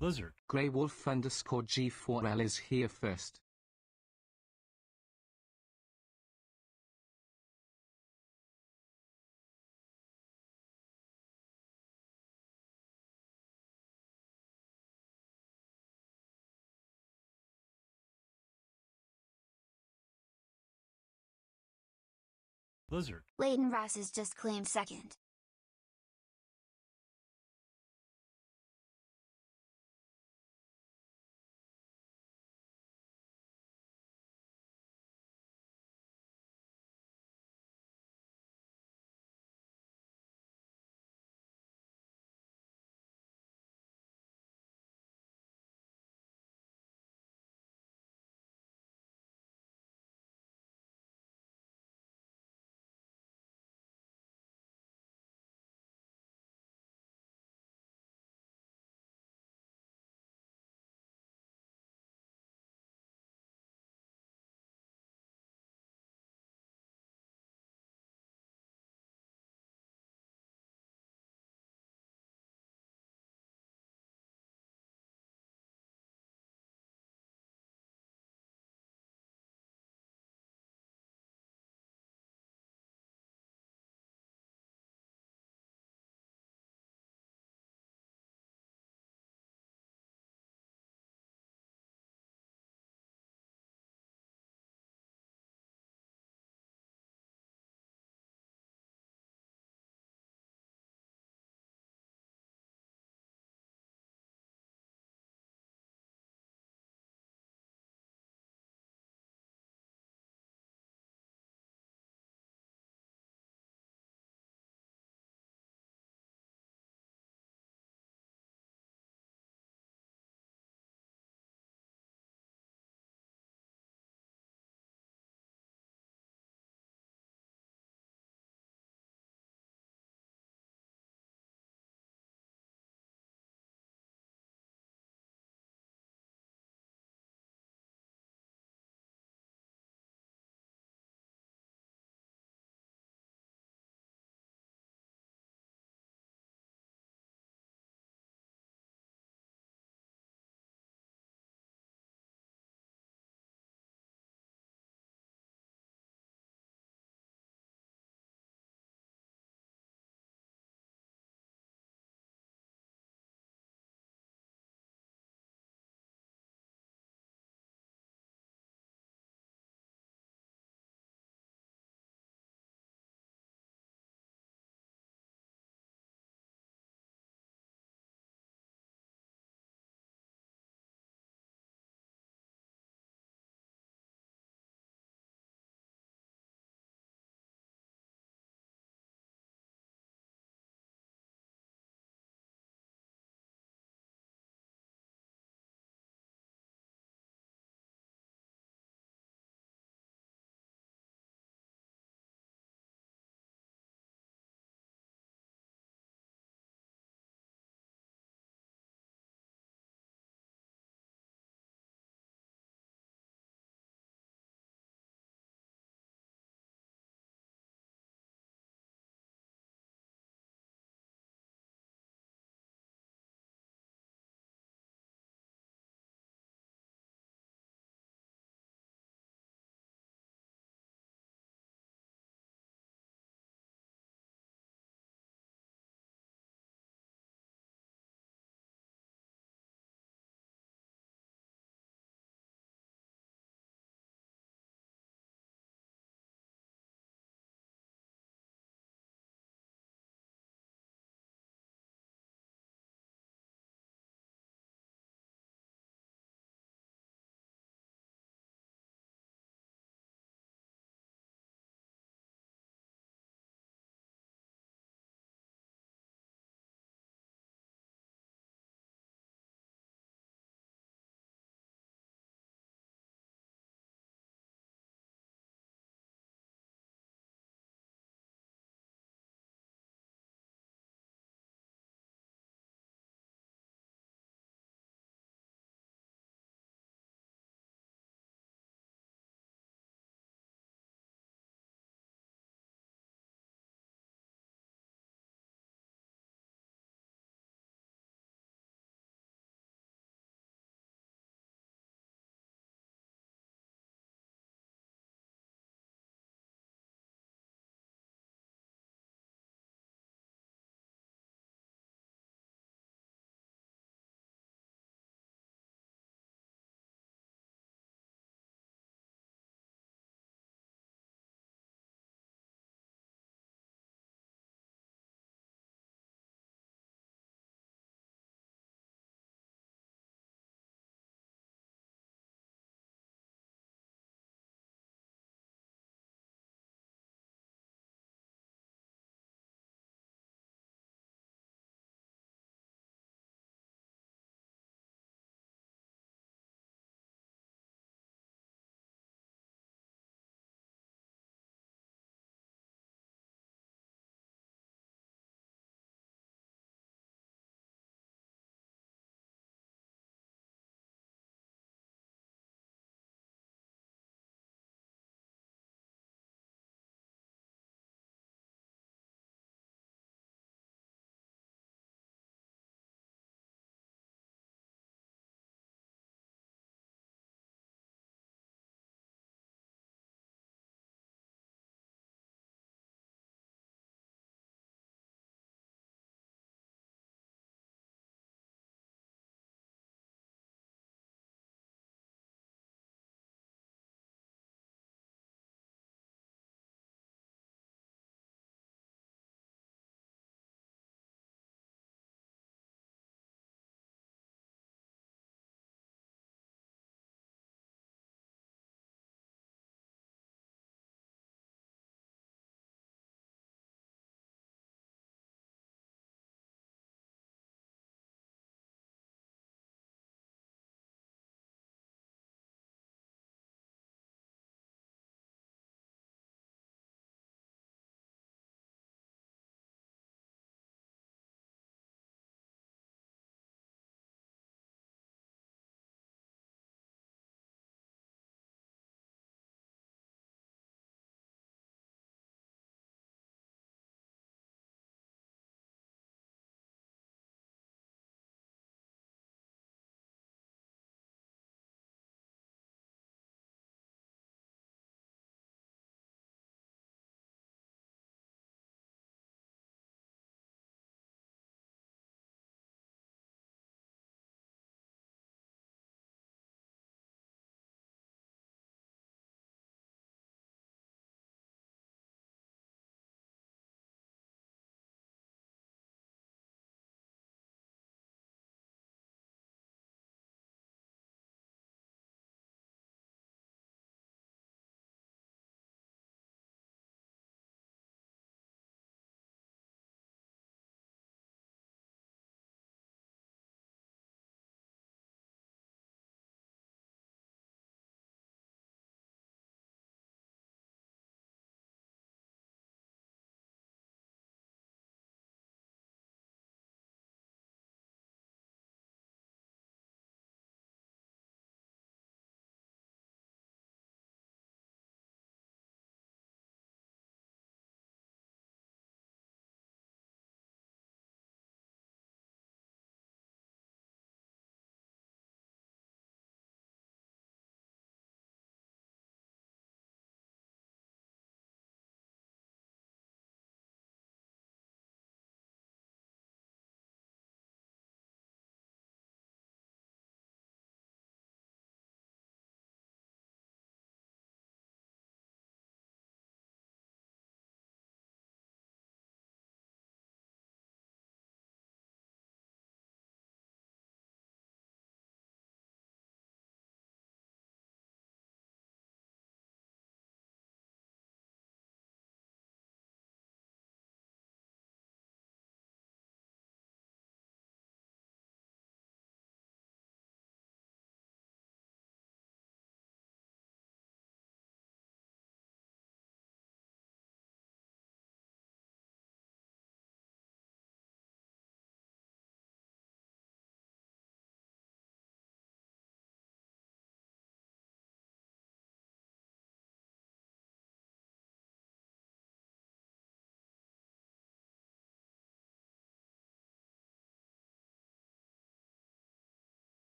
Lizard. Grey Wolf _ G4L is here first. Lizard. Leighton Ross is just claimed second.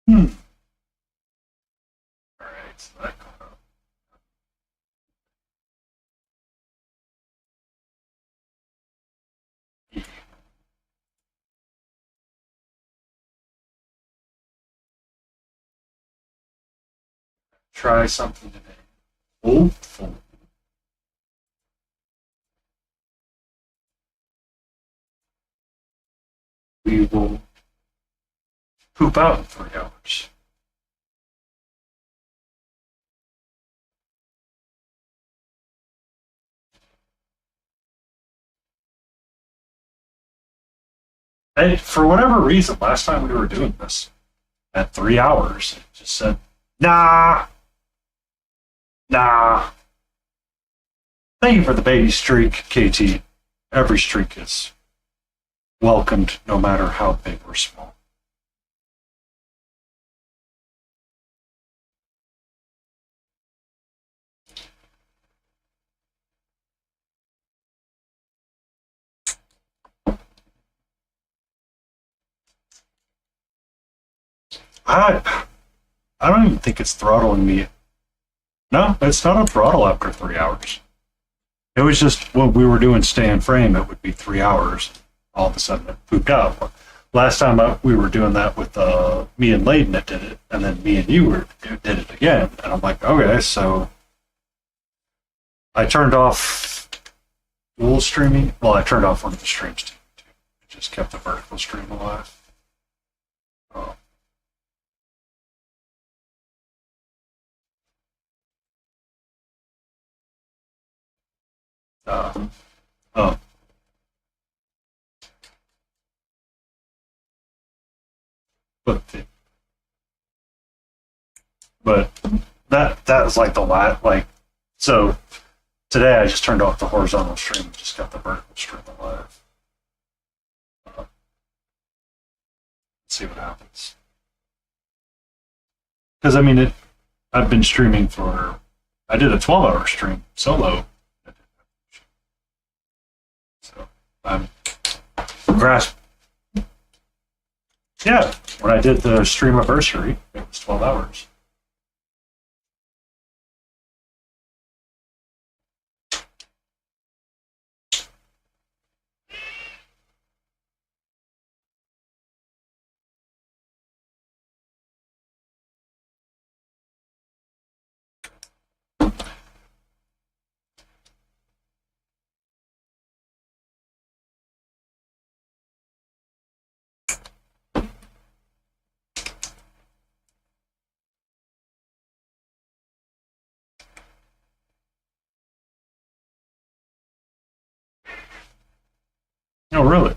Alright, so that caught up. Try something today. Hopefully. We will poop out in 3 hours. And for whatever reason, last time we were doing this, at 3 hours, it just said, nah, nah. Thank you for the baby streak, KT. Every streak is welcomed, no matter how big or small. I don't even think it's throttling me. No, it's not a throttle after 3 hours. It was just when we were doing stay in frame, it would be 3 hours. All of a sudden, it pooped out. Last time we were doing that with me and Layden, it did it, and then me and you did it again. And I'm like, okay, so I turned off dual streaming. Well, I turned off one of the streams too. It just kept the vertical stream alive. Oh. Oh. But that was like the last, like, so today I just turned off the horizontal stream and just got the vertical stream alive. Let's see what happens. Because I mean, I've been streaming I did a 12-hour stream solo. So I'm grasp. Yeah, when I did the stream anniversary, it was 12 hours. Oh, really?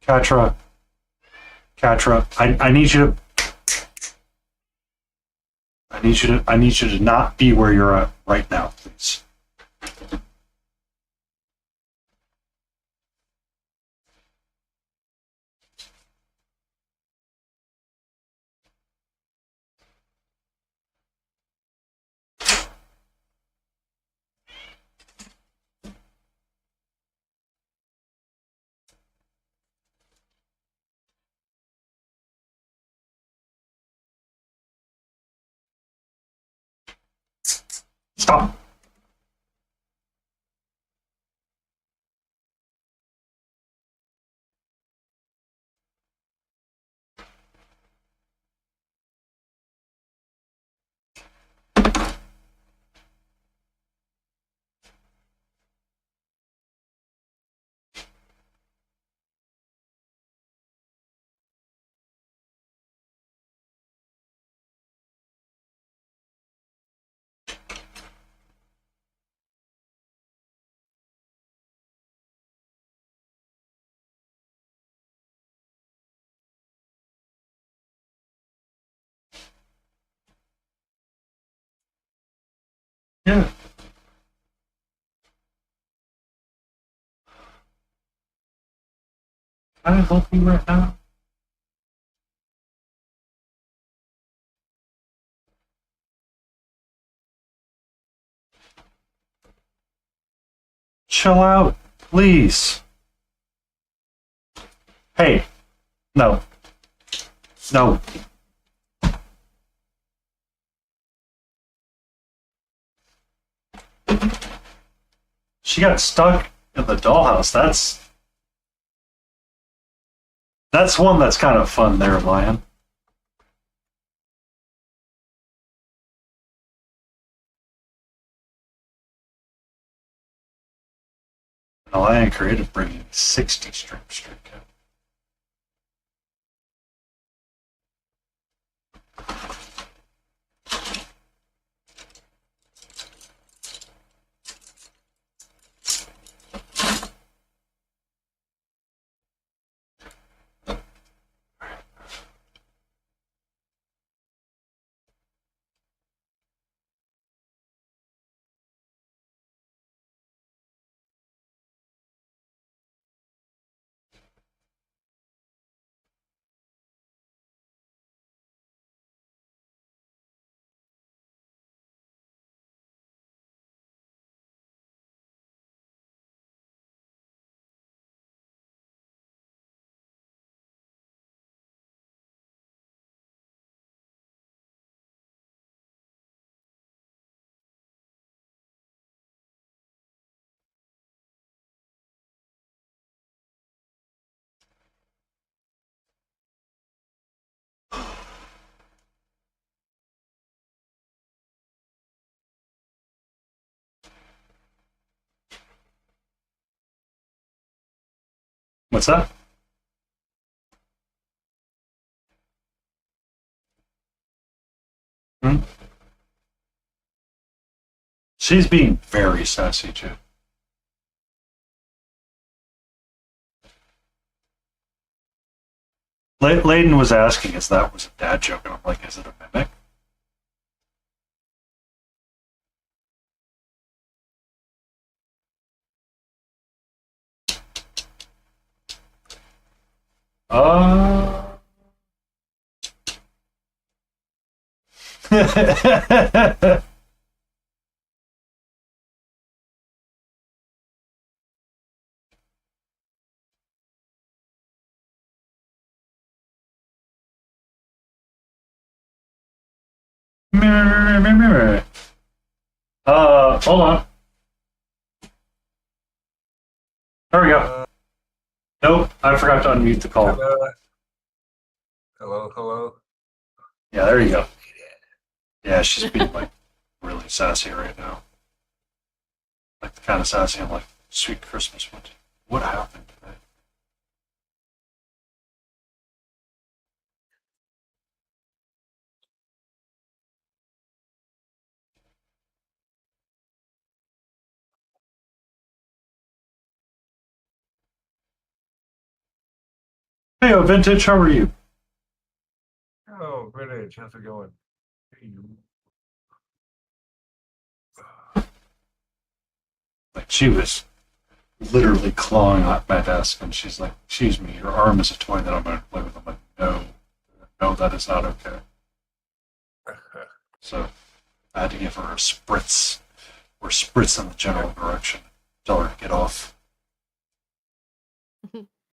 Katra, I need you to. I need you to not be where you're at right now, please. Stop. Yeah. Can I help you right now? Chill out, please. Hey, no. No. She got stuck in the dollhouse. That's one that's kind of fun there, Lion. The Lion Creative bringing 60 strip out. What's that? Hmm? She's being very sassy, too. Layden was asking if that was a dad joke, and I'm like, is it a mimic? Uh. Hold on. There we go. Nope, I forgot to unmute the call. Hello. Yeah, there you go. Yeah, she's being like really sassy right now. Like the kind of sassy I'm like, sweet Christmas. What happened today? Hey, Vintage, how are you? Oh, Vintage, how's it going? Like she was literally clawing at my desk, and she's like, "Excuse me, your arm is a toy that I'm going to play with." I'm like, no, that is not okay. So I had to give her a spritz, or spritz in the general direction. Tell her to get off.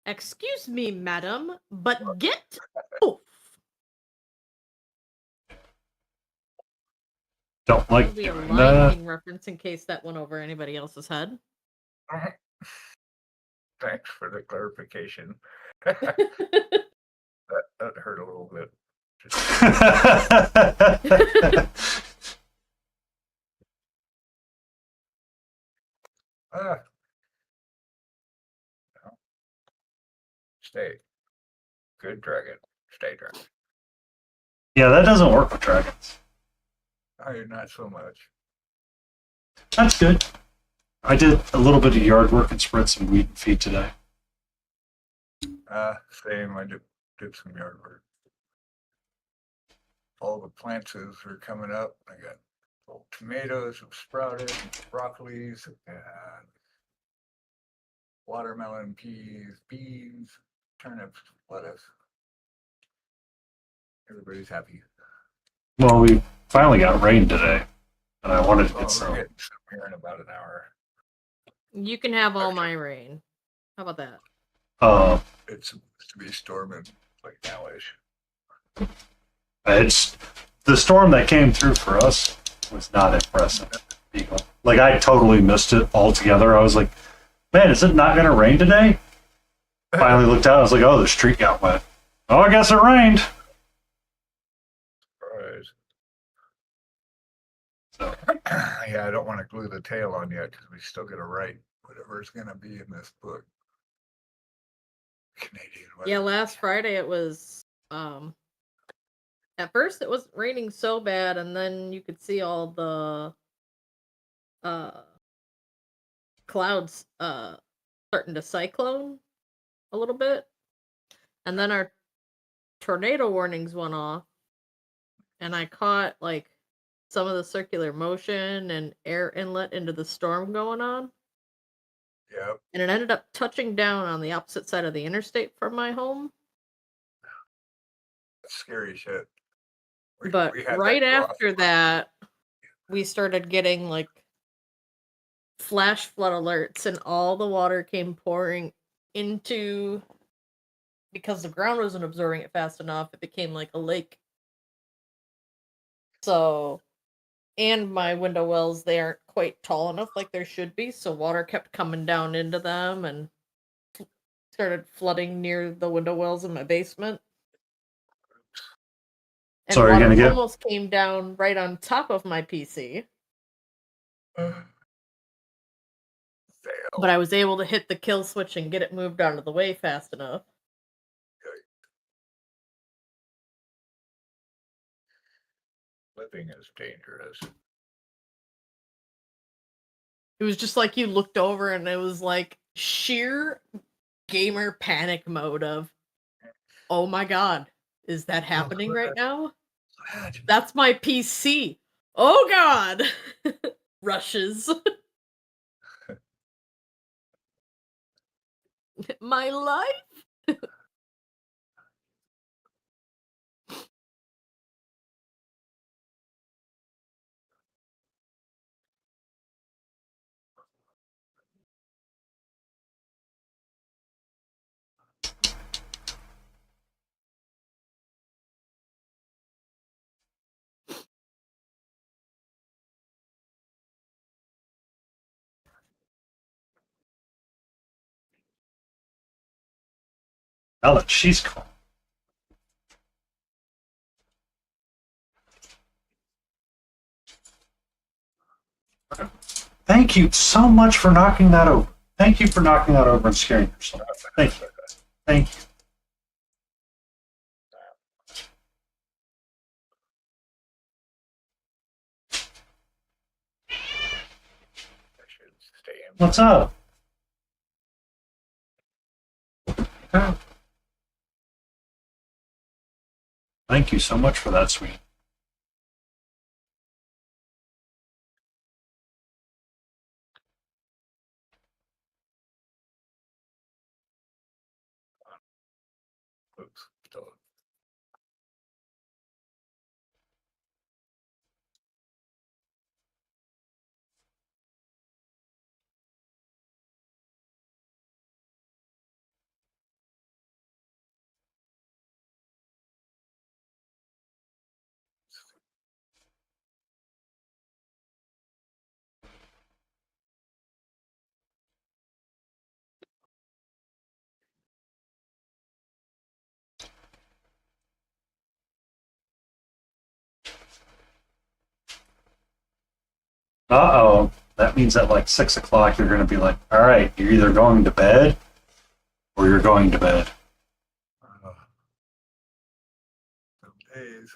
Excuse me, madam, but get off. Don't like That'll be a doing Lion that. King reference in case that went over anybody else's head. Thanks for the clarification. That hurt a little bit. Stay. Good dragon. Stay dragon. Yeah, that doesn't work with dragons. Oh, not so much. That's good. I did a little bit of yard work and spread some wheat and feed today. Same. I did some yard work. All the plants are coming up. I got So tomatoes have sprouted, broccolis, and watermelon, peas, beans, turnips, lettuce. Everybody's happy. Well, we finally got rain today, and I wanted to Oh, get we're some. getting some here in about an hour. You can have all my rain. How about that? It's supposed to be storming like nowish. It's the storm that came through for us was not impressive. Eagle. Like I totally missed it altogether. I was like, man, is it not going to rain today? Finally looked out. I was like, oh, the street got wet. Oh, I guess it rained. Surprise. So, Yeah, I don't want to glue the tail on yet because we still got to write whatever it's going to be in this book. Canadian weather. Yeah, last Friday it was at first it was raining so bad, and then you could see all the clouds starting to cyclone a little bit. And then our tornado warnings went off, and I caught like some of the circular motion and air inlet into the storm going on. Yep. And it ended up touching down on the opposite side of the interstate from my home. That's scary shit. But We had right that go off. after that, we started getting like flash flood alerts, and all the water came pouring into, because the ground wasn't absorbing it fast enough, it became like a lake. So, and my window wells, they aren't quite tall enough like there should be, so water kept coming down into them and started flooding near the window wells in my basement. And So are you water gonna get- almost came down right on top of my PC. Fail. But I was able to hit the kill switch and get it moved out of the way fast enough. Living is dangerous. It was just like you looked over and it was like sheer gamer panic mode of, oh my god, is that happening right now? That's my PC. Oh god! Rushes. My life? now that she's calm. Thank you so much for knocking that over. Thank you for knocking that over and scaring yourself. Thank you. Thank you. I should stay in. What's up? Thank you so much for that, sweet. Oops, still. Uh-oh. That means at like 6 o'clock you're going to be like, all right, you're either going to bed or you're going to bed. Some days.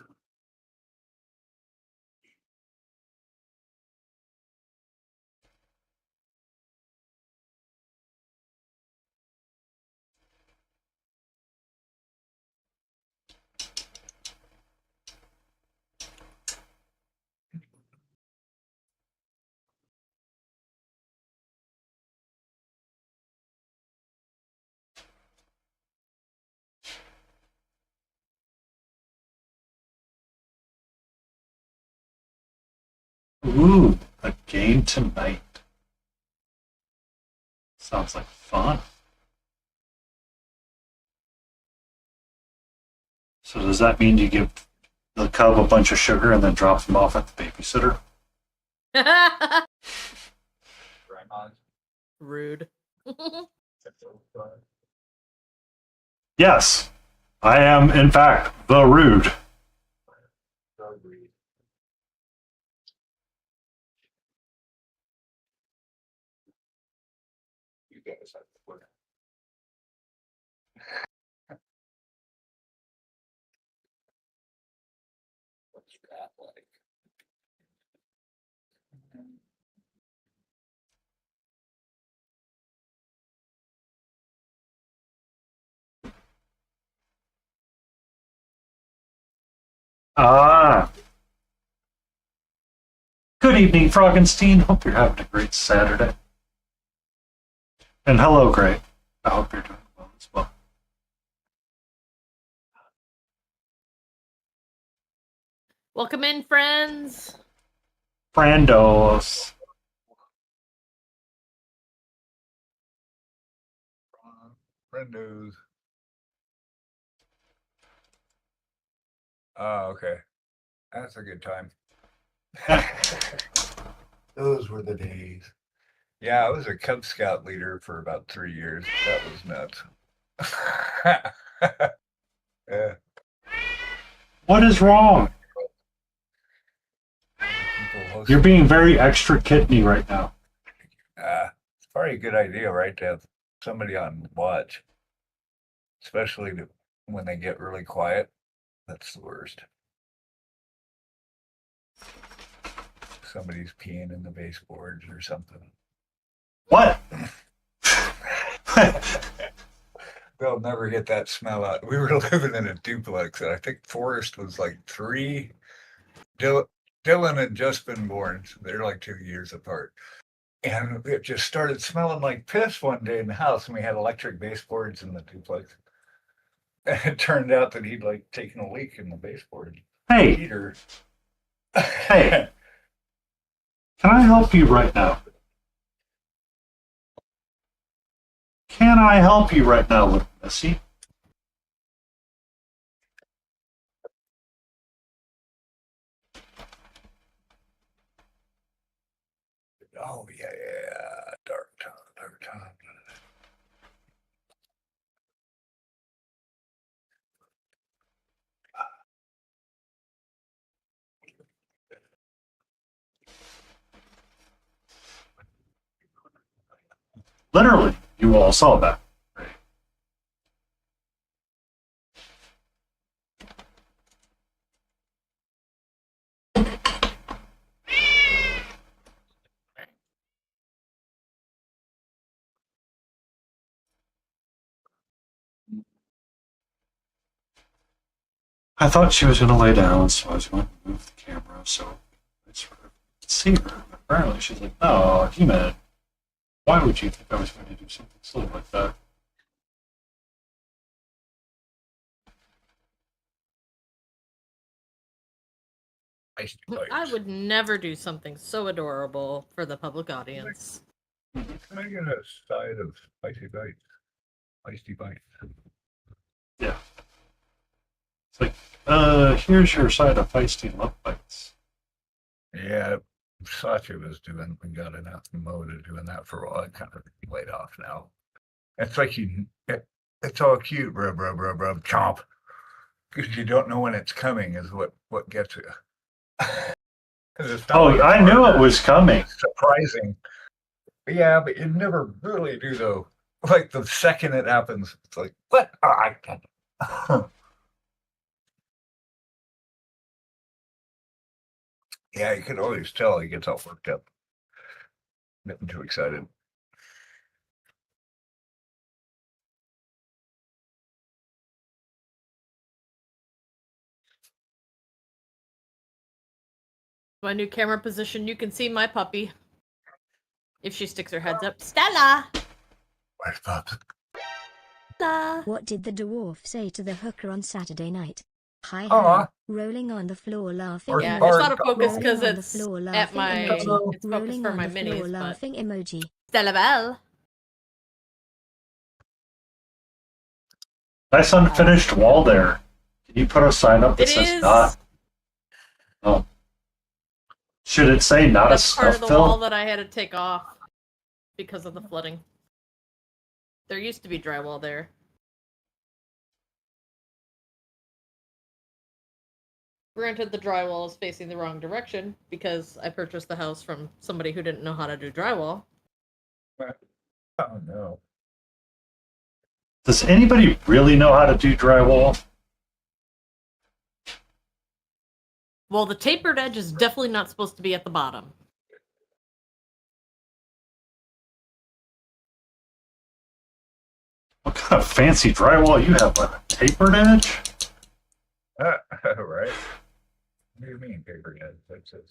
Ooh, a game tonight. Sounds like fun. So does that mean you give the cub a bunch of sugar and then drop them off at the babysitter? Rude. Yes, I am, in fact, the rude. You guys have to work. What's that like? Ah. Good evening, Froggenstein. Hope you're having a great Saturday. And hello, Gray. I hope you're doing well as well. Welcome in, friends. Brandos. Friendos. Oh, okay. That's a good time. Those were the days. Yeah, I was a Cub Scout leader for about 3 years. That was nuts. Yeah. What is wrong? You're being very extra kidney right now. It's probably a good idea, right, to have somebody on watch, especially when they get really quiet. That's the worst. Somebody's peeing in the baseboards or something. What? They'll never get that smell out. We were living in a duplex, and I think Forrest was like 3. Dylan had just been born, so they're like 2 years apart. And it just started smelling like piss one day in the house, and we had electric baseboards in the duplex. And it turned out that he'd like taken a leak in the baseboard Hey, heater. hey, can I help you right now? Can I help you right now, little Missy? Oh yeah, dark time. Literally, you all saw that. I thought she was going to lay down, so I was going to move the camera so I sort of could see her. But apparently she's like, no, He-Man, why would you think I was going to do something silly like that? I would never do something so adorable for the public audience. Can I get a side of spicy bites? Spicy bites. Yeah. It's like, here's your side of feisty love bites. Yeah, Sacha was doing, we got enough mode of doing that for a while. I kind of laid off now. It's like it's all cute, rub, chomp. Because you don't know when it's coming is what gets you. Oh, I knew it was coming. It's surprising. Yeah, but you never really do though. Like the second it happens, it's like, what? Oh, I can't. Yeah, you can always tell he gets all worked up. Getting too excited. My new camera position, you can see my puppy. If she sticks her heads up. Stella! Where's Pops? Stella! What did the dwarf say to the hooker on Saturday night? Hi Aw. ho, rolling on the floor laughing Or Yeah, hard it's not a focus copy. because Rolling on the it's floor at laughing my. emoji. It's focused Rolling for on my the floor minis, but laughing emoji. Stella Bell. Nice unfinished wall there. Can you put a sign up that It says is. not? Oh. Should it say not a That's part snuff of the wall film? that I had to take off because of the flooding. There used to be drywall there. Granted, the drywall is facing the wrong direction because I purchased the house from somebody who didn't know how to do drywall. Oh no. Does anybody really know how to do drywall? Well, the tapered edge is definitely not supposed to be at the bottom. What kind of fancy drywall you have? Like a tapered edge? Right. What do you mean, paper head? That's it.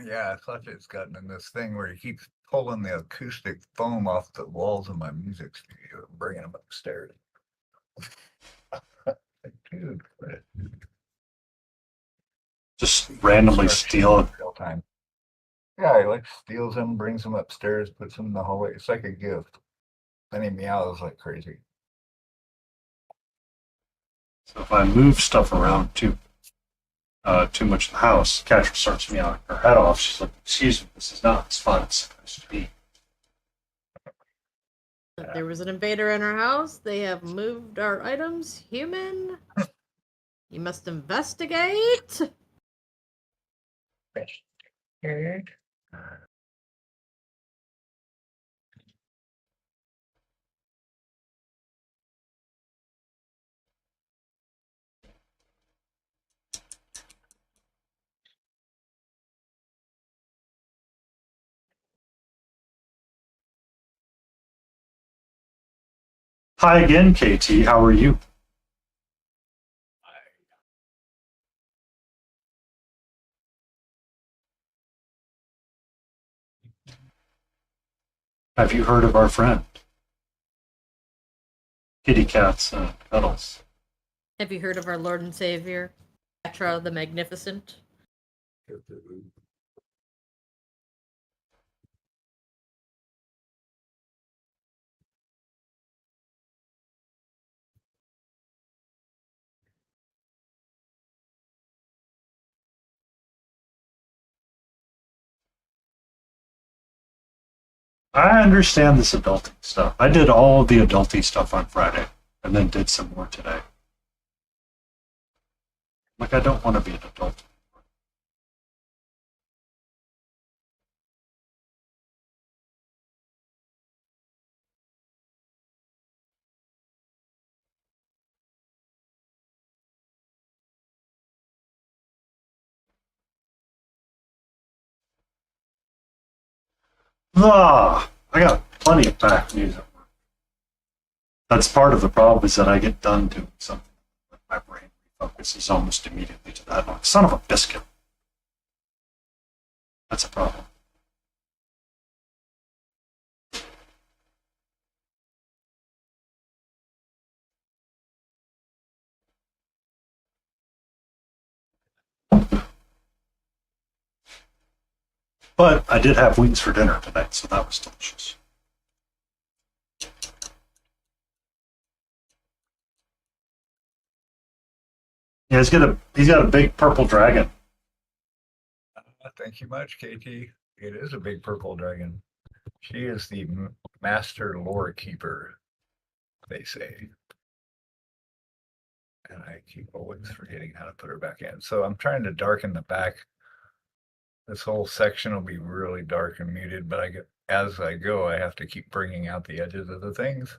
Yeah, I thought it's gotten in this thing where he keeps pulling the acoustic foam off the walls of my music studio and bringing them upstairs. Dude, quit. Just randomly steal it. Real time. Yeah, he like steals them, brings them upstairs, puts them in the hallway. It's like a gift. Then he meows like crazy. So if I move stuff around too much in the house, Catcher starts meowing her head off. She's like, "Excuse me, this is not as fun as it's supposed to be." There was an invader in our house. They have moved our items. Human, you must investigate. Good. Hi again, KT. How are you? Have you heard of our friend? Kitty Cats and Cuddles. Have you heard of our Lord and Savior, Petra the Magnificent? I understand this adulting stuff. I did all of the adulting stuff on Friday and then did some more today. Like, I don't want to be an adult. I got plenty of back news at work. That's part of the problem is that I get done doing something. My brain focuses almost immediately to that. Like, son of a biscuit. That's a problem. But I did have wings for dinner tonight, so that was delicious. Yeah, he's got a big purple dragon. Thank you much, KT. It is a big purple dragon. She is the master lore keeper, they say. And I keep always forgetting how to put her back in. So I'm trying to darken the back. This whole section will be really dark and muted, but as I go, I have to keep bringing out the edges of the things.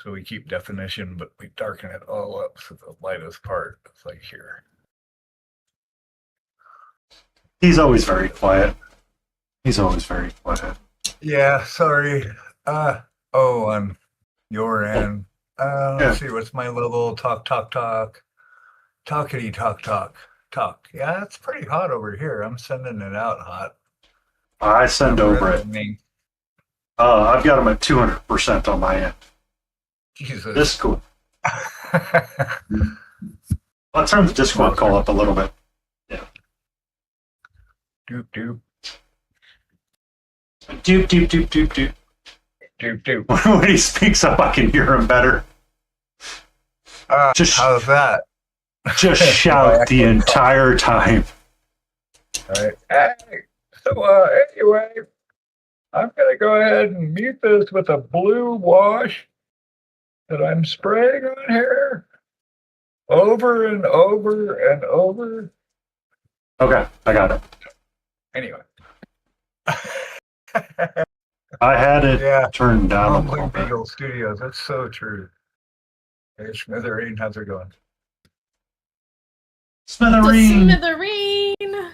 So we keep definition, but we darken it all up so the lightest part is like here. He's always very quiet. He's always very quiet. Yeah, sorry. On your end. Let's see, what's my level? Talk. Talkity talk. Yeah, it's pretty hot over here. I'm sending it out hot. I send over it. Me. I've got him at 200% on my end. Jesus. Discord. I'll turn the Discord call up a little bit. Yeah. Doop doop. Doop. Doop doop. When he speaks up, I can hear him better. Just- How's that? Just shout the entire time. All right. Hey, so anyway, I'm gonna go ahead and mute this with a blue wash that I'm spraying on here over and over and over. Okay, I got it. Anyway. I had it Yeah. turned down a Rumbling little bit. Beagle Studios. That's so true. Hey, Smithereen, how's it going? Smithereen! Smithereen.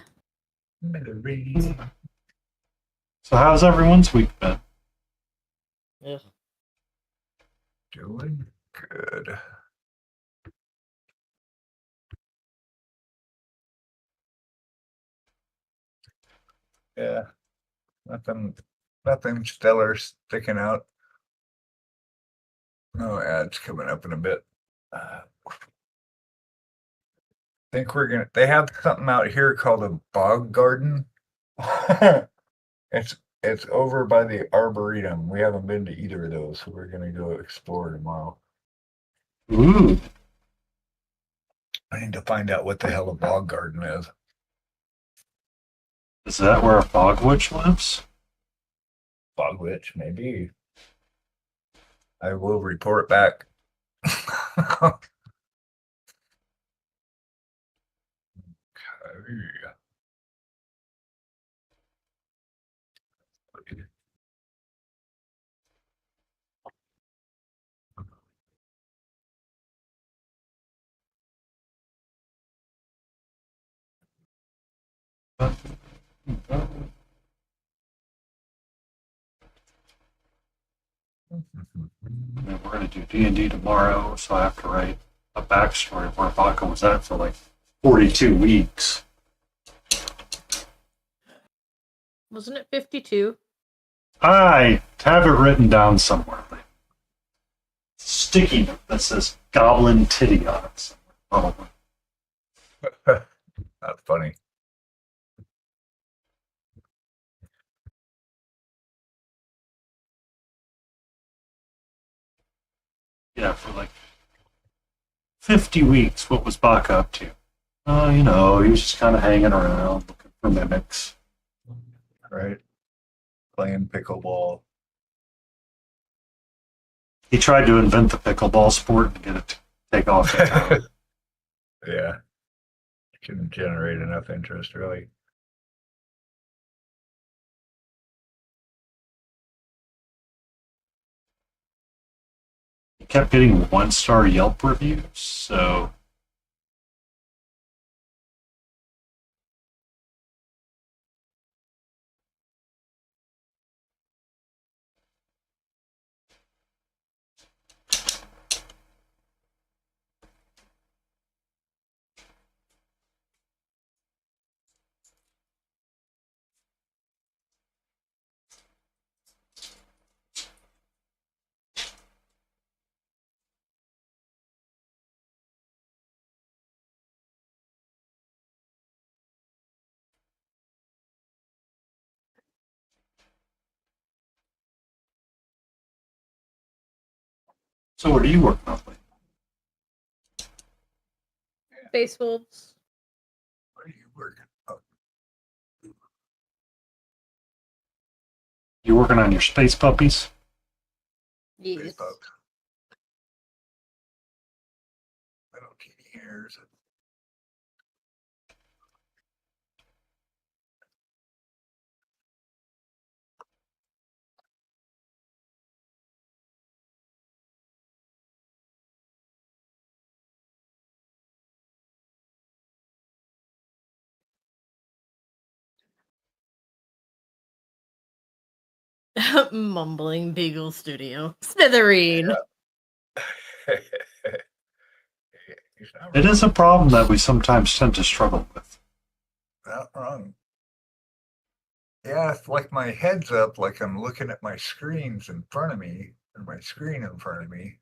Smithereen. So how's everyone's week been? Yeah. Doing good. Yeah. Nothing stellar sticking out. No ads coming up in a bit. Think they have something out here called a bog garden. It's over by the Arboretum. We haven't been to either of those, so we're gonna go explore tomorrow. Ooh, I need to find out what the hell a bog garden is. is that where a bog witch lives? Bog witch, maybe. I will report back. Okay. And we're gonna do D&D tomorrow, so I have to write a backstory of where Baca was at for like 42 weeks. Wasn't it 52? I have it written down somewhere. Like, sticky note that says Goblin Titty on it. Somewhere, probably. That's funny. Yeah, for like 50 weeks, what was Baca up to? He was just kind of hanging around looking for mimics. Right? Playing pickleball. He tried to invent the pickleball sport and get it to take off in town. Yeah. Couldn't generate enough interest, really. He kept getting 1-star Yelp reviews, so what are you working on lately? Space Wolves. What are you working on? You working on your space puppies? Yes. Facebook. Little kitty hairs. Mumbling Beagle Studio. Smithereen. He's not It is a problem that we sometimes tend to struggle with. not wrong. Yeah, it's like my head's up, like I'm looking at my screens in front of me, or my screen in front of me.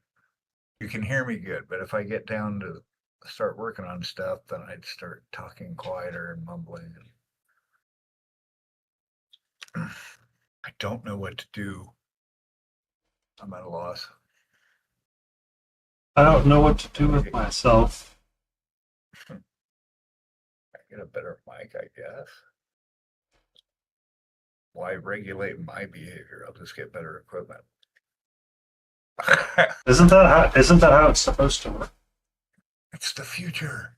You can hear me good, but if I get down to start working on stuff, then I'd start talking quieter and mumbling. I don't know what to do. I'm at a loss. I don't know what to do with myself. I get a better mic, I guess. Why regulate my behavior? I'll just get better equipment. Isn't that how it's supposed to work? It's the future.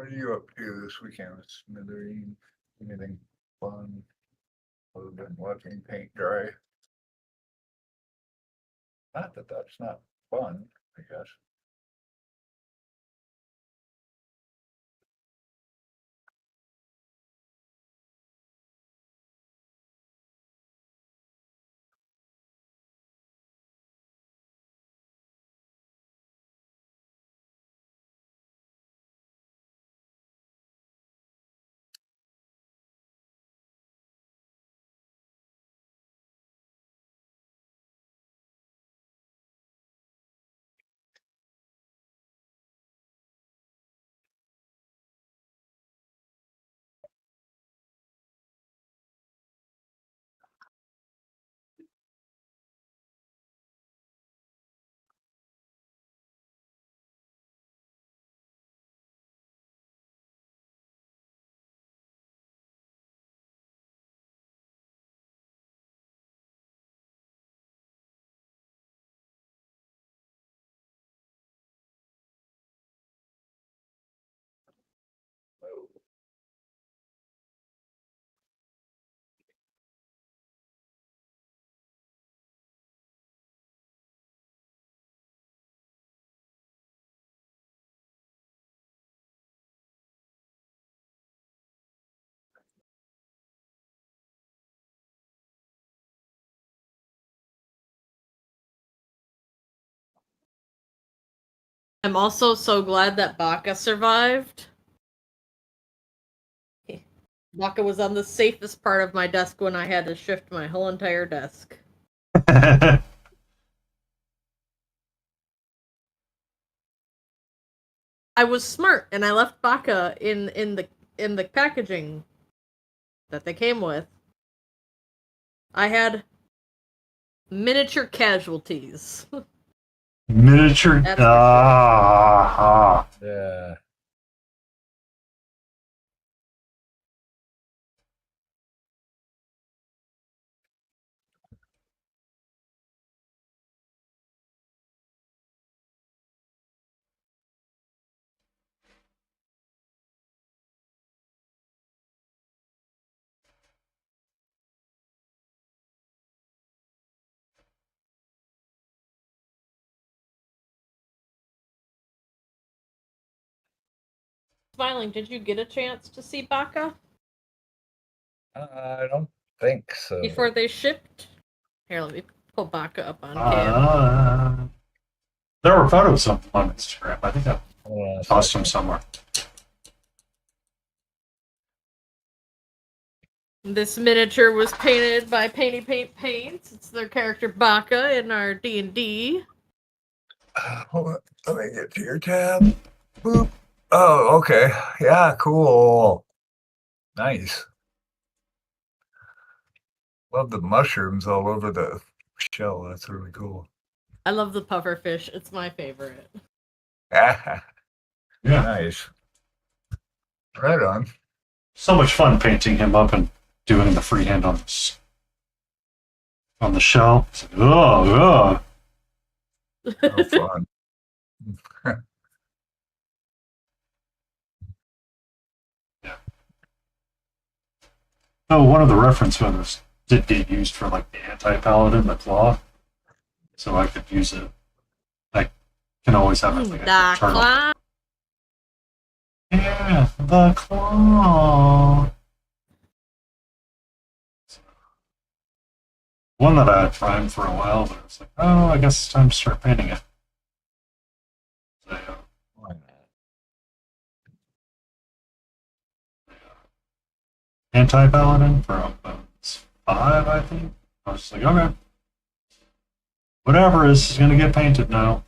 What are you up to this weekend, Smithereen? Anything fun other than watching paint dry? Not that that's not fun, I guess. I'm also so glad that Baka survived. Baka was on the safest part of my desk when I had to shift my whole entire desk. I was smart and I left Baka in the packaging that they came with. I had miniature casualties. Miniature. That's for sure. Yeah. Smiling, did you get a chance to see Baka I don't think so. before they shipped? Here, let me pull Baka up on cam. There were photos of him on Instagram. I think I Hold on a lost him second. somewhere. This miniature was painted by Painty Paint Paints. It's their character Baka in our D&D. Hold on. Let me get to your tab. Boop. Oh, okay. Yeah, cool. Nice. Love the mushrooms all over the shell. That's really cool. I love the pufferfish. It's my favorite. Ah, Yeah. nice. Right on. So much fun painting him up and doing the freehand on the shell. It's like, oh. Oh, fun. Oh, one of the reference photos did get used for like the anti-paladin, the claw. So I could use it. I can always have it like The a turtle. claw. Yeah, the claw. One that I had primed for a while, but I was like, oh, I guess it's time to start painting it. So, Why not? anti-paladin from Bones 5, I think. I was just like, okay. Whatever is going to get painted now.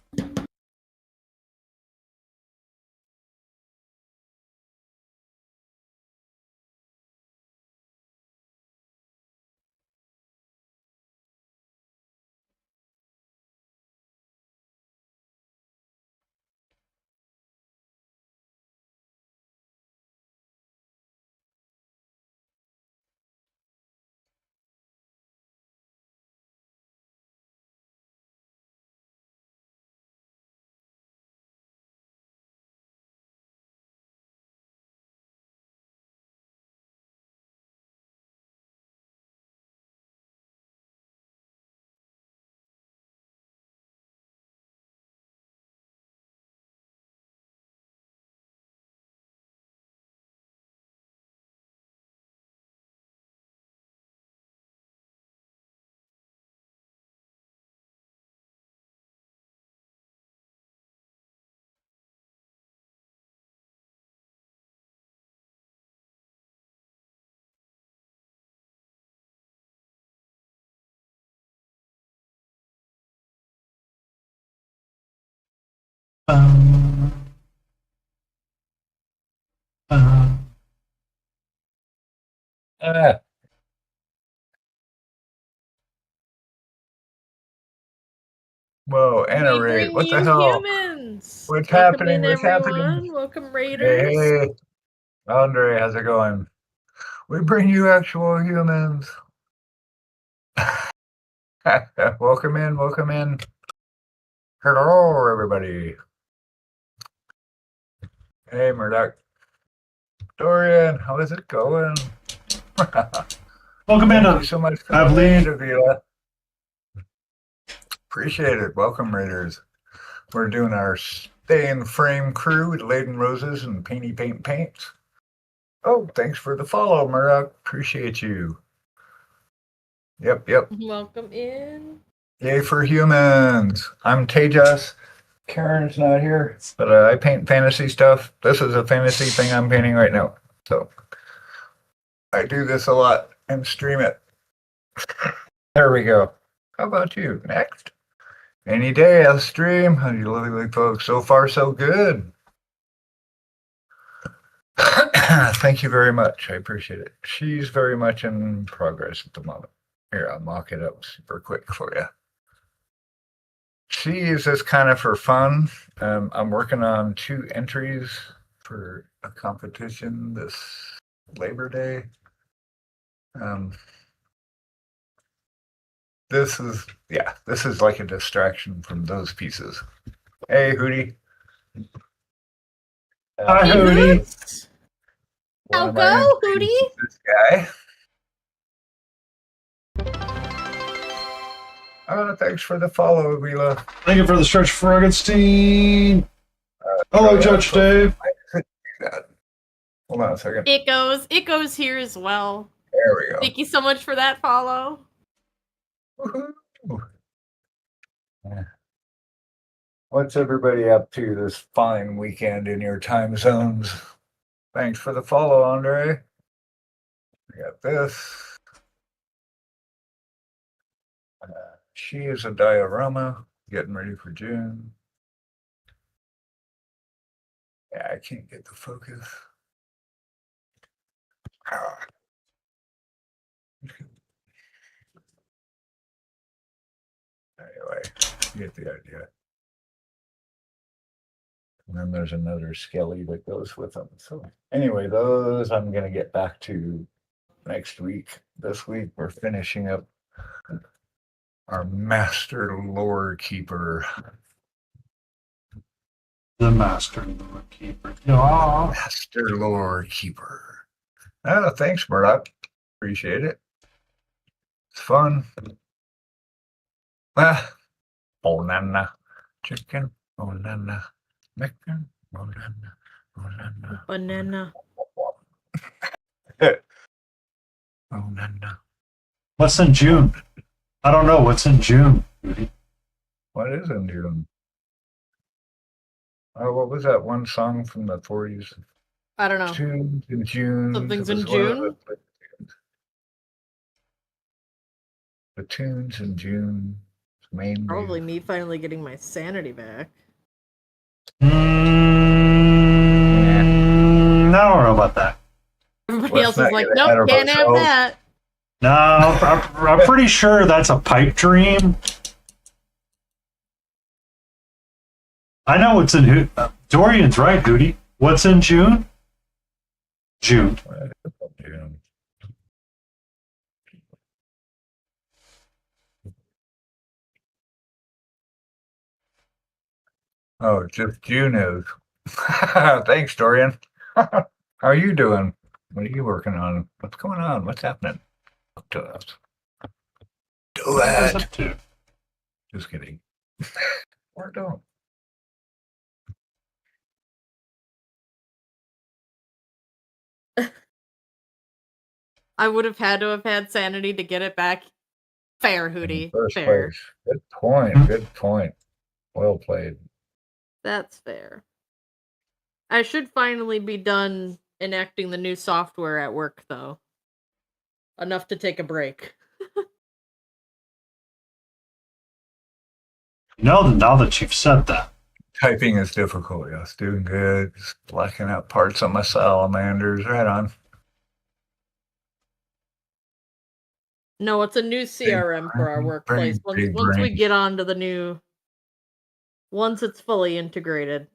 Ah. Whoa, Anna We Ray, bring what the you hell? humans. What's Welcome happening? in, What's happening? everyone. Welcome, Hey, Raiders. hey, Andre, how's it going? We bring you actual humans. Welcome in, welcome in. Hello, everybody. Hey, Murdoch. Dorian, how is it going? Welcome in. Thank you so much for I've the raid, leaned. Avila. Appreciate it. Welcome, Raiders. We're doing our Stay in Frame crew with Laden Roses and Painty Paint Paints. Oh, thanks for the follow, Murdoch. Appreciate you. Yep. Welcome in. Yay for humans. I'm Tejas. Karen's not here, but I paint fantasy stuff. This is a fantasy thing I'm painting right now. So I do this a lot and stream it. There we go. How about you? Next. Any day I'll stream. How do you lovely folks? So far, so good. Thank you very much. I appreciate it. She's very much in progress at the moment. Here, I'll mock it up super quick for you. She is just kind of for fun. I'm working on 2 entries for a competition this Labor Day. This is like a distraction from those pieces. Hey, Hootie. Hi, Hootie. Hoots. One I'll of my go, entries Hootie. is this guy. Thanks for the follow, Avila. Thank you for the stretch, Fergenstein. Hello, Judge Dave. I couldn't do that. Hold on a second. It goes here as well. There we go. Thank you so much for that follow. Woohoo. Yeah. What's everybody up to this fine weekend in your time zones? Thanks for the follow, Andre. We got this. She is a diorama, getting ready for June. Yeah, I can't get the focus. Anyway, you get the idea. And then there's another skelly that goes with them. So anyway, those I'm going to get back to next week. This week we're finishing up our master lore keeper. The master lore keeper. Aw. Master lore keeper. Oh, thanks, Murdoch. Appreciate it. It's fun. Banana chicken, banana, chicken, banana. Banana. Banana. What's in June? I don't know. What's in June? What is in June? Oh, what was that one song from the 40s? I don't know. Tunes in June. Something's It in was one of June? The tunes in June. Mainly. Probably me finally getting my sanity back. I don't know about that. Everybody Let's else not is like, get ahead nope, of can't have ourselves. that. No, I'm pretty sure that's a pipe dream. I know what's in Hoot. Dorian's right, Hootie. What's in June? June. June. Oh, just June is. Thanks, Dorian. How are you doing? What are you working on? What's going on? What's happening? Talk to us. Do What is it. up to? Just kidding. Or don't. I would have had to have had sanity to get it back. Fair, In the Hootie. first Fair. place. Good point. Good point. Well played. That's fair. I should finally be done enacting the new software at work, though. Enough to take a break. Now that you've said that, Typing is difficult. Yes, doing good. Just blacking out parts on my salamanders. Right on. No, it's a new CRM for our workplace. Once we get onto the new, once it's fully integrated,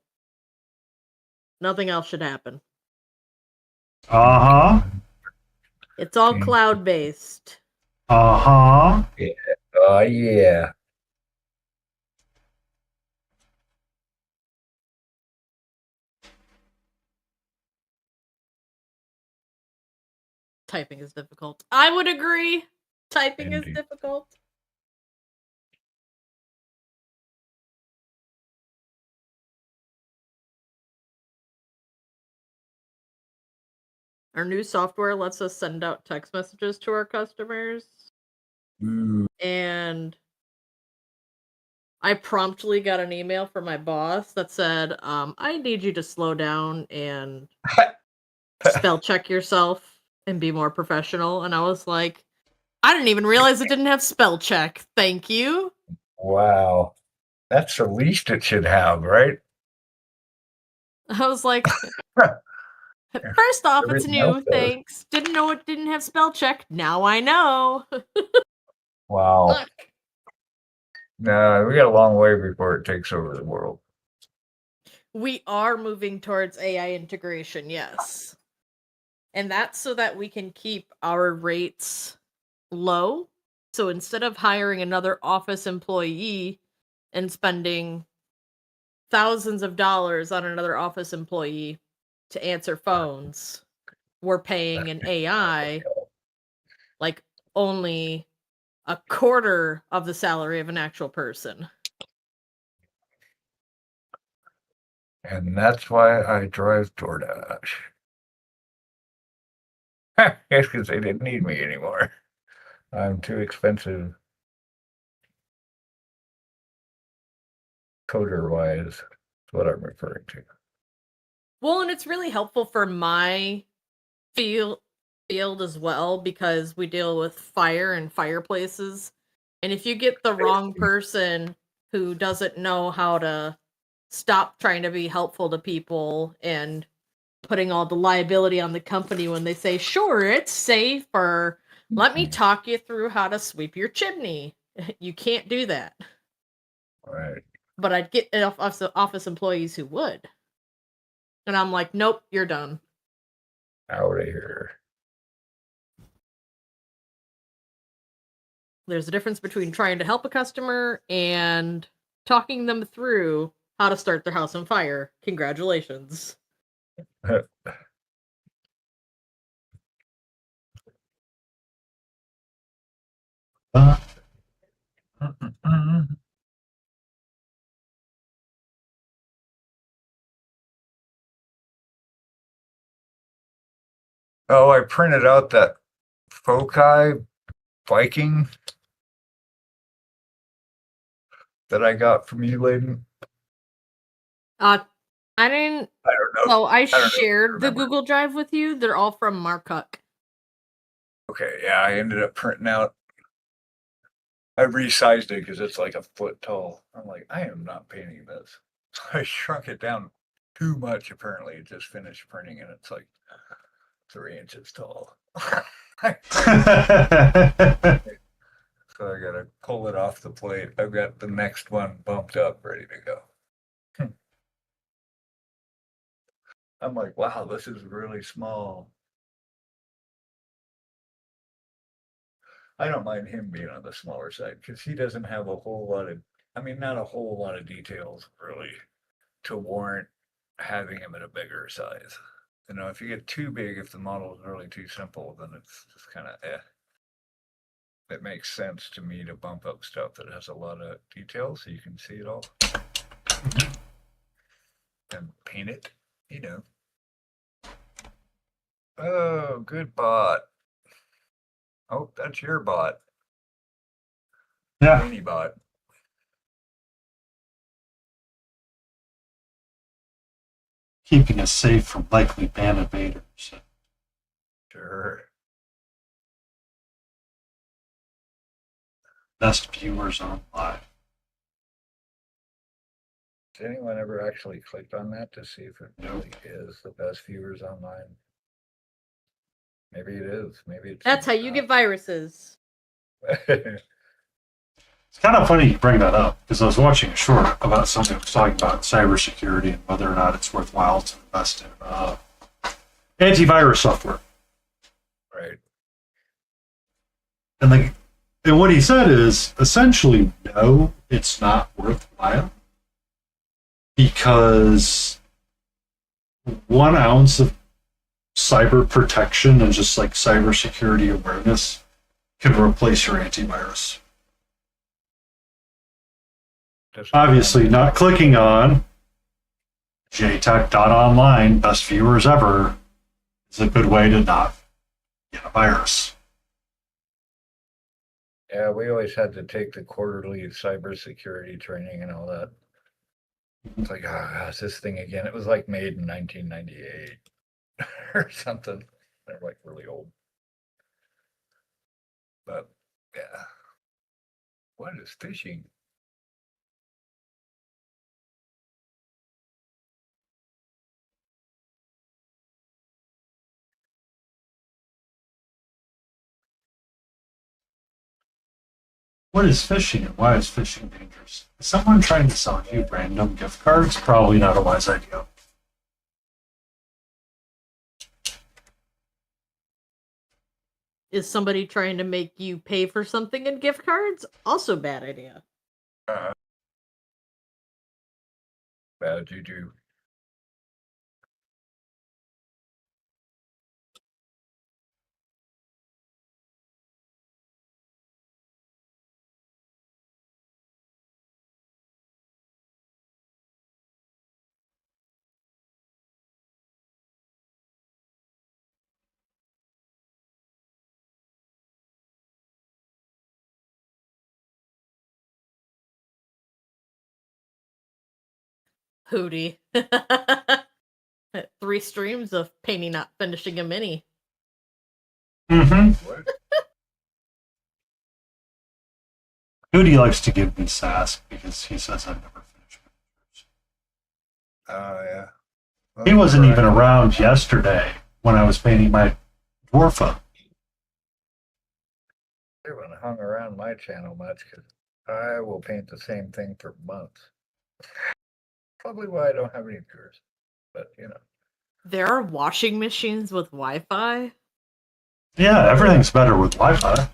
nothing else should happen. Uh huh. It's all Okay. cloud based. Uh huh. Oh yeah. Typing is difficult. I would agree. Typing is Indeed. difficult. Our new software lets us send out text messages to our customers, Ooh. and I promptly got an email from my boss that said, I need you to slow down and spell check yourself and be more professional. And I was like, I didn't even realize it didn't have spell check. Thank you. Wow. That's the least it should have, right? I was like, first off, it's Everything else new. does. Thanks. Didn't know it didn't have spell check. Now I know. Wow. Look. No, we got a long way before it takes over the world. We are moving towards AI integration, yes. And that's so that we can keep our rates low. So instead of hiring another office employee and spending thousands of dollars on another office employee to answer phones, we're paying an AI like only a quarter of the salary of an actual person. And that's why I drive DoorDash. It's because they didn't need me anymore. I'm too expensive. Coder-wise, is what I'm referring to. Well, and it's really helpful for my field as well because we deal with fire and fireplaces. And if you get the wrong person who doesn't know how to stop trying to be helpful to people and putting all the liability on the company when they say, sure, it's safe, or let me talk you through how to sweep your chimney. You can't do that. Right. But I'd get office employees who would. And I'm like, nope, you're done. Out of here. There's a difference between trying to help a customer and talking them through how to start their house on fire. Congratulations. Oh, I printed out that Foci Viking that I got from you, Layden. I didn't. I don't know. So I don't know if you shared the remember. Google Drive with you. They're all from Mark Huck. Okay, yeah, I ended up printing out. I resized it because it's like a foot tall. I'm like, I am not painting this. So I shrunk it down too much. Apparently, it just finished printing and it's like 3 inches tall. So I gotta pull it off the plate. I've got the next one bumped up, ready to go. I'm like, wow, this is really small. I don't mind him being on the smaller side because he doesn't have a whole lot of, I mean, not a whole lot of details really to warrant having him at a bigger size. You know, if you get too big, if the model is really too simple, then it's just kind of It makes sense to me to bump up stuff that has a lot of detail so you can see it all. And paint it, you know. Oh, good bot. Oh, that's your bot. Yeah. Mini bot. Keeping us safe from likely ban invaders. Sure. Best viewers on live. Has anyone ever actually clicked on that to see if it really is the best viewers online? Maybe it is. Maybe it's That's how you get viruses. get. It's kind of funny you bring that up because I was watching a short about something that was talking about cybersecurity and whether or not it's worthwhile to invest in antivirus software. Right. And what he said is essentially no, it's not worthwhile because 1 ounce of cyber protection and just like cybersecurity awareness can replace your antivirus. Obviously, not clicking on jtech.online, best viewers ever, is a good way to not get a virus. Yeah, we always had to take the quarterly cybersecurity training and all that. It's like, it's this thing again. It was like made in 1998 or something. They're like really old. But yeah. What is phishing? What is phishing and why is phishing dangerous? Is someone trying to sell you random gift cards? Probably not a wise idea. Is somebody trying to make you pay for something in gift cards? Also bad idea. Bad juju. Hootie. 3 streams of Painting Not Finishing a Mini. Mm-hmm. What? Hootie likes to give me sass because he says I've never finished miniatures. Oh, yeah. Well, He wasn't right. even around yesterday when I was painting my Dwarfa. They haven't hung around my channel much because I will paint the same thing for months. Probably why I don't have any viewers. But, you know. There are washing machines with Wi-Fi. Yeah, everything's better with Wi-Fi.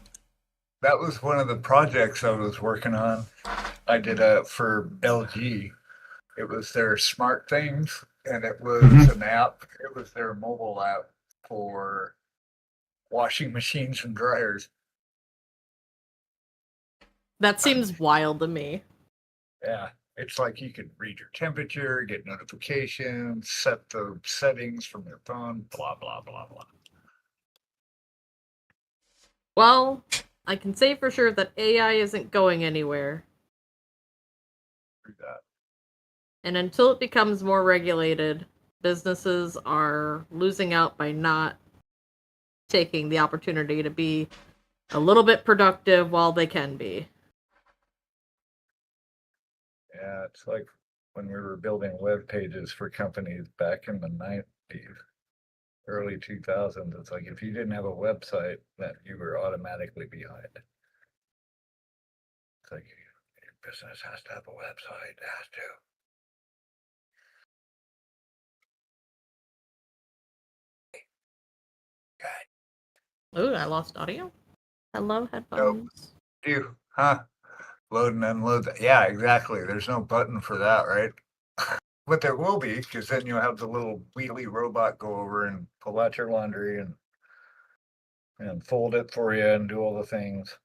That was one of the projects I was working on. I did for LG. It was their smart things, and it was an app. It was their mobile app for washing machines and dryers. That seems wild to me. Yeah, it's like you could read your temperature, get notifications, set the settings from your phone, blah, blah, blah, blah. Well, I can say for sure that AI isn't going anywhere. Do that. And until it becomes more regulated, businesses are losing out by not taking the opportunity to be a little bit productive while they can be. Yeah, it's like when we were building web pages for companies back in the 90s, early 2000s. It's like if you didn't have a website, then you were automatically behind. It's like your business has to have a website. It has to. Ooh, I lost audio. Hello, headphones. You, huh? Load and unload. Yeah, exactly. There's no button for that, right? But there will be, because then you'll have the little wheelie robot go over and pull out your laundry and fold it for you and do all the things.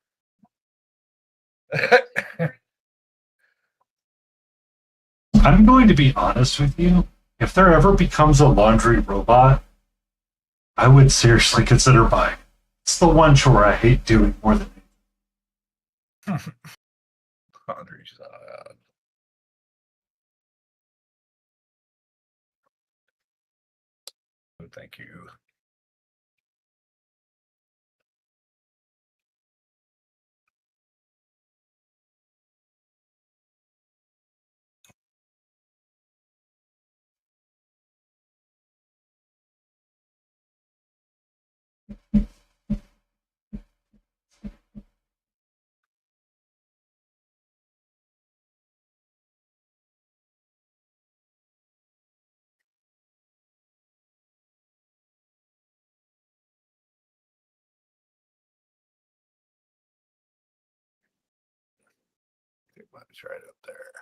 I'm going to be honest with you. If there ever becomes a laundry robot, I would seriously consider buying it. It's the one chore I hate doing more than Laundry side. Thank you. much right up there.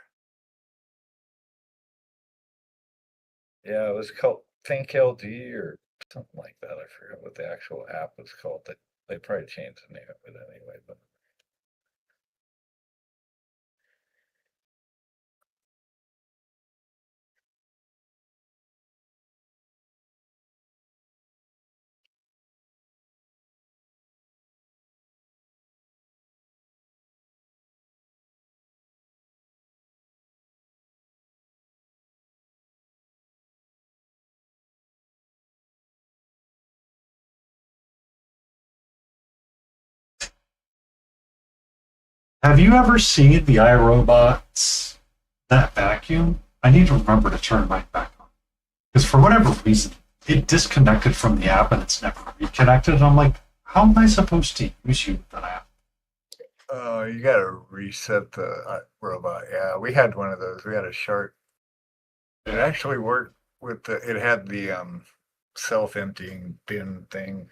Yeah, it was called Think LD or something like that. I forgot what the actual app was called. They probably changed the name of it anyway, but Have you ever seen the iRobots, that vacuum? I need to remember to turn mine back on. Because for whatever reason, it disconnected from the app and it's never reconnected. And I'm like, how am I supposed to use you with that app? you gotta reset the robot. Yeah, we had one of those. We had a Shark. It actually worked with it had the self-emptying bin thing.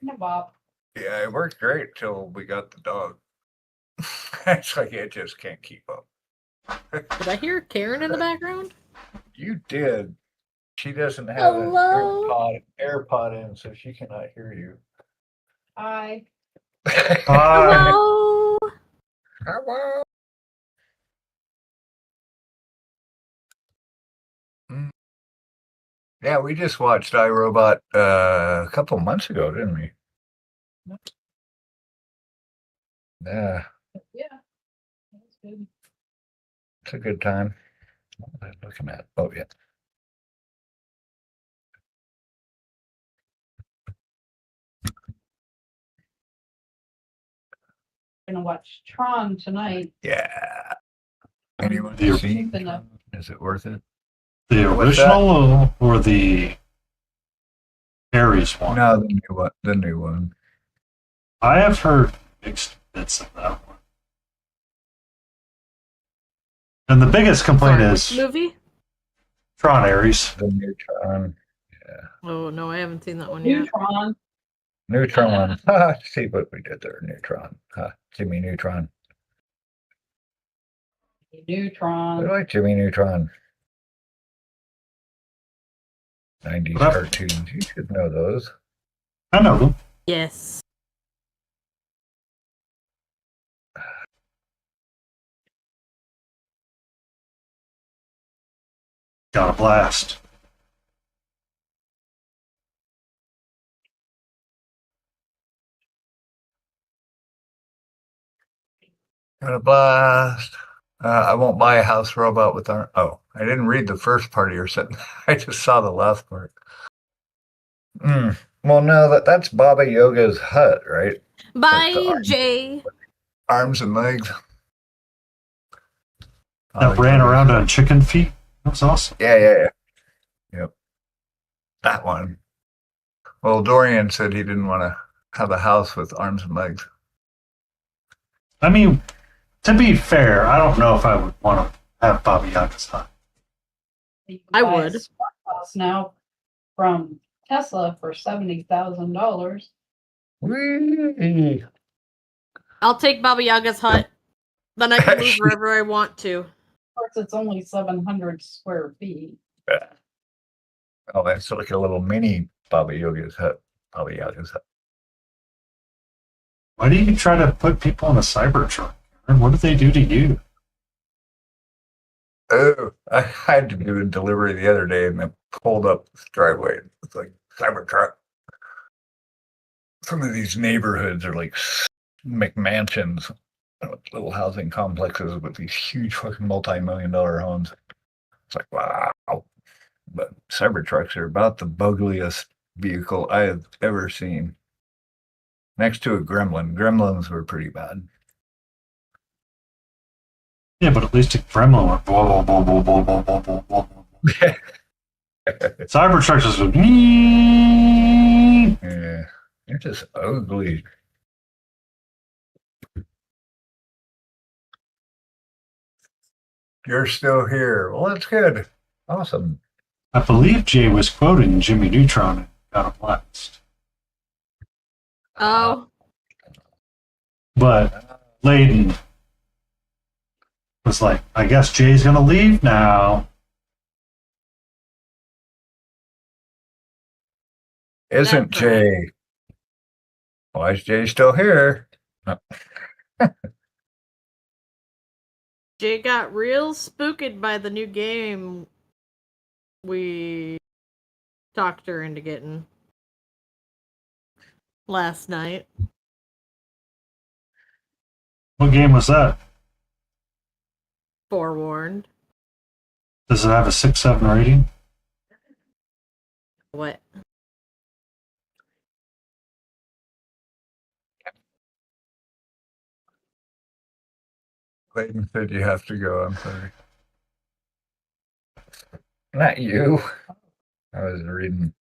No, Bob. Yeah, it worked great till we got the dog. It's like it just can't keep up. Did I hear Karen in the background? You did. She doesn't have Hello? an AirPod in, so she cannot hear you. Hi. Hi. Hello? Hello. Yeah, we just watched iRobot a couple months ago, didn't we? Yeah, Yeah. That's good. it's a good time. What was I looking at? Oh, yeah. Gonna watch Tron tonight. Yeah. Anyone The- seen? Cheap enough. Is it worth it? The What's that? original or the Aries one? No, the new one. The new one. I have heard mixed bits of that one. And the biggest complaint Sorry, is which movie? Tron Aries. The Neutron. Oh no, I haven't seen that one yet. Neutron. Neutron. See what we did there. Neutron. Jimmy Neutron. I Neutron. like Jimmy Neutron. 90s Well, cartoons. You should know those. I know them. Yes. Got a blast. Got a blast. I won't buy a house robot with our. Oh, I didn't read the first part of your sentence. I just saw the last part. Well, no, that's Baba Yoga's hut, right? Bye, the- Jay. Arms and legs. That ran around on chicken feet. That was awesome. Yeah. Yep. That one. Well, Dorian said he didn't want to have a house with arms and legs. I mean, to be fair, I don't know if I would want to have Baba Yaga's hut. You can I buy a would. smart house now from Tesla for $70,000. Whee! I'll take Baba Yaga's hut. Then I can move wherever I want to. Of course, it's only 700 square feet. Oh, that's like a little mini Baba Yoga's hut. Baba Yaga's hut. Why do you try to put people in a Cybertruck? Karen? What did they do to you? Oh, I had to do a delivery the other day and then pulled up this driveway. It's like Cybertruck. Some of these neighborhoods are like McMansions, little housing complexes with these huge fucking multi-million-dollar homes. It's like, wow. But Cybertrucks are about the buggliest vehicle I have ever seen. Next to a Gremlin. Gremlins were pretty bad. Yeah, but at least a Gremlin went blah, blah, blah, blah, blah, blah, blah, blah, blah, blah. Cybertruck just goes, Yeah, they're just ugly. You're still here. Well, that's good. Awesome. I believe Jay was quoting Jimmy Neutron and got a blast. Oh, But Layden, was like, I guess Jay's gonna leave now. Isn't That's right. Jay? Why is Jay still here? Jay got real spooked by the new game we talked her into getting last night. What game was that? Forewarned. Does it have a 6-7 rating? What? Clayton said you have to go. I'm sorry. Not you. I was reading.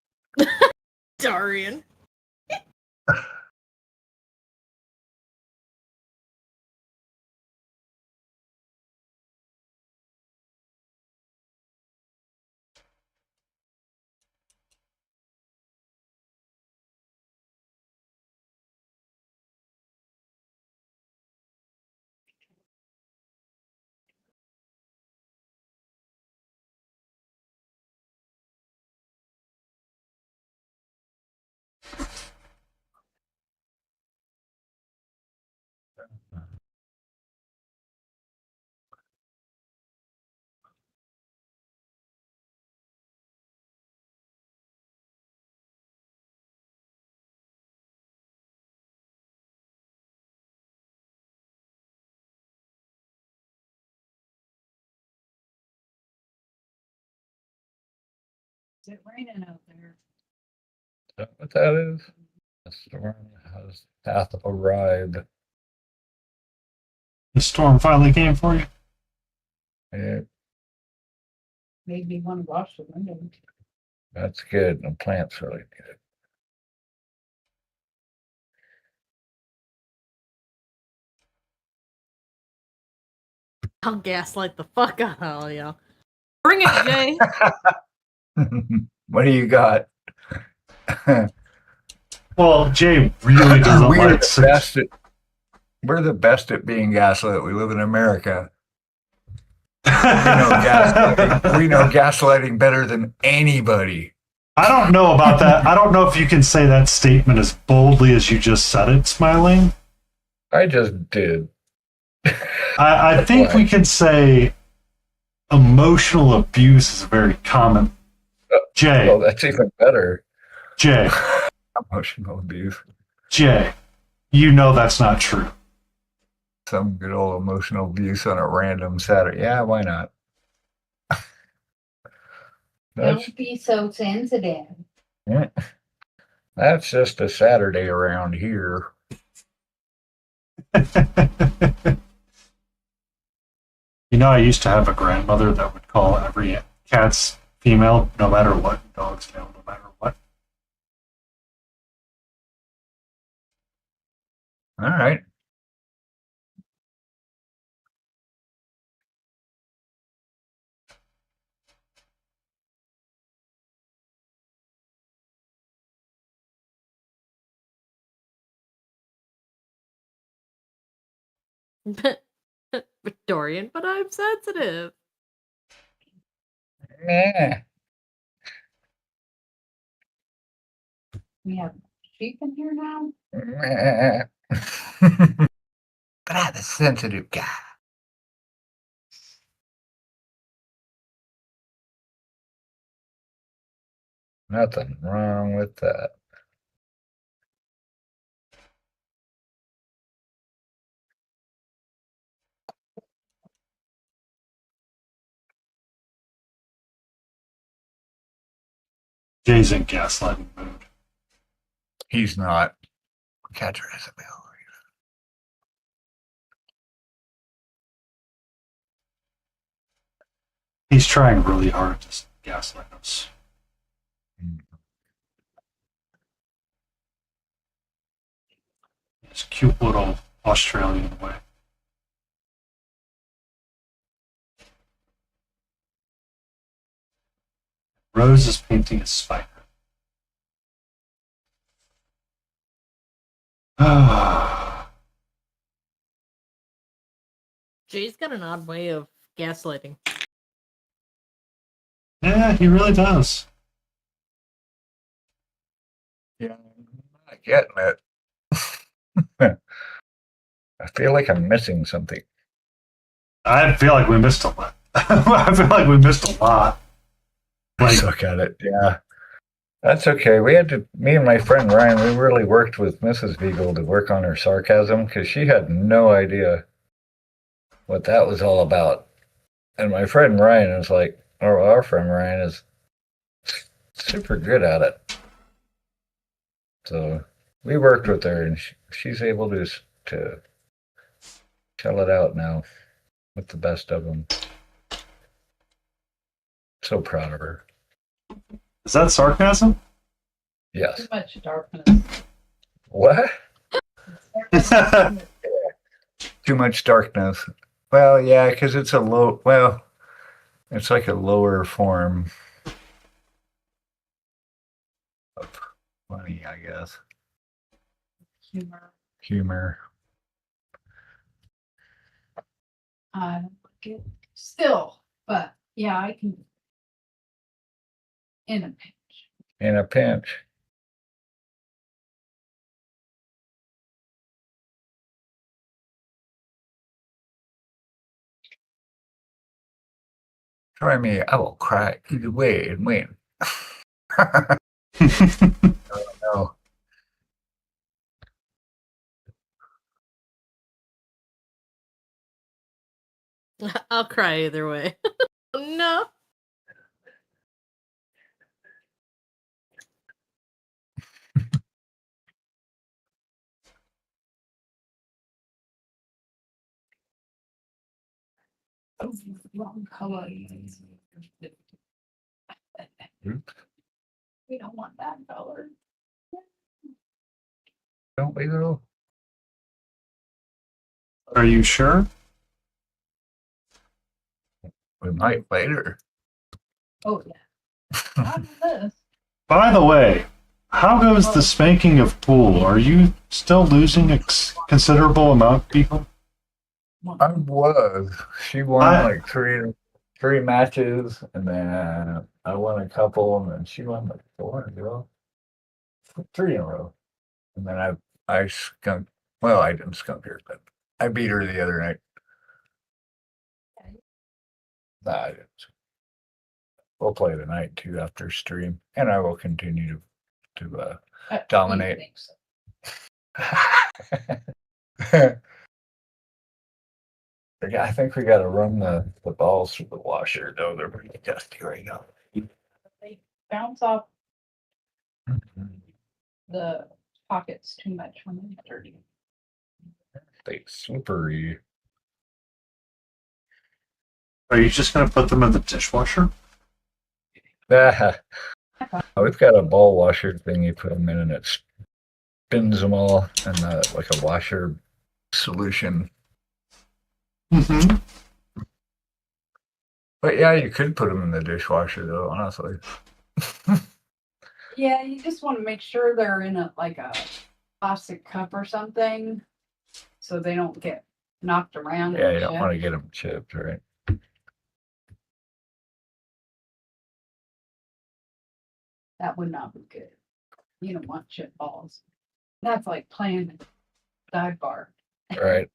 Darian. Is it raining out there? Is that what that is? The storm has hath arrived. The storm finally came for you? Yeah, Made me want to wash the window. that's good. The plant's really good. I'll gaslight the fuck out of all y'all. Bring it, Jay. What do you got? Well, Jay really doesn't we're, like the best at, we're the best at being gaslit. We live in America. We know gaslighting better than anybody. I don't know about that. I don't know if you can say that statement as boldly as you just said it, Smiling. I just did. I think we can say emotional abuse is very common. Jay, Oh, that's even better. Jay, Emotional abuse. Jay, you know that's not true. Some good old emotional abuse on a random Saturday. Yeah, why not? That's, Don't be so sensitive. that's just a Saturday around here. You know, I used to have a grandmother that would call every cat's female no matter what, dog's male no matter what. All right. Dorian, but I'm sensitive. Yeah. We have sheep in here now. But I'm a sensitive guy. Nothing wrong with that. Jay's in gaslighting mood. He's not. Catcher Isabel. He's trying really hard to gaslight us. His cute little Australian way. Rose is painting a spider. Jay's got an odd way of gaslighting. Yeah, he really does. Yeah, I'm not getting it. I feel like I'm missing something. I feel like we missed a lot. I feel like we missed a lot. Like, Suck at it. Yeah. That's okay. Me and my friend Ryan, we really worked with Mrs. Beagle to work on her sarcasm because she had no idea what that was all about. And my friend Ryan is like, or our friend Ryan is super good at it. So we worked with her and she's able to tell it out now with the best of them. So proud of her. is that sarcasm? Yes. Too much darkness. What? Too much darkness. Well, yeah, because it's it's like a lower form of funny, I guess. Humor. Humor. I don't like it still, but yeah, I can. In a pinch. In a pinch. Try me, I will cry either way and win. No. I'll cry either way. No. Wrong color. We don't want that color. Don't we though? Are you sure? We might later. Oh, yeah. Not this. By the way, how goes the spanking of Pool? Are you still losing a considerable amount, people? I was. She won like three matches, and then I won a couple, and then she won like 4 in a row. 3 in a row. And then I skunked. Well, I didn't skunk her, but I beat her the other night. Nah, I didn't. We'll play tonight too after stream, and I will continue to dominate. I think we got to run the balls through the washer. No, they're pretty dusty right now. They bounce off the pockets too much when they're dirty. They slippery. Are you just going to put them in the dishwasher? We've got a ball washer thing you put them in, and it spins them all in like a washer solution. Mm-hmm. But yeah, you could put them in the dishwasher though, honestly. Yeah, you just want to make sure they're in a plastic cup or something, so they don't get knocked around. Yeah, you don't want to get them chipped, right? That would not be good. You don't want chip balls. That's like playing a dive bar. Right.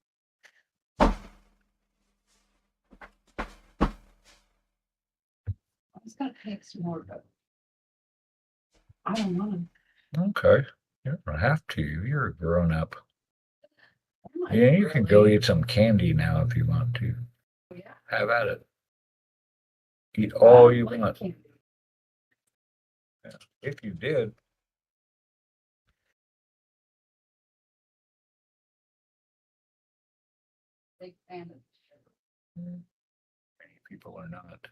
It's gonna take some more, but I don't want to. Okay. You don't have to. You're a grown up. Yeah, you can go eat some candy now if you want to. Yeah. Have at it. Eat all you want. Candy. Yeah. If you did. Big fan of sugar. Many people are not.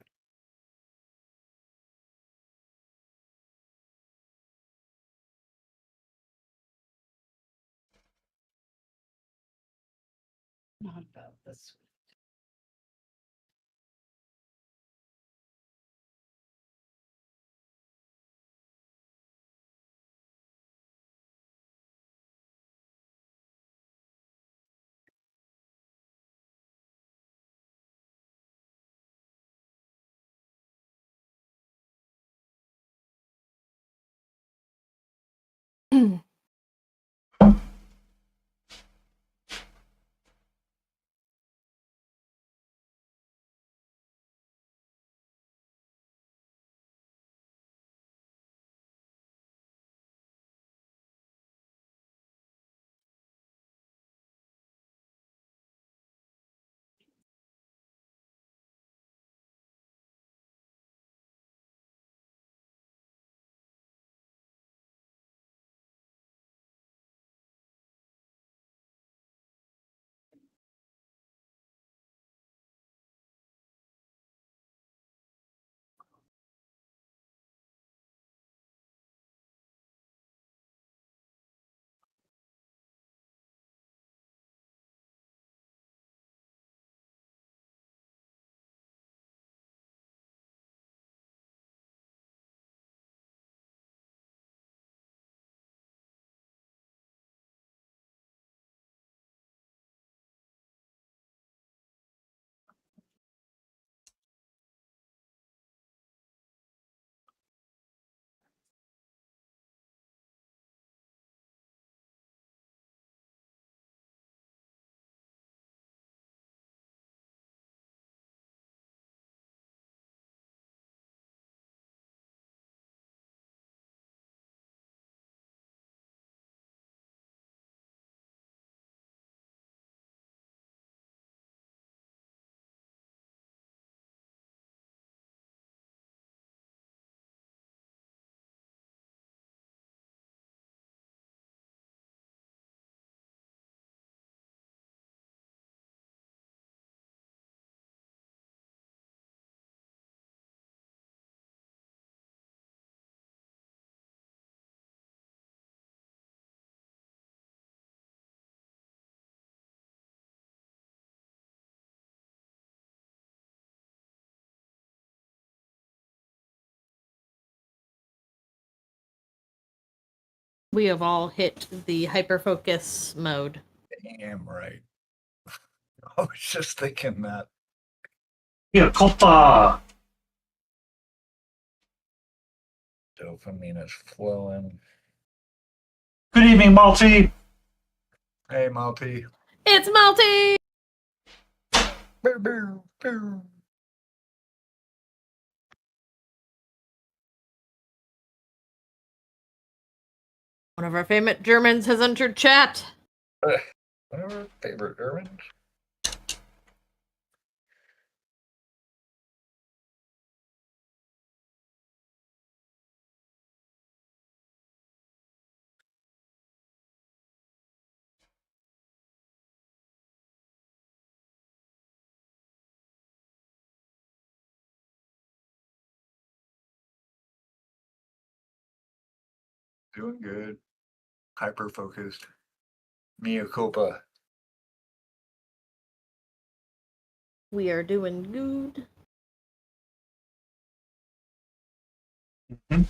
Not about this. We have all hit the hyper focus mode. Damn right. I was just thinking that. Yeah, culpa. Dopamine is flowing. Good evening, Malty. Hey, Malty. It's Malty! Boo, boo, boo. One of our favorite Germans has entered chat. One of our favorite Germans. Doing good. Hyper focused. Mea culpa. We are doing good. Mhm.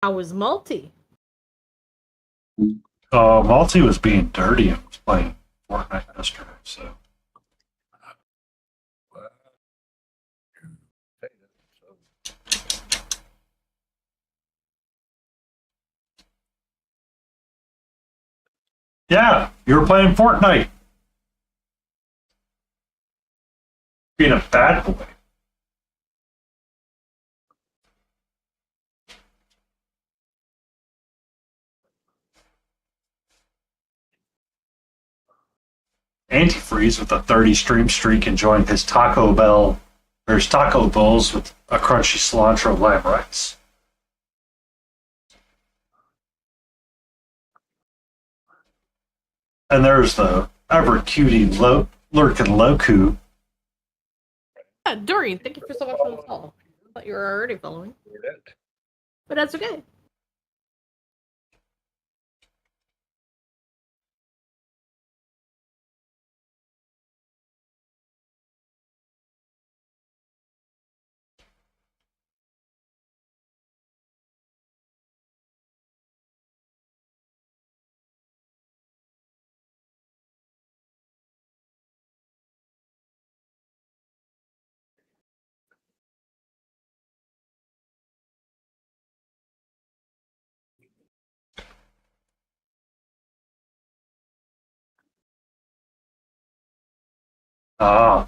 How was Malty? Malty was being dirty and was playing Fortnite yesterday, so. Yeah, you were playing Fortnite. Being a bad boy. Antifreeze with a 30 stream streak enjoying his Taco Bell, or his Taco Bowls with a crunchy cilantro lamb rice. And there's the ever cutie lurking Loku. Yeah, Doreen, thank you for so much for the follow. I thought you were already following. But that's okay. Ah.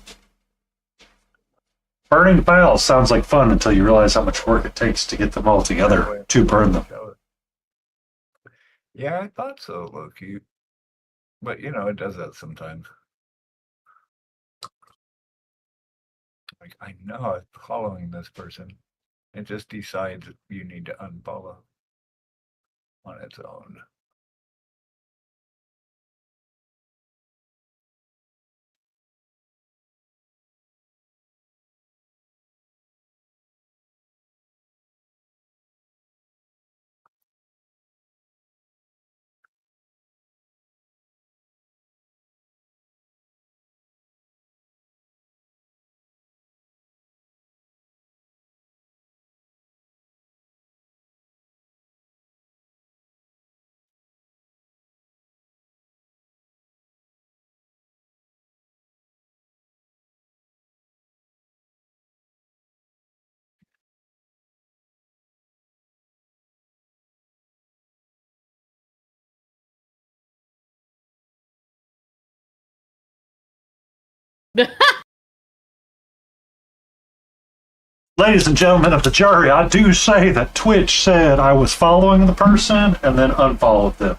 Burning files sounds like fun until you realize how much work it takes to get them all together to burn them. Yeah, I thought so, Loki. But you know, it does that sometimes. Like, I know I'm following this person. It just decides you need to unfollow on its own. Ladies and gentlemen of the jury, I do say that Twitch said I was following the person and then unfollowed them.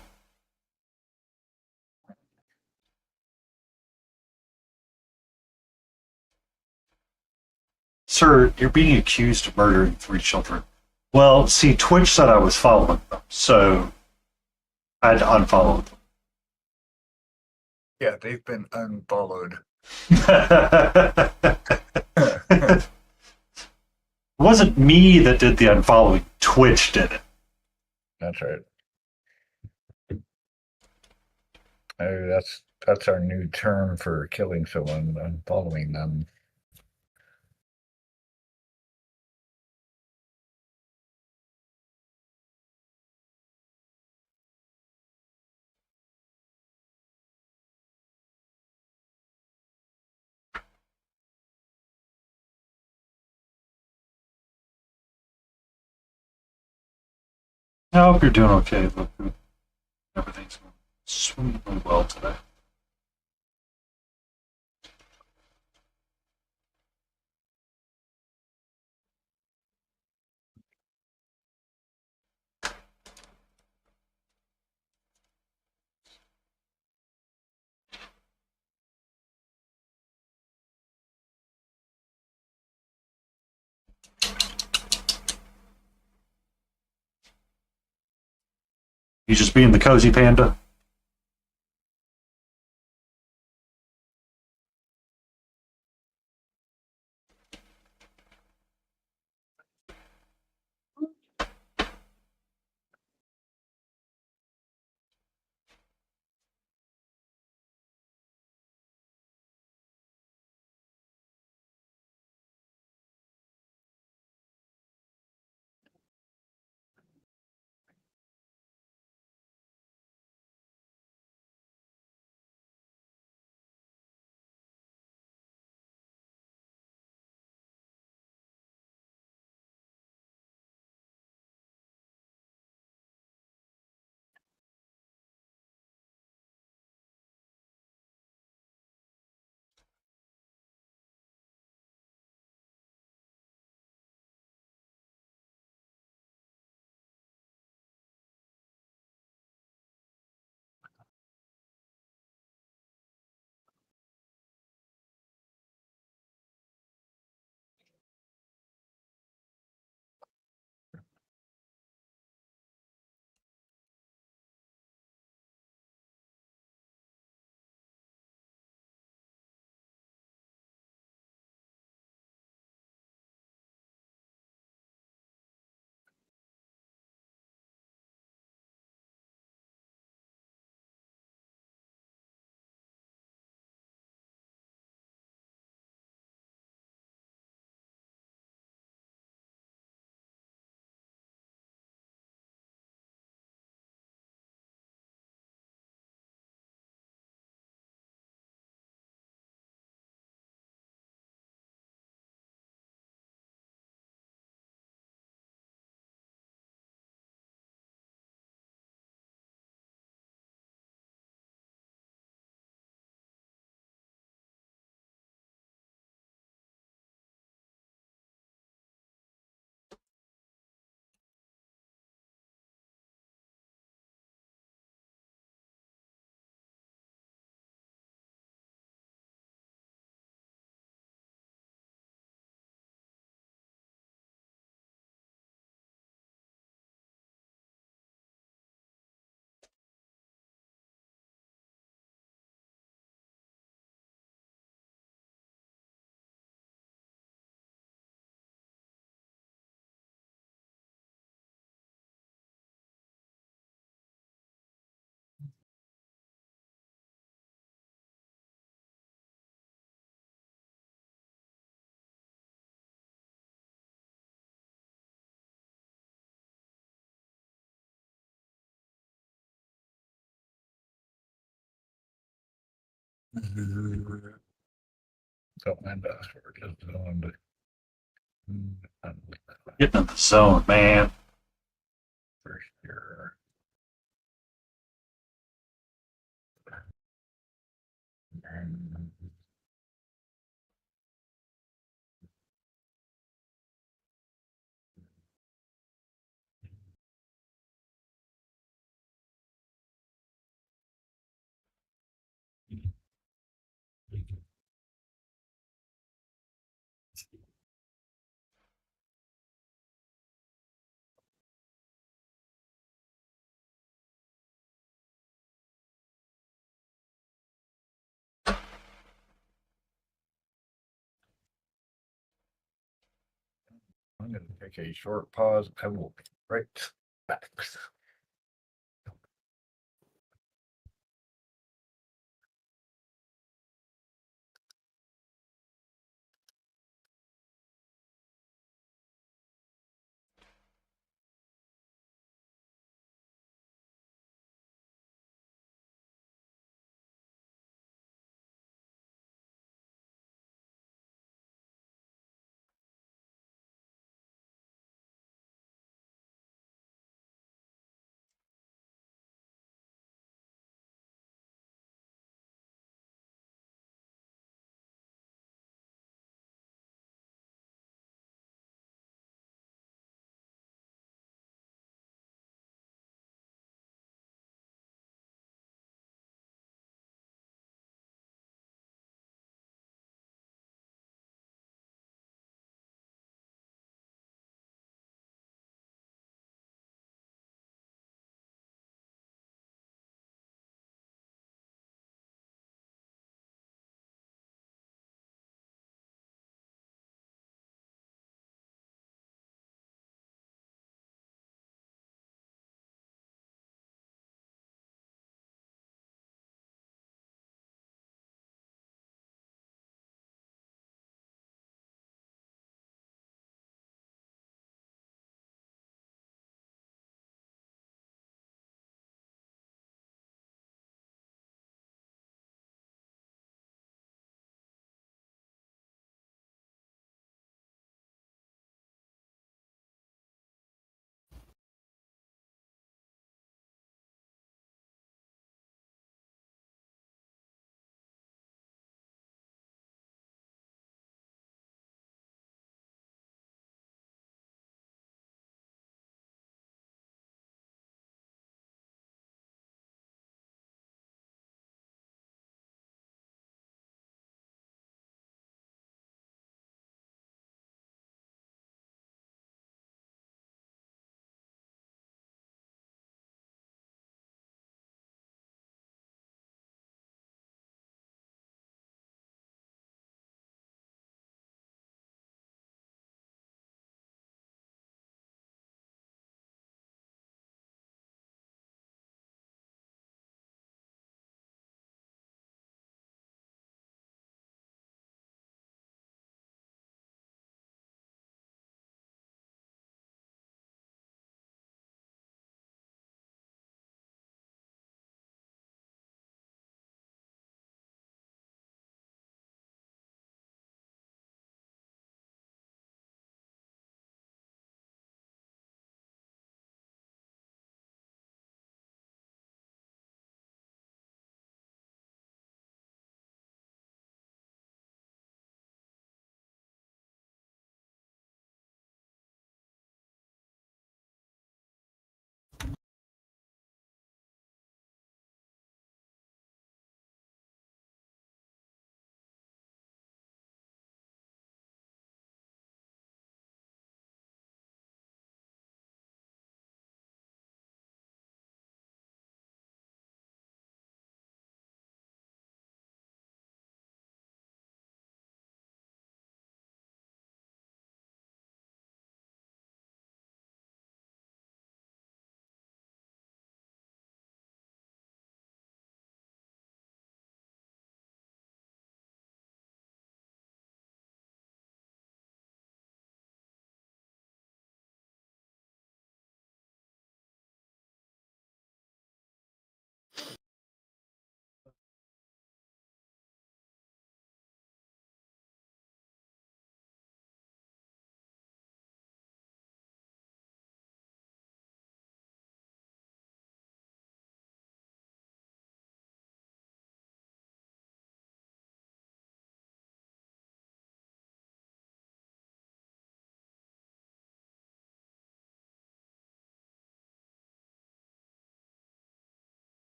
Sir, you're being accused of murdering 3 children. Well, see, Twitch said I was following them, so I'd unfollow them. Yeah, they've been unfollowed. It wasn't me that did the unfollowing. Twitch did it. That's right. That's our new term for killing someone, unfollowing them. I hope you're doing okay. Look, everything's going swimmingly well today. You just being the cozy panda? Don't mind us. We're just going to. Getting in the zone, man. For sure. I'm going to take a short pause and we'll be right back.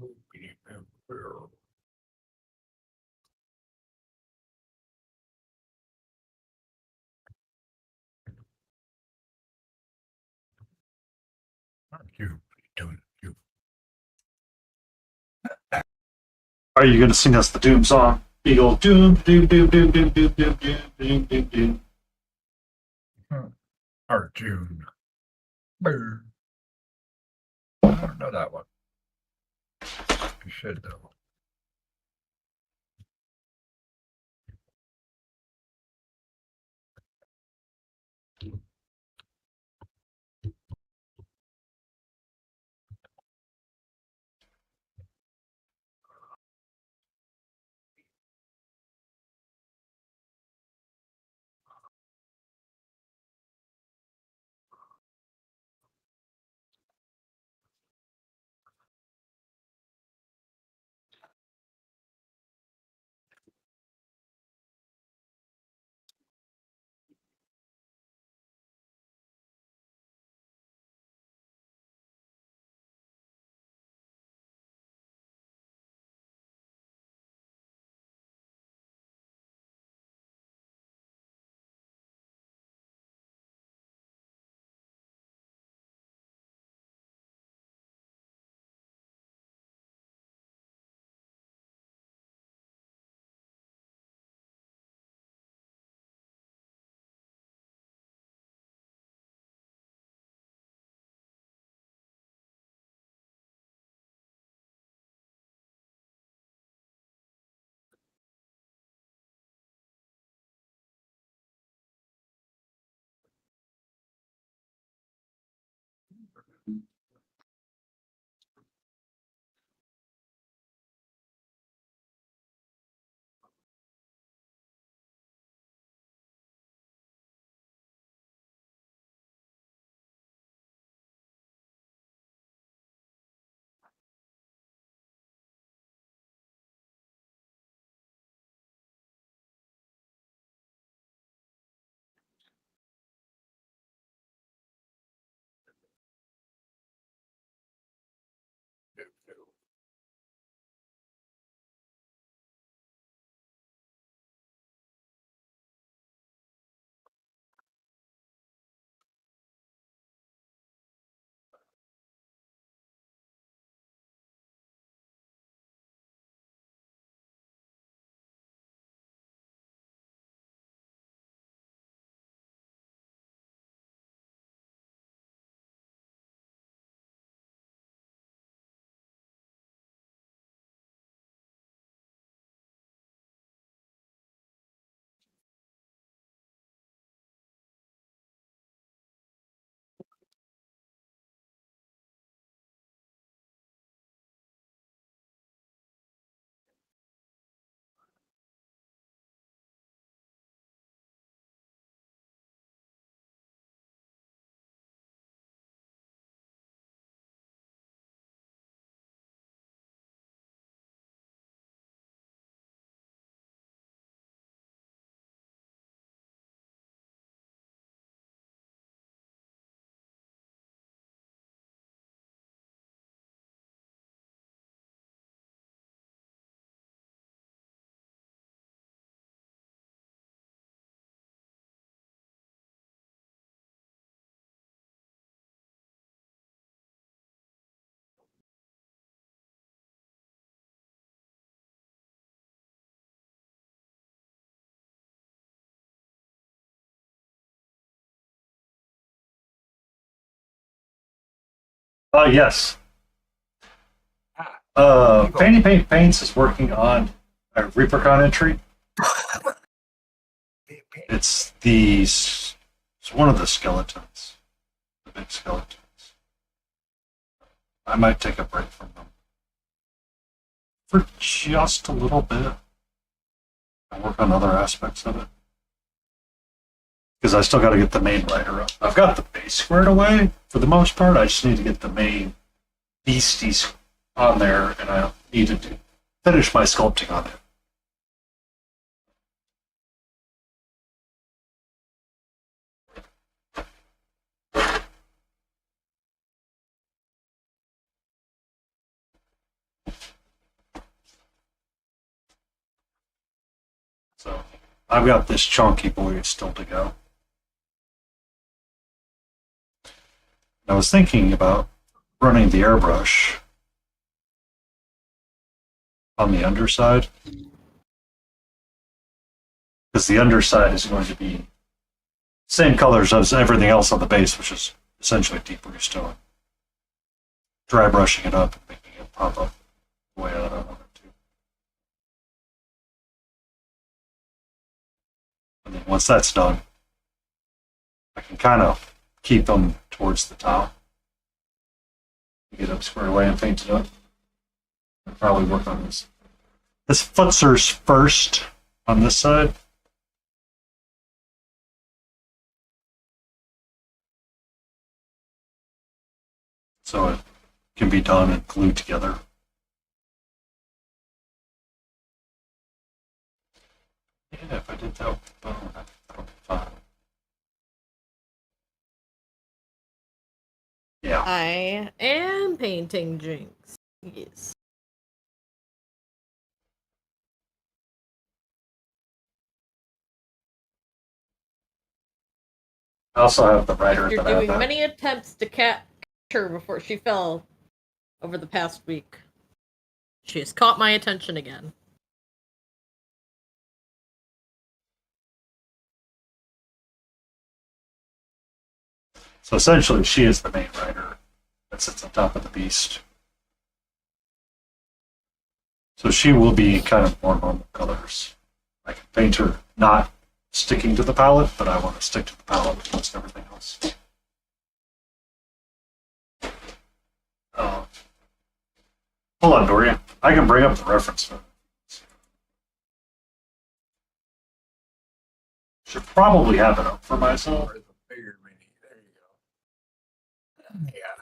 You doing you? Are you going to sing us the Doom song? Big old Doom, Doom, Doom, Doom, Doom, Doom, Doom, Doom, Doom, Doom, Doom. Cartoon. Brr. I don't know that one. You should though. Yes. Fanny Paint Paints is working on a Reapercon entry. It's one of the skeletons, the big skeletons. I might take a break from them for just a little bit and work on other aspects of it. Because I still got to get the main writer up. I've got the base squared away for the most part. I just need to get the main beasties on there, and I need to finish my sculpting on it. I've got this chunky boy still to go. I was thinking about running the airbrush on the underside, because the underside is going to be same colors as everything else on the base, which is essentially deep bluestone. Dry brushing it up and making it pop up the way that I want it to. And then once that's done, I can kind of keep them towards the top. Get them squared away and paint it up. I'll probably work on this. This Futzer's first on this side. So it can be done and glued together. Yeah, if I did that with bone, that would be fine. Yeah. I am painting Jinx. Yes. I also have the writer After that I have doing that. many attempts to catch her before she fell over the past week, she has caught my attention again. So essentially, she is the main writer that sits on top of the beast. So she will be kind of more normal colors. I can paint her not sticking to the palette, but I want to stick to the palette with most everything else. Hold on, Dorian. I can bring up the reference photo. Should probably have it up for myself. Or the bigger mini. There you go. Yeah.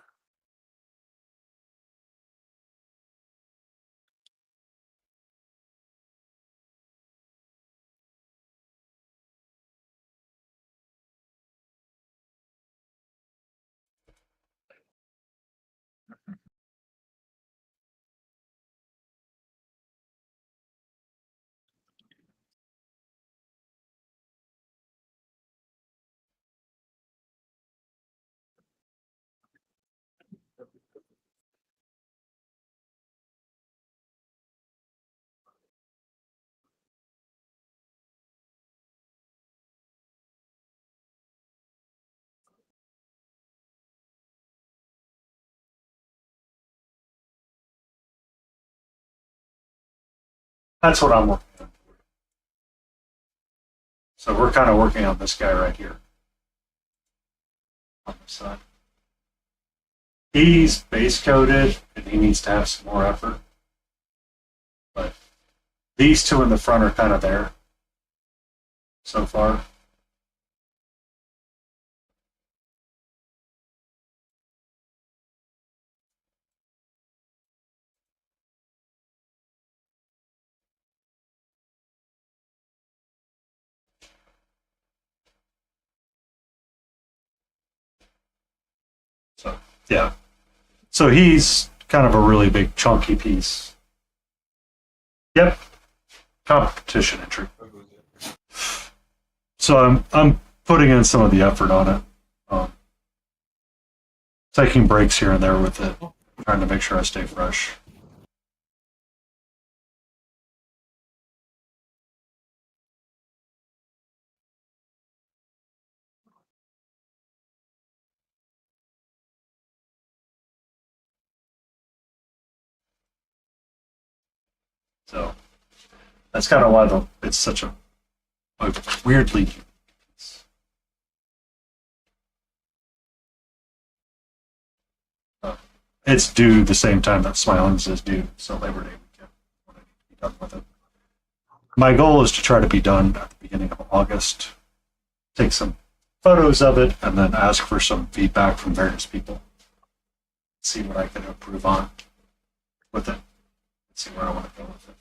That's what I'm working on. So we're kind of working on this guy right here. On this side. He's base coated and he needs to have some more effort. But these two in the front are kind of there so far. So, yeah. So he's kind of a really big chunky piece. Yep. Competition entry. So I'm putting in some of the effort on it. Taking breaks here and there with it, trying to make sure I stay fresh. So that's kind of why it's such a weirdly. It's due the same time that Smilings is due, so Labor Day weekend when I need to be done with it. My goal is to try to be done at the beginning of August. Take some photos of it and then ask for some feedback from various people. See what I can improve on with it. See where I want to go with it.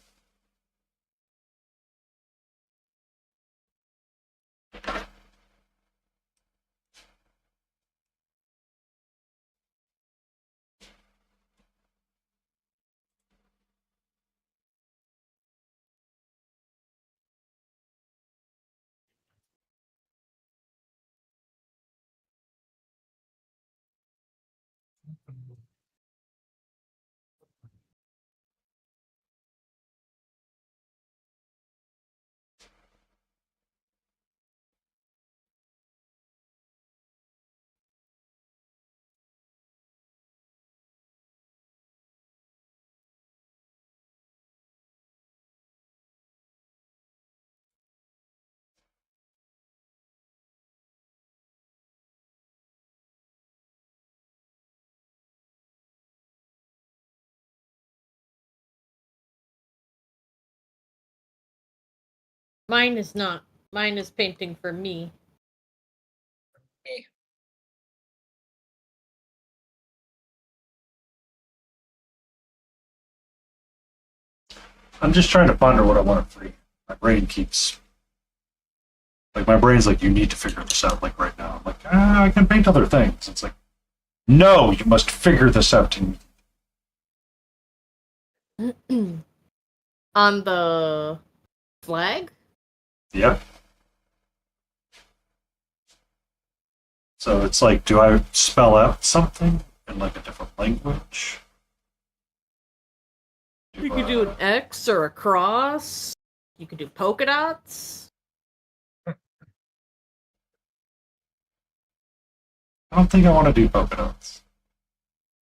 Mine is not. Mine is painting for me. I'm just trying to ponder what I want to free. My brain keeps like my brain's like, you need to figure this out like right now. I'm like, I can paint other things. It's like, no, you must figure this out. On the flag? Yep. So it's like, do I spell out something in like a different language? You could do an X or a cross. You could do polka dots. I don't think I want to do polka dots.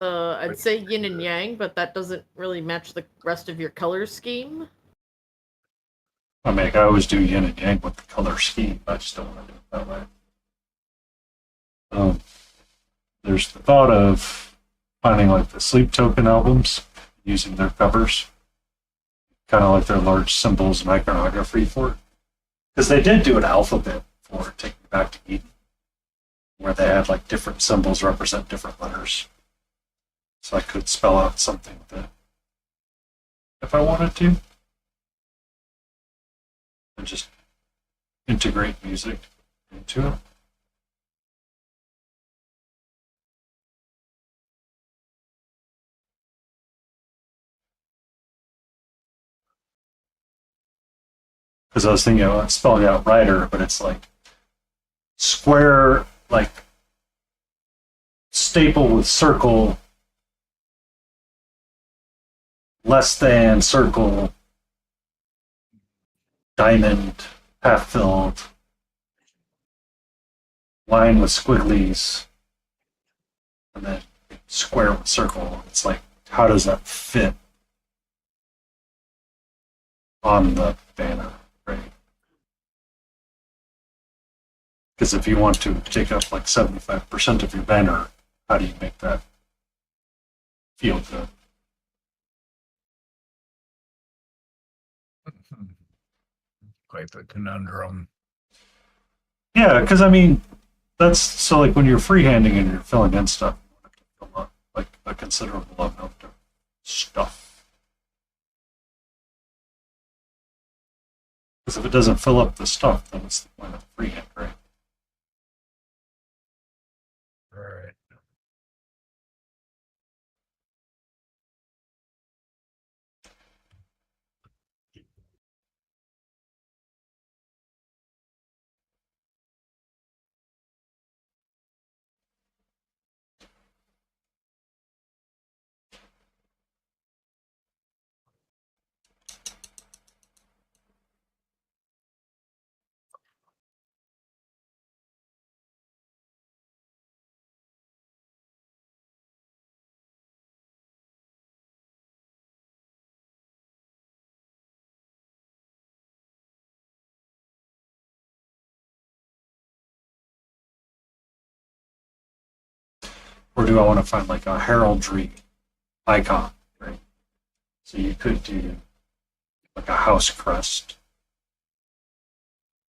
I'd say yin and yang, but that doesn't really match the rest of your color scheme. I mean, I always do yin and yang with the color scheme. I just don't want to do it that way. There's the thought of finding like the Sleep Token albums, using their covers, kind of like their large symbols and iconography for it. Because they did do an alphabet for Take Me Back to Eden, where they had like different symbols represent different letters. So I could spell out something with it if I wanted to. And just integrate music into it. Because I was thinking about spelling out writer, but it's like square, like staple with circle, less than circle, diamond, half filled, line with squigglies, and then square with circle. It's like, how does that fit on the banner? Right. Because if you want to take up like 75% of your banner, how do you make that feel good? Quite the conundrum. Yeah, because I mean, that's so like when you're freehanding and you're filling in stuff, you want to fill up like a considerable amount of stuff. Because if it doesn't fill up the stuff, then it's the point of freehand, right? Right. Or do I want to find like a heraldry icon, right? So you could do like a house crest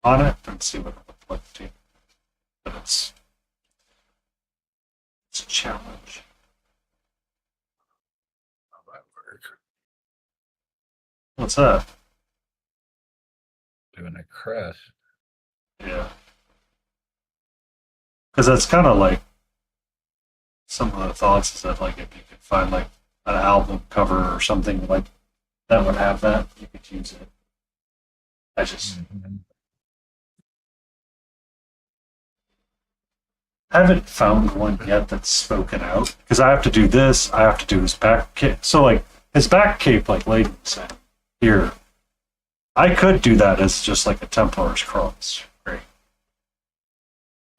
on it and see what it would look like. But it's a challenge. How that work? What's that? Doing a crest. Yeah. Because that's kind of like some of the thoughts is that like if you could find like an album cover or something like that would have that, you could use it. I just haven't found one yet that's spoken out because I have to do this. I have to do his back cape. So like his back cape, like Layden said here, I could do that as just like a Templar's cross. Great.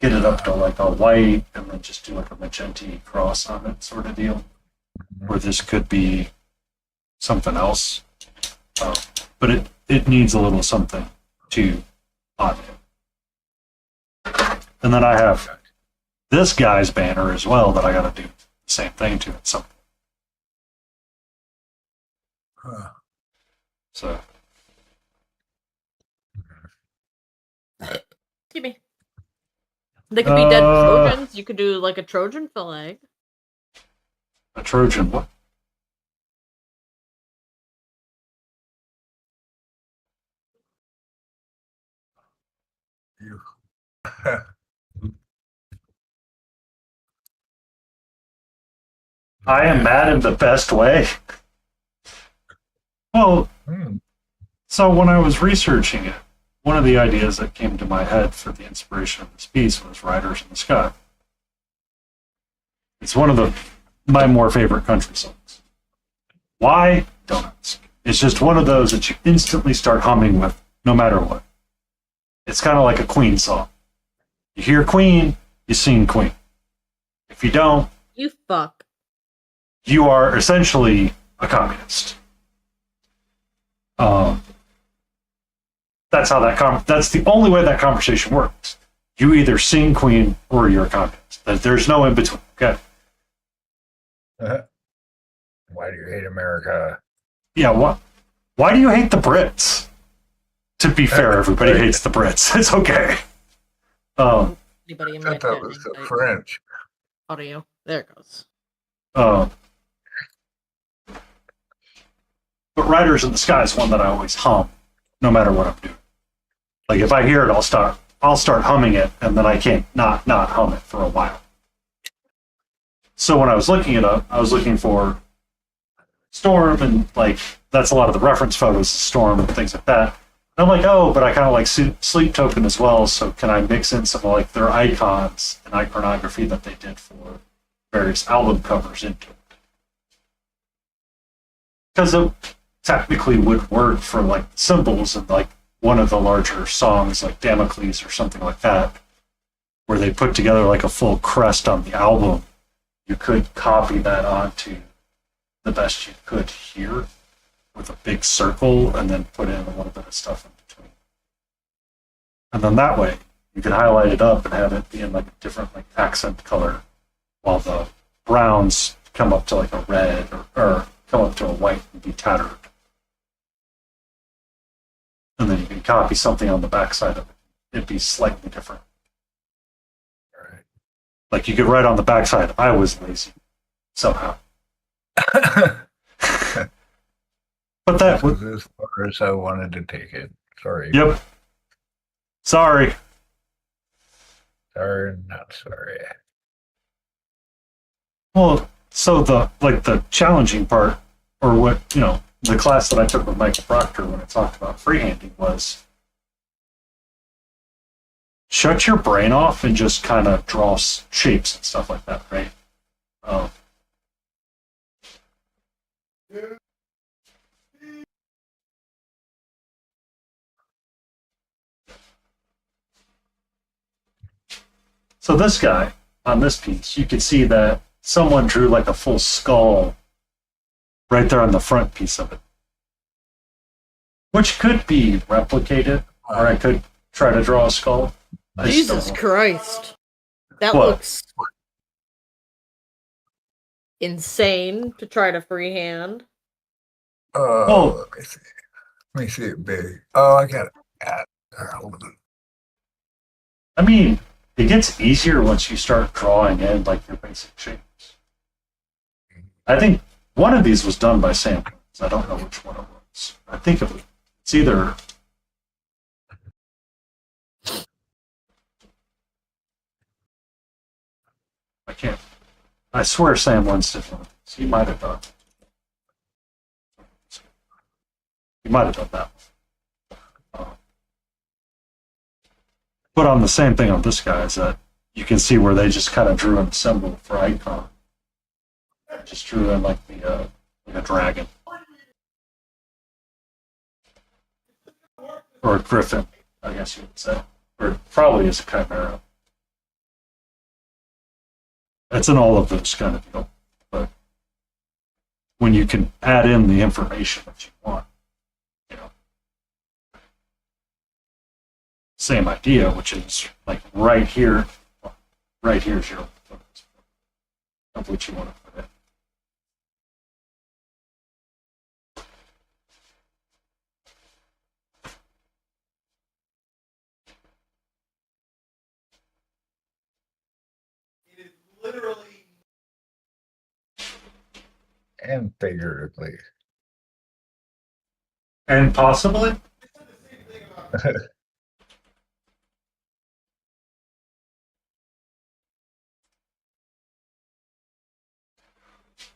Get it up to like a white and then just do like a magenta cross on it, sort of deal. Or this could be something else, but it needs a little something to on it. And then I have this guy's banner as well that I got to do the same thing to at some point. So Excuse me. They could be dead Trojans. You could do like a Trojan flag. a Trojan, what? You. I am mad in the best way. Well, so when I was researching it, one of the ideas that came to my head for the inspiration of this piece was Riders in the Sky. It's one of my more favorite country songs. Why? Don't ask. It's just one of those that you instantly start humming with, no matter what. It's kind of like a Queen song. You hear Queen, you sing Queen. If you don't, You fuck. you are essentially a communist. That's how that's the only way that conversation works. You either sing Queen or you're a communist. There's no in between. Okay. Why do you hate America? Yeah. Why do you hate the Brits? To be fair, everybody hates the Brits. It's okay. Anybody in I my thought that was the French. audio? There it goes. But Riders in the Sky is one that I always hum, no matter what I'm doing. Like if I hear it, I'll start humming it, and then I can't not hum it for a while. So when I was looking it up, I was looking for Storm, and like that's a lot of the reference photos of Storm and things like that. And I'm like, oh, but I kind of like Sleep Token as well. So can I mix in some of like their icons and iconography that they did for various album covers into it? Because it technically would work for like symbols and like one of the larger songs like Damocles or something like that, where they put together like a full crest on the album. You could copy that onto the best you could here with a big circle and then put in a little bit of stuff in between. And then that way you can highlight it up and have it be in like a different like accent color while the browns come up to like a red or come up to a white and be tattered. And then you can copy something on the backside of it. It'd be slightly different. Right. Like you could write on the backside, I was lazy somehow. But that was as far as I wanted to take it. Sorry. Yep. Sorry. Sorry, not sorry. Well, so the challenging part, or what, the class that I took with Michael Proctor when I talked about freehanding was shut your brain off and just kind of draw shapes and stuff like that, right? So this guy, on this piece, you can see that someone drew like a full skull right there on the front piece of it. Which could be replicated, or I could try to draw a skull. Jesus Christ. That What? looks insane to try to freehand. Oh. Let me see it big. Oh, I got it. Hold on. I mean, it gets easier once you start drawing in like your basic shapes. I think one of these was done by Sam. I don't know which one it was. I think it's either I can't. I swear Sam Winston. He might have done. He might have done that. But on the same thing on this guy is that you can see where they just kind of drew in a symbol for icon. Just drew in like a dragon. Or a griffin, I guess you would say. Or it probably is a chimera. It's in all of those kind of deal. But when you can add in the information that you want, you know. Same idea, which is like right here. Right here's your focus of what you want to put in. And figuratively. And possibly?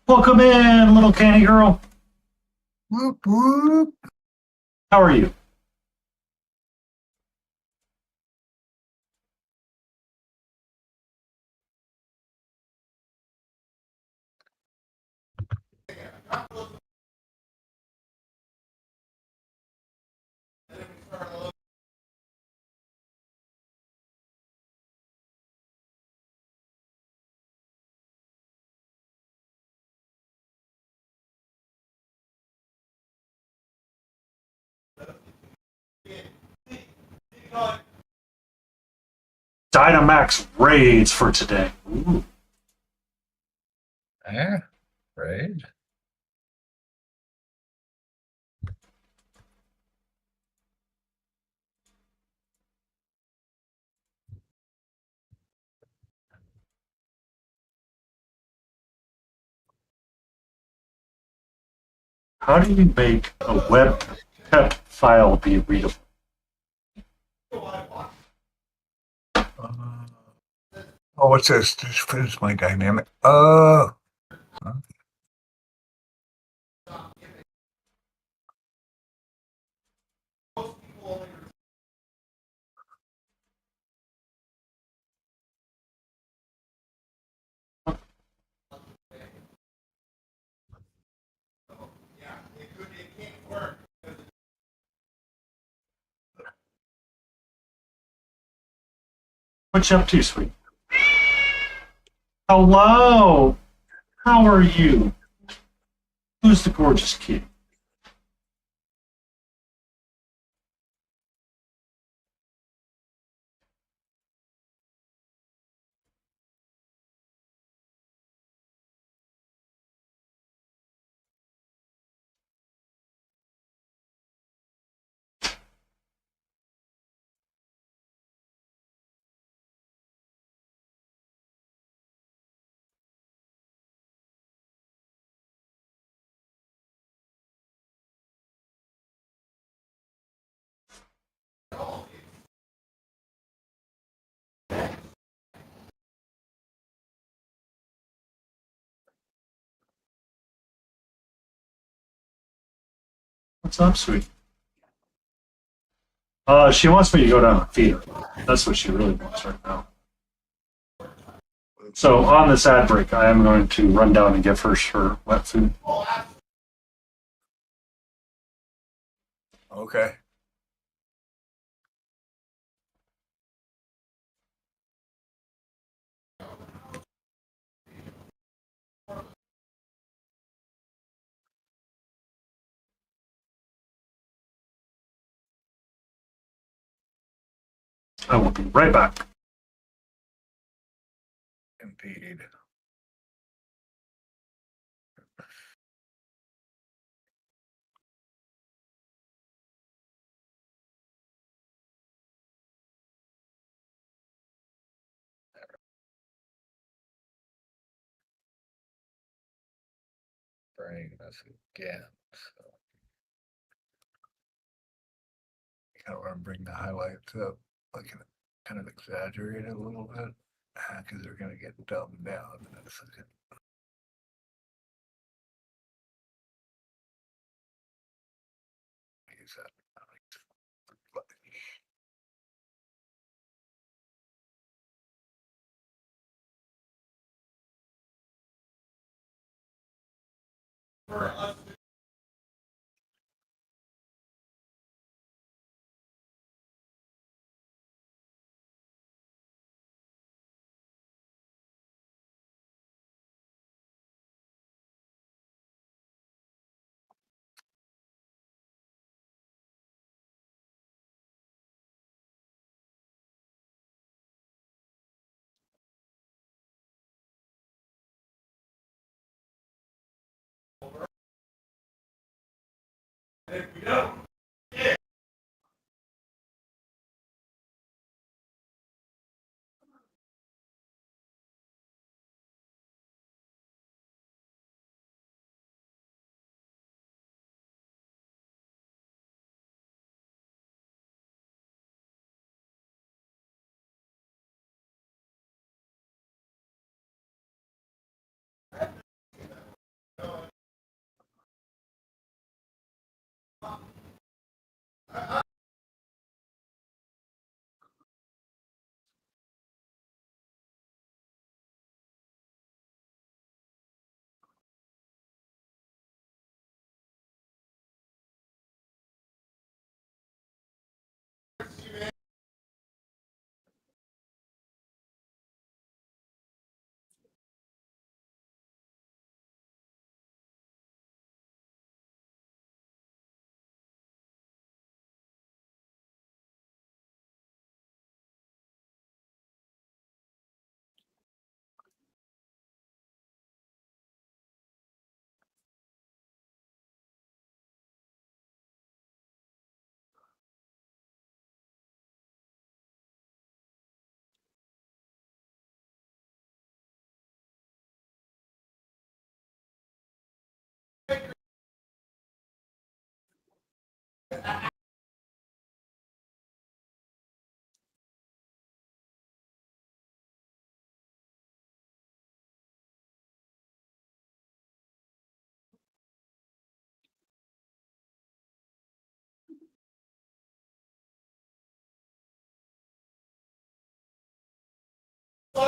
Welcome in, little candy girl. Whoop whoop. How are you? Dynamax raids for today. Ooh. Right. How do you make a WebPep file be readable? Oh, what's this? This is my dynamic. What you up to, sweet? Hello. How are you? Who's the gorgeous kid? What's up, sweet? She wants me to go down and feed her. That's what she really wants right now. So on this ad break, I am going to run down and give her her wet food. Okay. I will be right back. Indeed. Bring this again. So you kind of want to bring the highlights up, like kind of exaggerate it a little bit, because they're going to get dumbed down in a second. Use that. All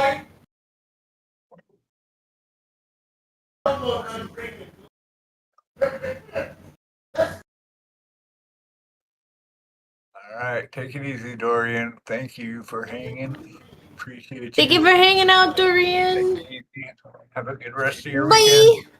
right, take it easy, Dorian. Thank you for hanging. Appreciate you. Thank you for hanging out, Dorian. Take it easy. Have a good rest of your Bye. weekend.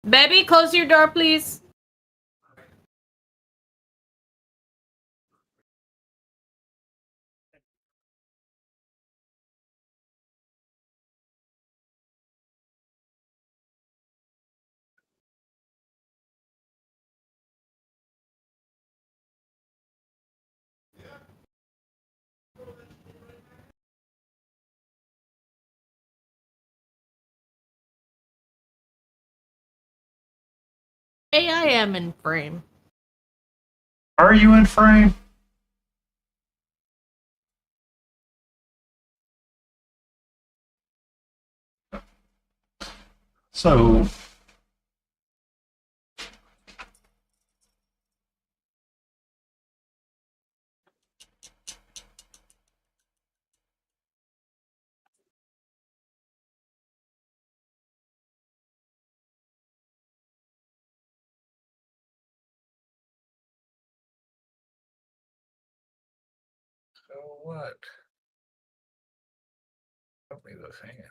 Baby, close your door, please. Hey, I am in frame. Are you in frame? So So what? Somebody was hanging.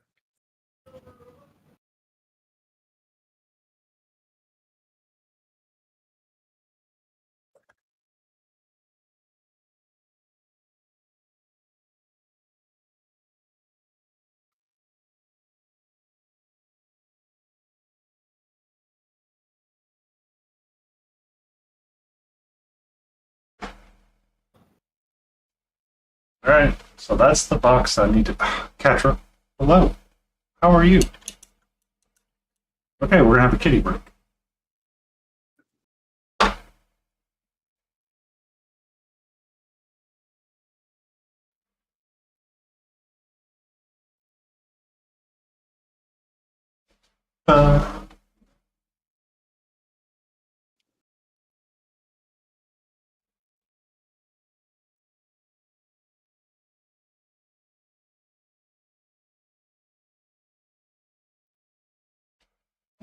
All right, so that's the box I need to. Katra, hello. How are you? Okay, we're gonna have a kitty break. Uh,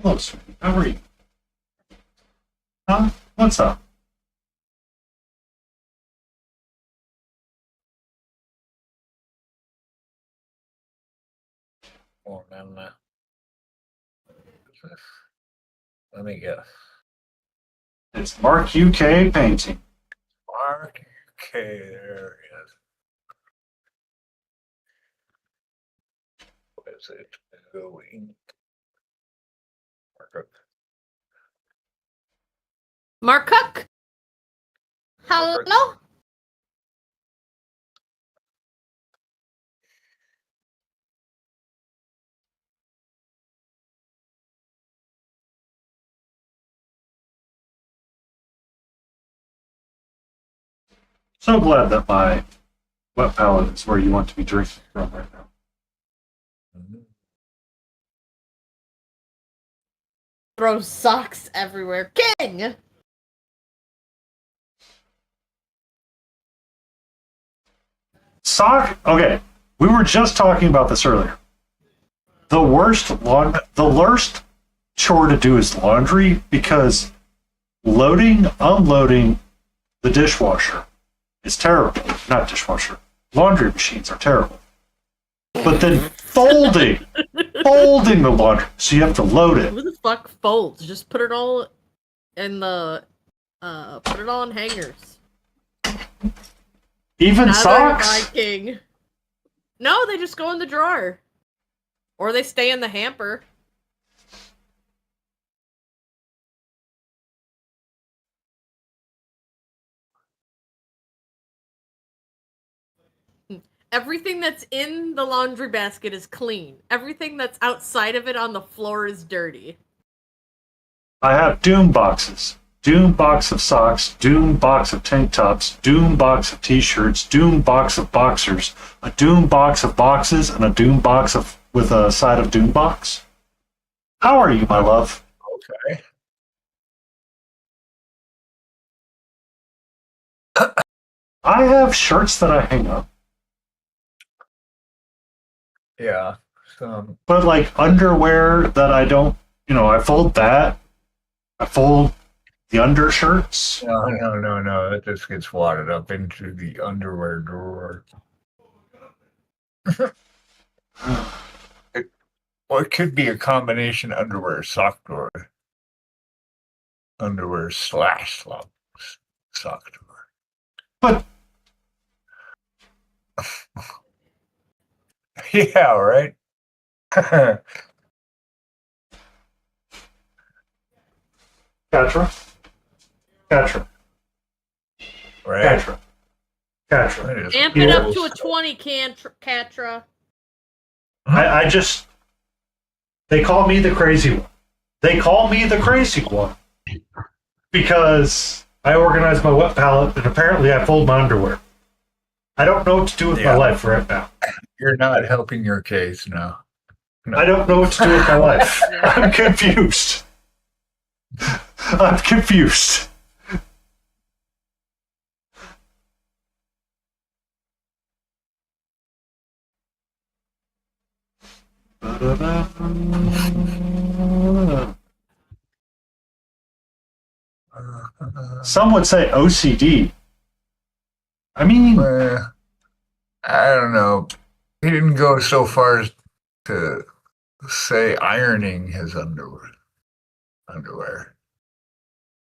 hello, sweetie. How are you? Huh? What's up? Oh, man. Let me guess. It's Mark UK Painting. Mark UK, there he is. What is it going? Mark Cook. Hello. So glad that my wet palette is where you want to be drinking from right now. Throw socks everywhere. King. Okay, we were just talking about this earlier. The worst chore to do is laundry because loading, unloading the dishwasher is terrible. Not dishwasher. Laundry machines are terrible. But then folding the laundry, so you have to load it. Who the fuck folds? Just put it all in the put it all in hangers. Even Neither socks? am I, King. No, they just go in the drawer. Or they stay in the hamper. Everything that's in the laundry basket is clean. Everything that's outside of it on the floor is dirty. I have Doom boxes. Doom box of socks, Doom box of tank tops, Doom box of t-shirts, Doom box of boxers, a Doom box of boxes, and a Doom box with a side of Doom box. How are you, my love? Okay. I have shirts that I hang up, Yeah. but like underwear that I don't, I fold that. I fold the undershirts. No. That just gets wadded up into the underwear drawer. It could be a combination underwear sock drawer. Underwear / sock drawer. But Yeah, right? Katra. Right? Katra. That is Amp it up cool to a stuff. 20, Katra. I just, they call me the crazy one. Because I organize my wet palette and apparently I fold my underwear. I don't know what to do with my life right now. You're not helping your case, no. I don't know what to do with my life. I'm confused. Some would say OCD. I mean, I don't know. He didn't go so far as to say ironing his underwear.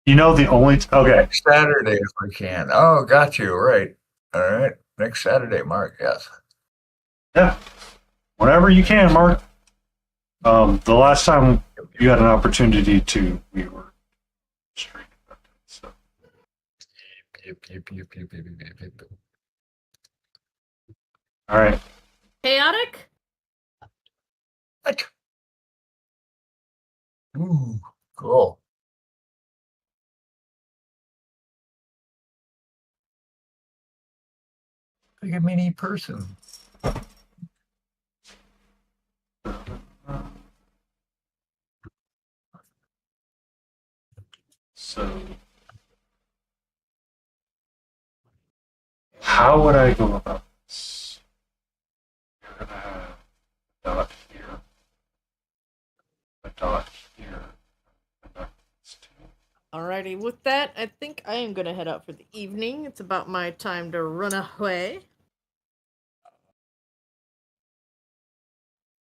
the only okay. Saturday if we can. Oh, got you. Right. All right. Next Saturday, Mark. Yes. Yeah, whenever you can, Mark. The last time you had an opportunity to, we were streaming. So. Yep. All right. Chaotic? What? Ooh, cool. Like a mini person. So, how would I go about this? You're gonna have a dot here, a dot here, and that's two. Alrighty, with that, I think I am gonna head out for the evening. It's about my time to run away.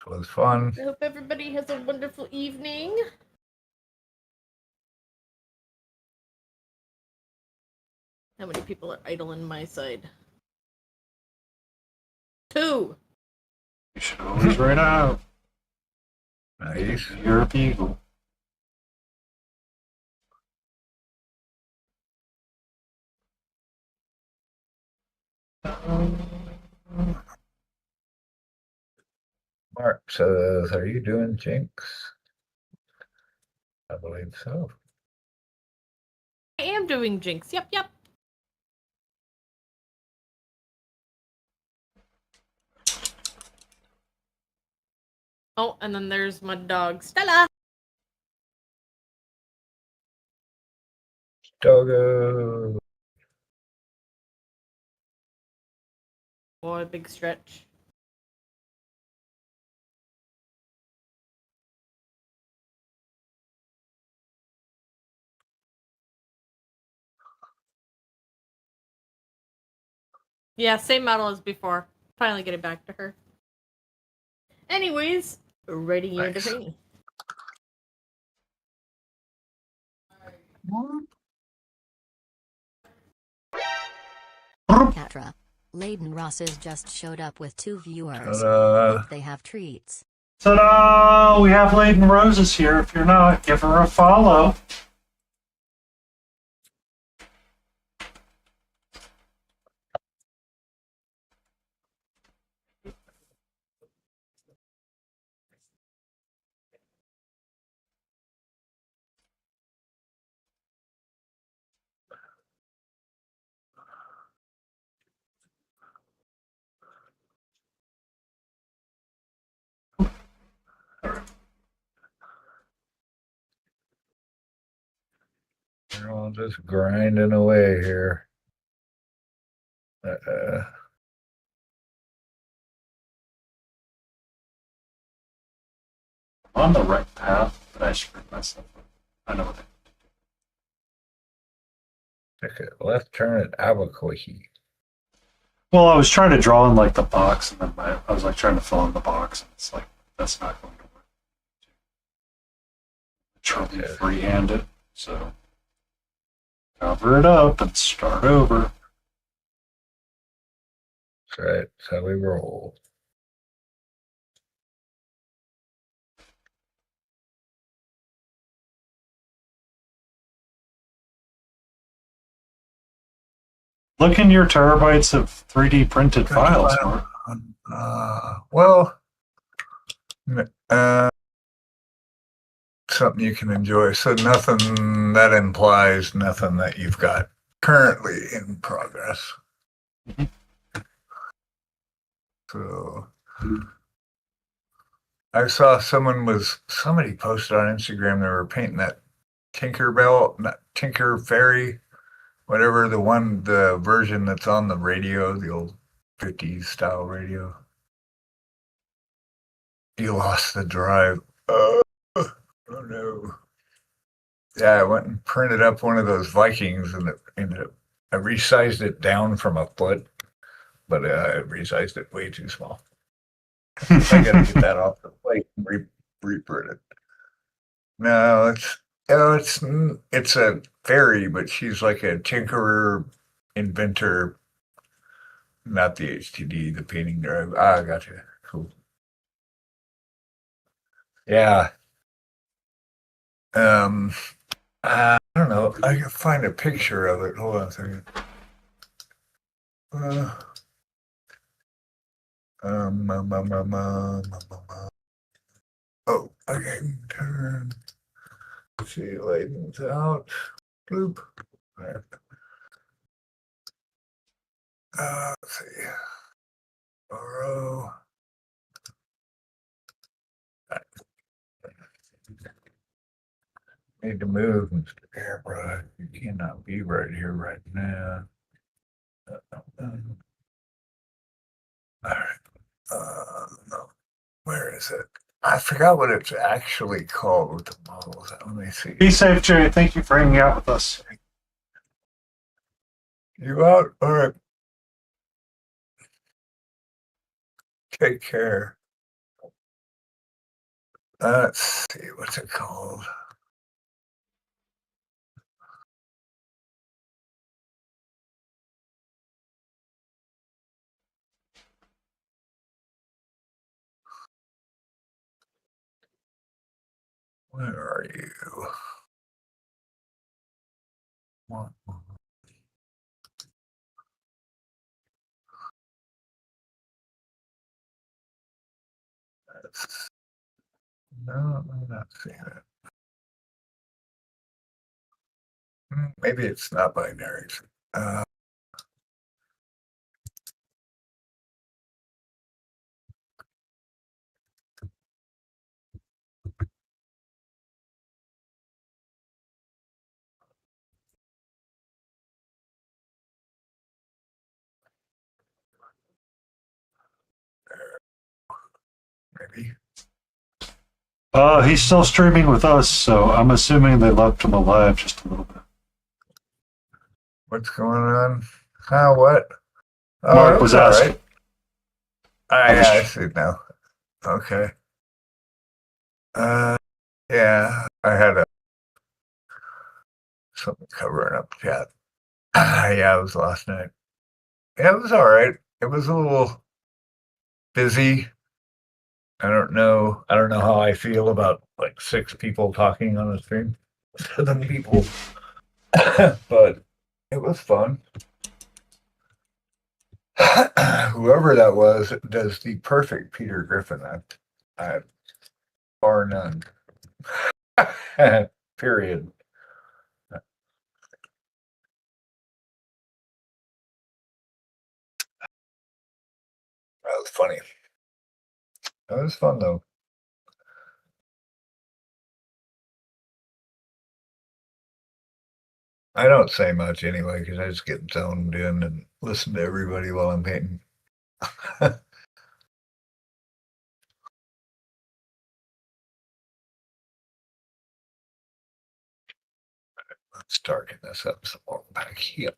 It was fun. I hope everybody has a wonderful evening. How many people are idle in my side? 2. You should always write out. Nice. You're a beagle. Mark says, are you doing Jinx? I believe so. I am doing Jinx. Yep. Oh, and then there's my dog, Stella. Doggo. Boy, big stretch. Yeah, same model as before. Finally getting back to her. Anyways, ready into Nice. painting. Catra. Layden Rosses just showed up with 2 viewers. Ta-da. Hope they have treats. Ta-da! We have Layden Roses here. If you're not, give her a follow. We're all just grinding away here. I'm on the right path, but I screwed myself up. I know what I Take a left turn at Albuquerque. Well, I was trying to draw in like the box, and then I was like trying to fill in the box, and it's like that's not going to work. Literally Okay. freehand it, so cover it up and start over. That's right. That's how we roll. Look in your terabytes of 3D printed files, Mark. Well, something you can enjoy. So nothing that implies nothing that you've got currently in progress. Mhm. So I saw somebody posted on Instagram, they were painting that Tinkerbell, not Tinker Fairy, whatever the version that's on the radio, the old 50s style radio. You lost the drive. Oh no. Yeah, I went and printed up one of those Vikings, and it ended up, I resized it down from a foot, but I resized it way too small. I gotta get that off the plate and reprint it. No, it's a fairy, but she's like a tinkerer, inventor, not the HTD, the painting drive. I gotcha. Cool. Yeah. I don't know. I can find a picture of it. Hold on a second. Oh, okay. Turn. See, Layden's out. Bloop. There. Let's see. Borrow. Need to move, Mr. Airbrush. You cannot be right here right now. All right. No. Where is it? I forgot what it's actually called with the models. Let me see. Be safe, Jerry. Thank you for hanging out with us. You out? All right. Take care. Let's see, what's it called? Where are you? What? No, I'm not seeing it. Maybe it's not binaries. Maybe. He's still streaming with us, so I'm assuming they left him alive just a little bit. What's going on? What? Oh, Mark it was all asking. right. Yeah, I see now. Okay. Yeah, I had something covering up chat. Yeah, it was last night. Yeah, it was all right. It was a little busy. I don't know how I feel about like 6 people talking on a stream. 7 people. But it was fun. Whoever that was does the perfect Peter Griffin. I bar none. Period. That was funny. That was fun though. I don't say much anyway because I just get zoned in and listen to everybody while I'm painting. Let's darken this up some more back here.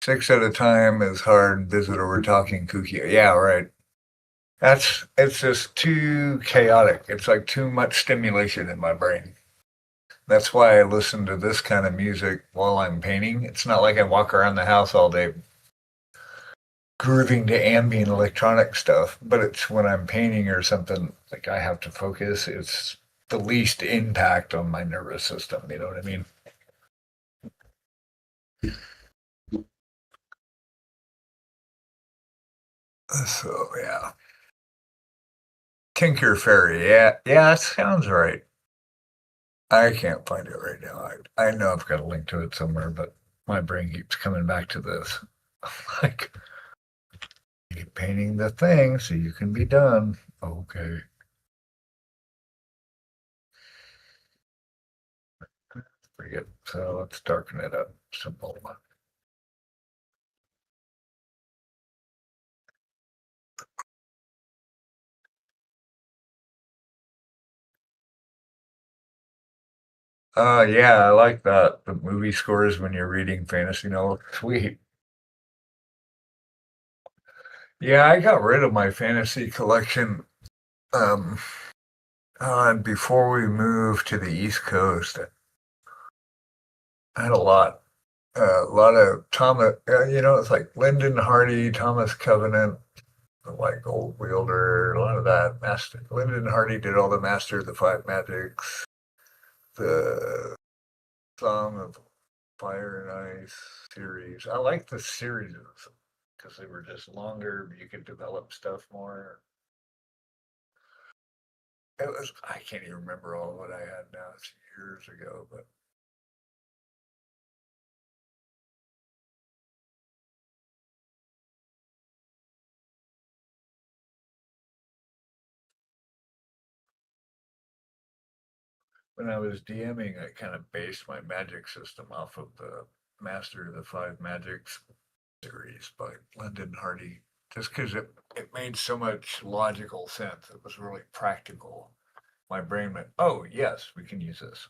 6 at a time is hard. Visitor, we're talking kooky. Yeah, right. It's just too chaotic. It's like too much stimulation in my brain. That's why I listen to this kind of music while I'm painting. It's not like I walk around the house all day grooving to ambient electronic stuff, but it's when I'm painting or something, like I have to focus. It's the least impact on my nervous system. You know what I mean? So, yeah. Tinker Fairy. Yeah, that sounds right. I can't find it right now. I know I've got a link to it somewhere, but my brain keeps coming back to this. Like, you're painting the thing so you can be done. Okay. Forget. So let's darken it up. Simple. Yeah, I like that. The movie scores when you're reading fantasy novels. Sweet. Yeah, I got rid of my fantasy collection before we moved to the East Coast. I had a lot of Thomas, it's like Lyndon Hardy, Thomas Covenant, like Old Wielder, a lot of that. Lyndon Hardy did all the Master of the Five Magics, the Song of Fire and Ice series. I like the series because they were just longer. You could develop stuff more. It was, I can't even remember all what I had now. It's years ago, but when I was DMing, I kind of based my magic system off of the Master of the Five Magics series by Lyndon Hardy, just because it made so much logical sense. It was really practical. My brain went, oh, yes, we can use this.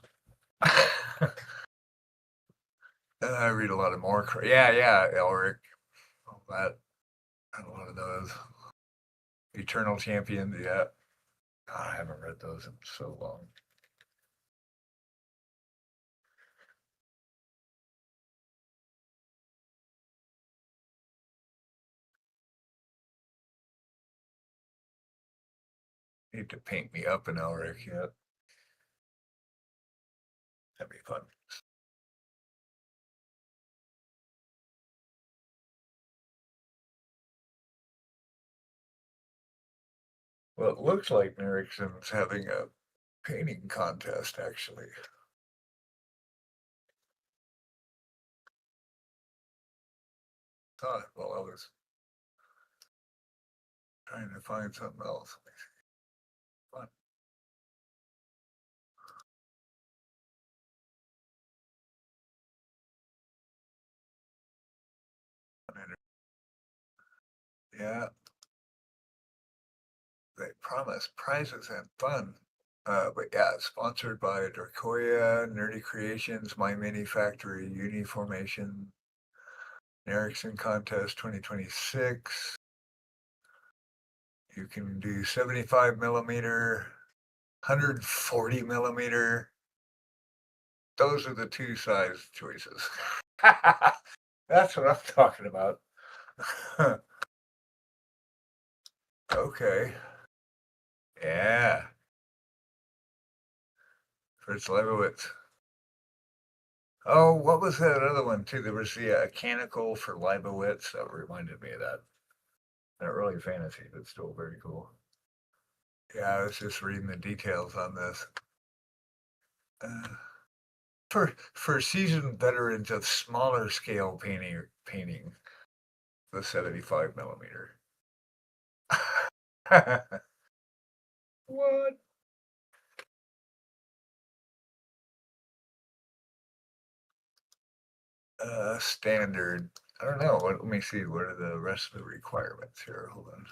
And I read a lot of more. Yeah, Elric. All that. A lot of those. Eternal Champions, yeah. I haven't read those in so long. Need to paint me up an Elric yet. That'd be fun. Well, it looks like Nerickson's having a painting contest, actually. Thought while I was trying to find something else. Fun. Yeah. They promise prizes and fun. But yeah, it's sponsored by Dracoya, Nerdy Creations, My Mini Factory, Uniformation, Ericsson Contest 2026. You can do 75 millimeter, 140 millimeter. Those are the two size choices. That's what I'm talking about. Okay. Yeah. Fritz Leibowitz. Oh, what was that other one too? There was the Canonical for Leibowitz. That reminded me of that. Not really fantasy, but still very cool. Yeah, I was just reading the details on this. For seasoned veterans of smaller scale painting, the 75 millimeter. What? Standard. I don't know. Let me see. What are the rest of the requirements here? Hold on.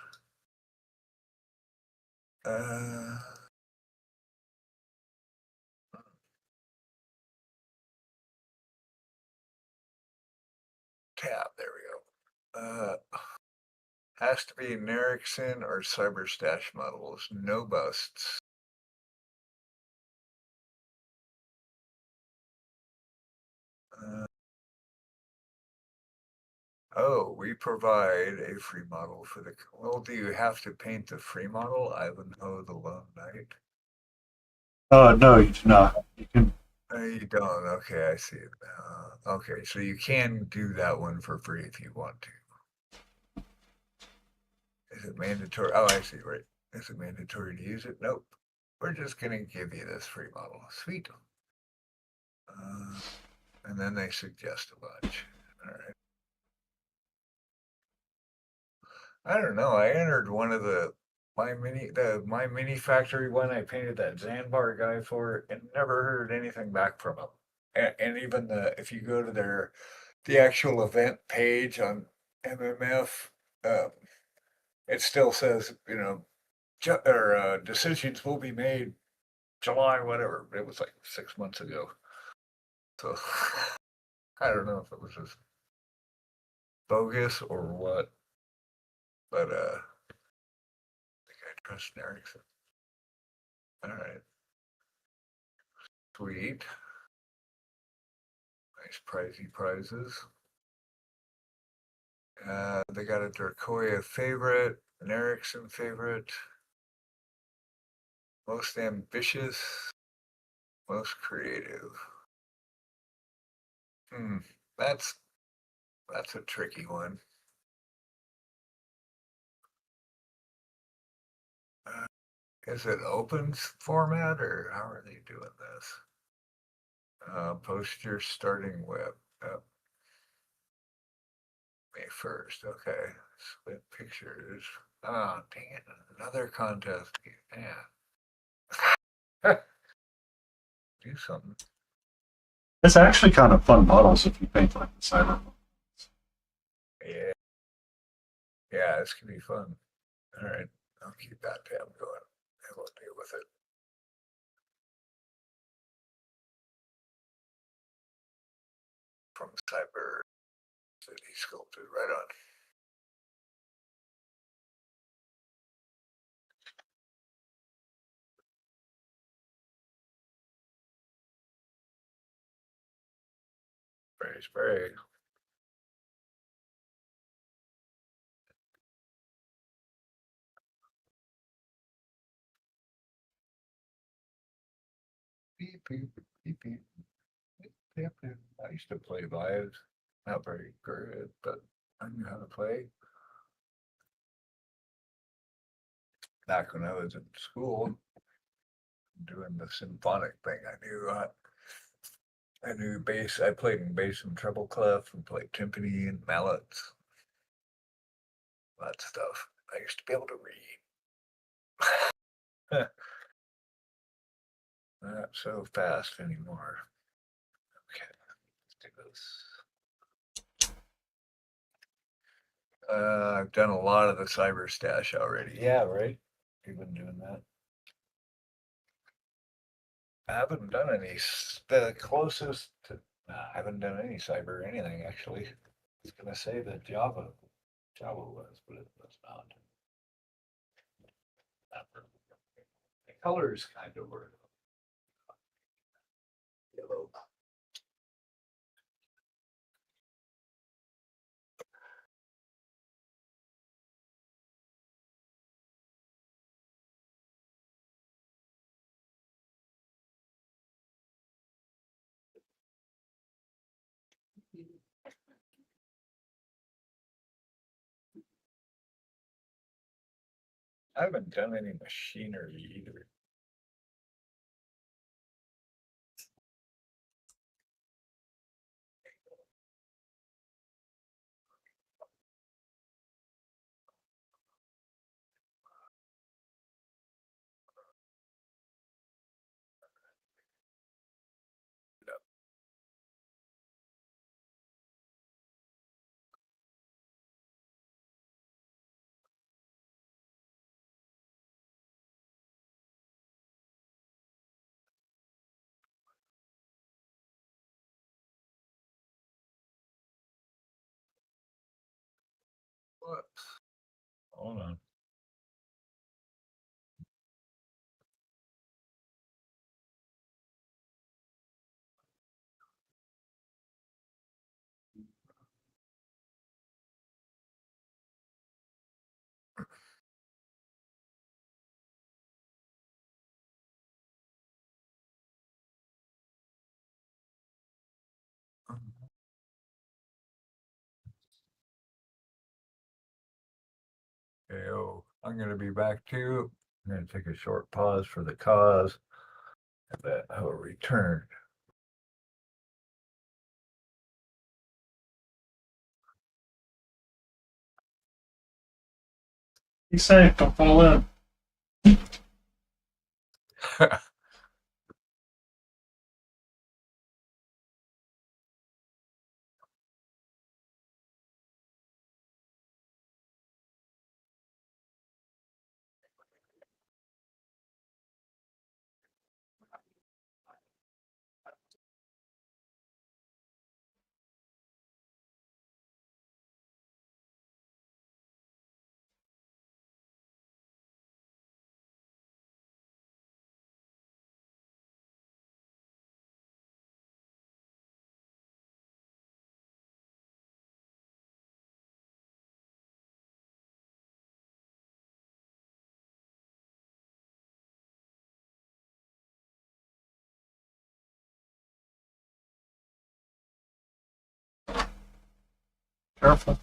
Tab. There we go. Has to be an Ericsson or Cyberstash models. No busts. Oh, we provide a free model for the. Well, do you have to paint the free model, Ivanhoe the Lone Knight? No, you do not. You can. You don't. Okay, I see it now. Okay, so you can do that one for free if you want to. Is it mandatory? Oh, I see. Right. Is it mandatory to use it? Nope. We're just gonna give you this free model. Sweet. And then they suggest a bunch. All right. I don't know. I entered one of the My Mini Factory one. I painted that Zanbar guy for and never heard anything back from him. And even if you go to the actual event page on MMF, it still says, decisions will be made July, whatever. It was like 6 months ago. So I don't know if it was just bogus or what. But I think I trust Ericsson. All right. Sweet. Nice pricey prizes. They got a Dracoya favorite, an Ericsson favorite. Most ambitious, most creative. That's a tricky one. Is it open format or how are they doing this? Post your starting web. May 1st. Okay. Split pictures. Oh, dang it. Another contest. Man. Do something. It's actually kind of fun models if you paint like the cyber. Yeah. Yeah, this could be fun. All right. I'll keep that tab going and we'll deal with it. From Cyber City Sculpted. Right on. Spray. Beep, beep, beep, beep. Beep, beep. I used to play Lives. Not very good, but I knew how to play. Back when I was in school, doing the symphonic thing, I knew bass. I played in bass and treble clef and played timpani and mallets. That stuff. I used to be able to read. Not so fast anymore. Okay, let's do this. I've done a lot of the cyber stash already. Yeah, right. You've been doing that. I haven't done any. The closest to, I haven't done any cyber anything actually. I was gonna say that Java was, but it was not. The colors kind of were yellow. I haven't done any machinery either. Whoops. Hold on. Okay, I'm gonna be back too. I'm gonna take a short pause for the cause, and then I will return. Be safe, don't fall in. Careful.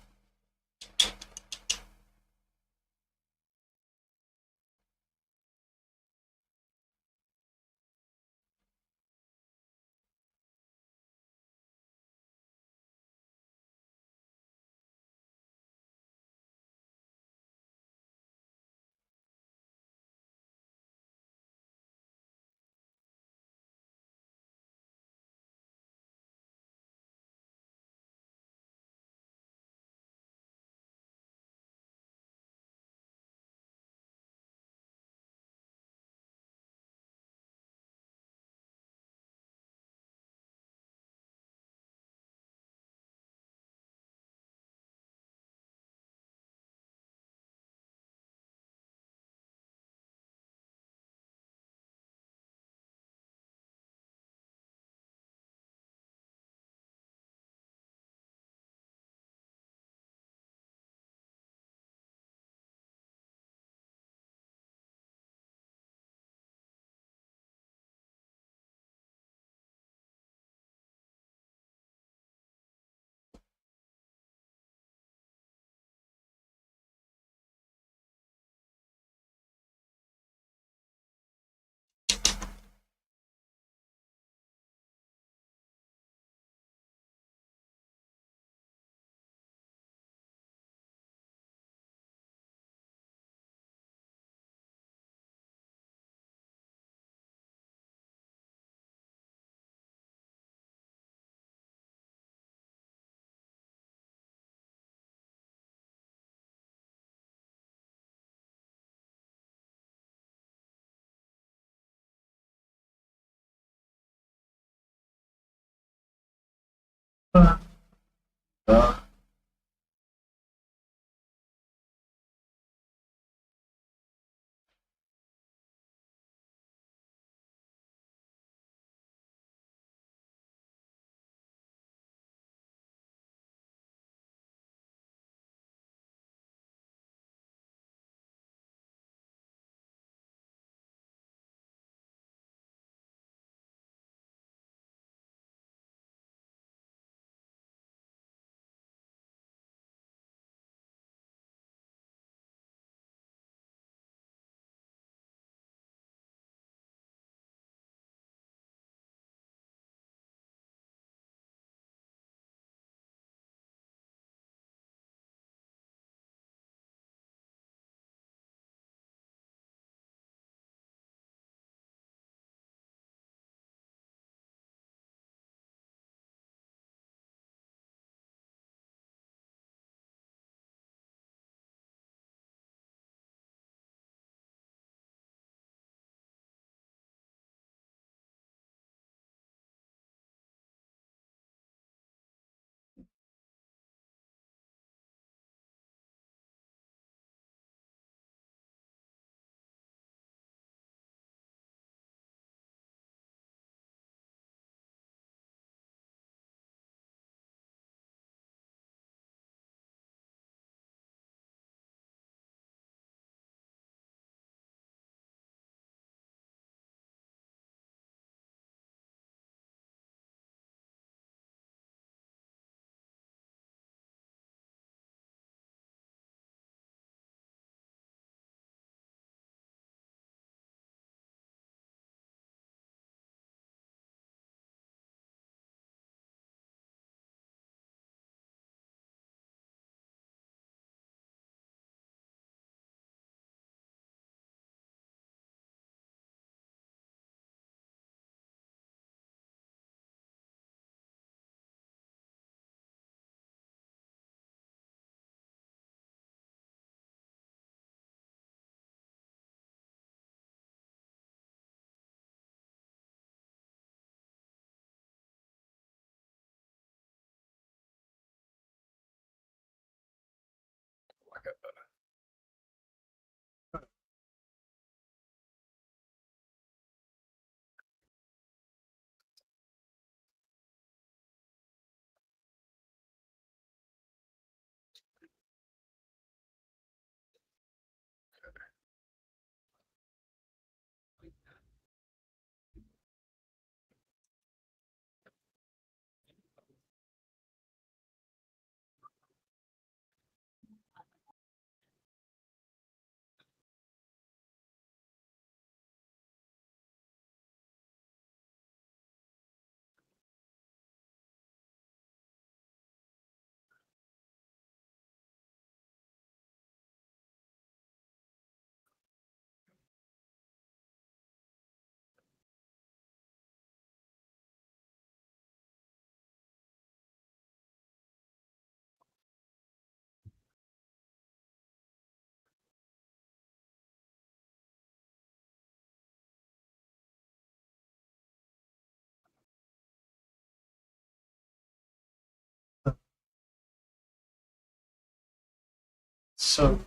So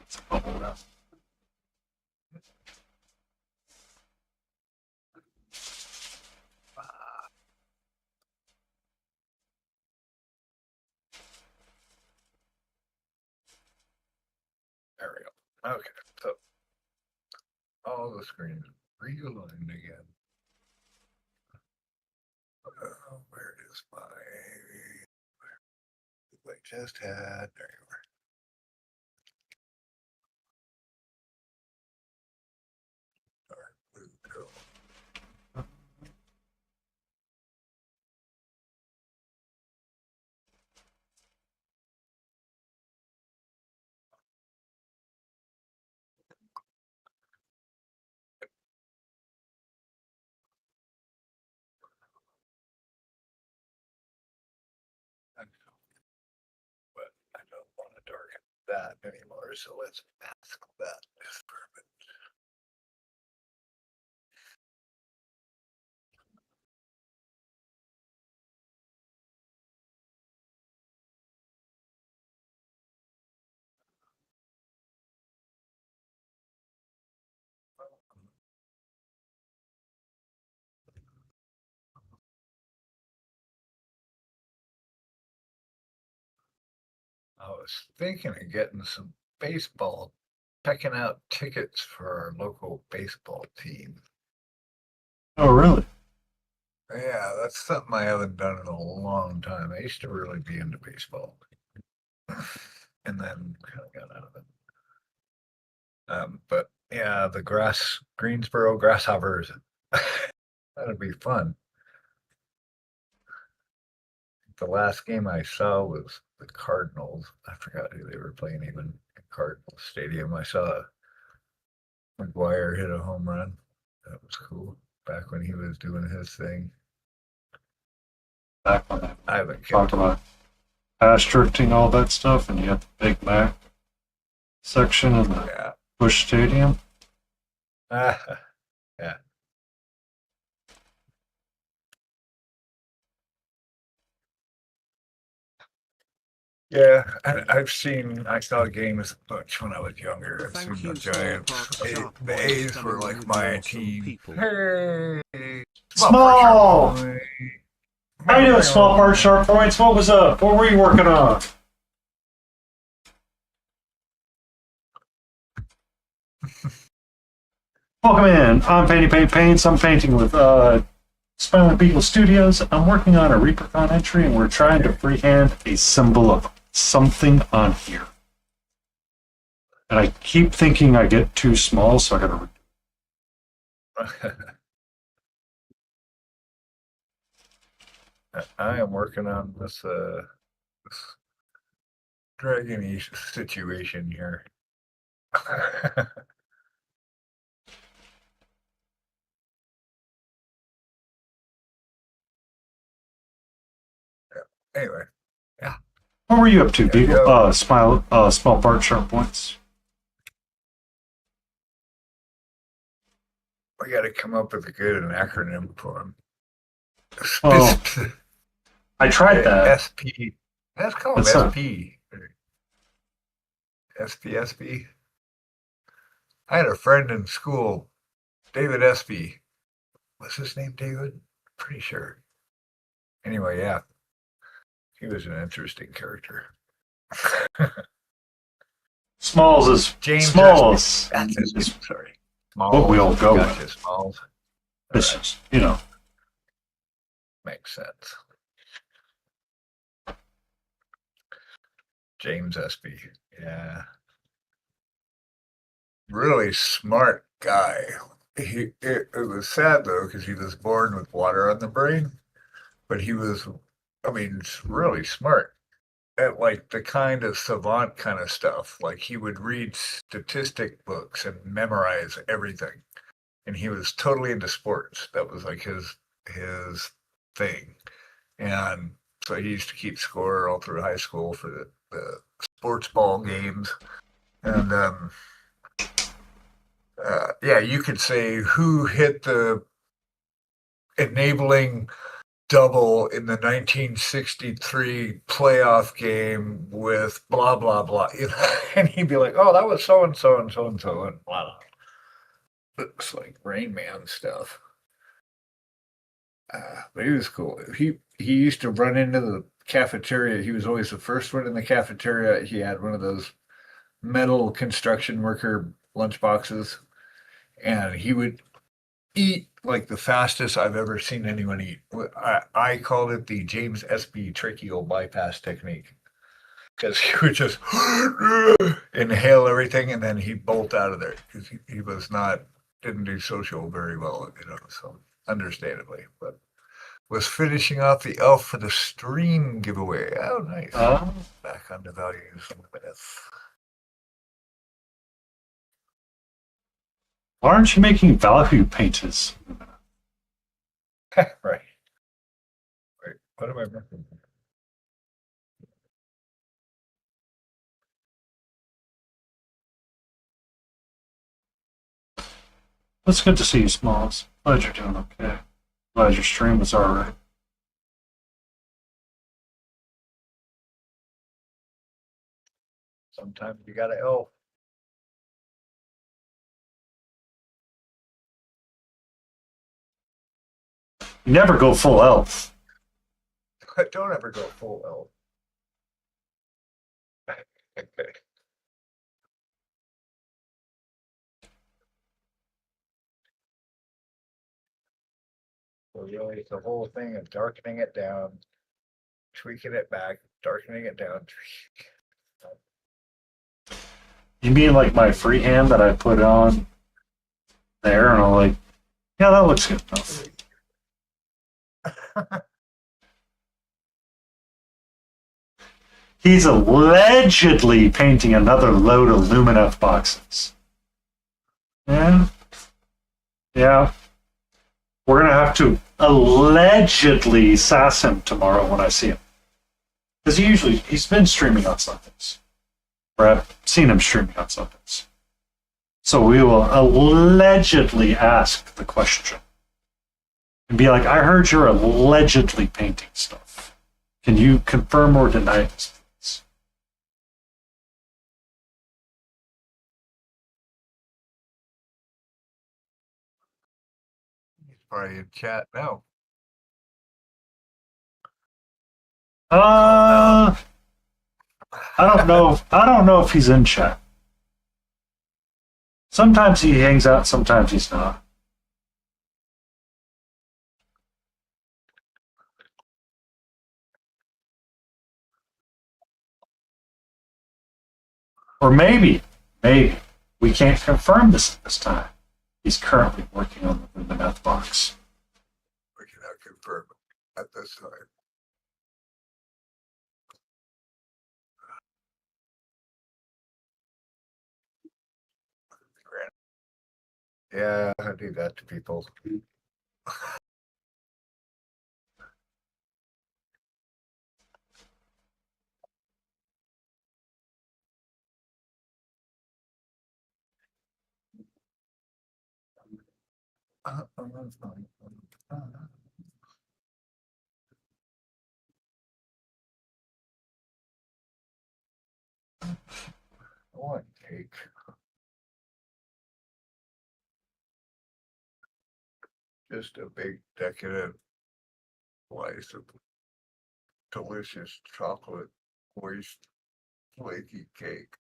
it's a bubble wrap. There we go. Okay, so all the screens realigned again. Where is my? I just had. There you are. Dark blue girl. But I don't want to darken that anymore, so let's mask that for a minute. I was thinking of getting some baseball, checking out tickets for our local baseball team. Oh, really? Yeah, that's something I haven't done in a long time. I used to really be into baseball, and then kind of got out of it. But yeah, the Greensboro Grasshoppers. That'd be fun. The last game I saw was the Cardinals. I forgot who they were playing even in Cardinals Stadium. I saw McGuire hit a home run. That was cool. Back when he was doing his thing. Back when I I haven't talked kept about asterisking all that stuff, and you have the Big Mac section in the Yeah. Busch Stadium. Yeah. Yeah, and I saw games a bunch when I was younger. I've Thank seen you, the Small Giants. Park Sharp The Boys, A's for were coming like with my awesome team. people. Hey, Small! Park Sharp Boy. How you doing, Small Part Sharp Points? What was up? What were you working on? Welcome in. I'm Painting Paints. I'm painting with Smiling Beagle Studios. I'm working on a Reapercon entry, and we're trying to freehand a symbol of something on here. And I keep thinking I get too small, so I gotta. I am working on this dragon-y situation here. Anyway, What were you up to, There you Beagle? go. Small Part Sharp Points. we got to come up with a good acronym for him. Well, I tried that. SP. Let's call him What's that? SP. SPSP. I had a friend in school, David SP. What's his name, David? Pretty sure. Anyway, yeah. He was an interesting character. Smalls is James Smalls. That's his name. is Sorry. Smalls. what we all go Gotcha, with. Smalls. This Alright, is, you know. makes sense. James SP. Yeah. Really smart guy. It was sad though, because he was born with water on the brain, but he was, really smart at like the kind of savant kind of stuff. Like he would read statistic books and memorize everything. And he was totally into sports. That was like his thing. And so he used to keep score all through high school for the sports ball games, and yeah, you could say who hit the enabling double in the 1963 playoff game with blah blah blah, you know? And he'd be like, "Oh, that was so and so and so and so," and blah. Looks like Rain Man stuff. But he was cool. He used to run into the cafeteria. He was always the first one in the cafeteria. He had one of those metal construction worker lunch boxes, and he would eat like the fastest I've ever seen anyone eat. I called it the James S.B. tracheal bypass technique, because he would just inhale everything and then he'd bolt out of there, because he was didn't do social very well, you know, so understandably, but was finishing off the Elf for the Stream giveaway. Oh, nice. Back on the values with. Why aren't you making value painters? Right. Wait, what am I missing? It's good to see you, Smalls. Glad you're doing okay. Glad your stream was alright. Sometimes you gotta elf. You never go full elf. Don't ever go full elf. So really, it's the whole thing of darkening it down, tweaking it back, darkening it down. You mean like my freehand that I put on there, and I'm like, yeah, that looks good enough. He's allegedly painting another load of Lumineth boxes. Yeah. Yeah. We're going to have to allegedly sass him tomorrow when I see him. Because he's been streaming on Sundays. Or I've seen him streaming on Sundays. So we will allegedly ask the question. And be like, I heard you're allegedly painting stuff. Can you confirm or deny this, please? He's probably in chat now. I don't know. I don't know if he's in chat. Sometimes he hangs out, sometimes he's not. Or maybe we can't confirm this at this time. He's currently working on the Lumineth box. We cannot confirm at this time. Yeah, I do that to people. I want cake. Just a big decadent slice of delicious chocolate, moist, flaky cake.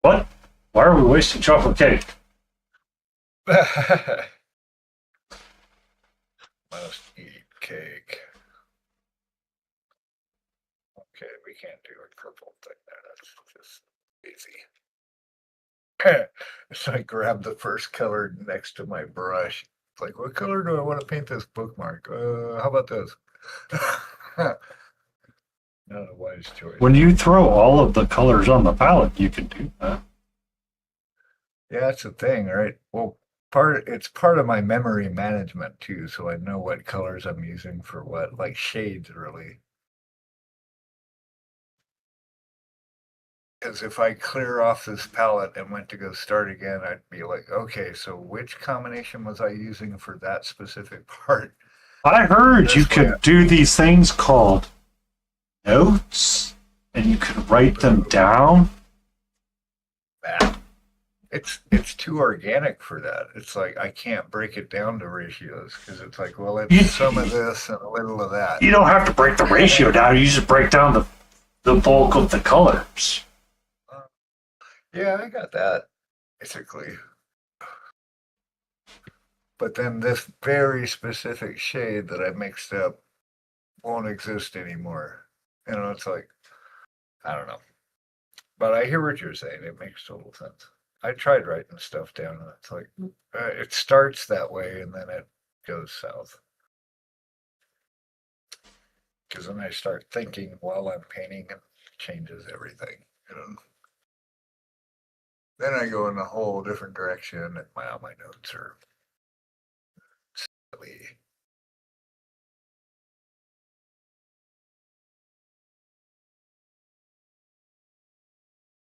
What? Why are we wasting chocolate cake? Must eat cake. Okay, we can't do a purple thing there. That's just easy. So I grabbed the first color next to my brush. It's like, what color do I want to paint this bookmark? How about this? Not a wise choice. When you throw all of the colors on the palette, you can do that. Yeah, that's the thing, right? Well, it's part of my memory management too, so I know what colors I'm using for what, like shades really. Because if I clear off this palette and went to go start again, I'd be like, okay, so which combination was I using for that specific part? I heard you This way- could do these things called notes, and you could write them down. Nah. It's too organic for that. It's like I can't break it down to ratios because it's like, well, it's some of this and a little of that. You don't have to break the ratio down. You just break down the bulk of the colors. Yeah, I got that, basically. But then this very specific shade that I mixed up won't exist anymore. You know, it's like, I don't know. But I hear what you're saying. It makes total sense. I tried writing stuff down, and it's like, it starts that way, and then it goes south. Because then I start thinking while I'm painting, and it changes everything, you know. Then I go in a whole different direction, and my notes are silly.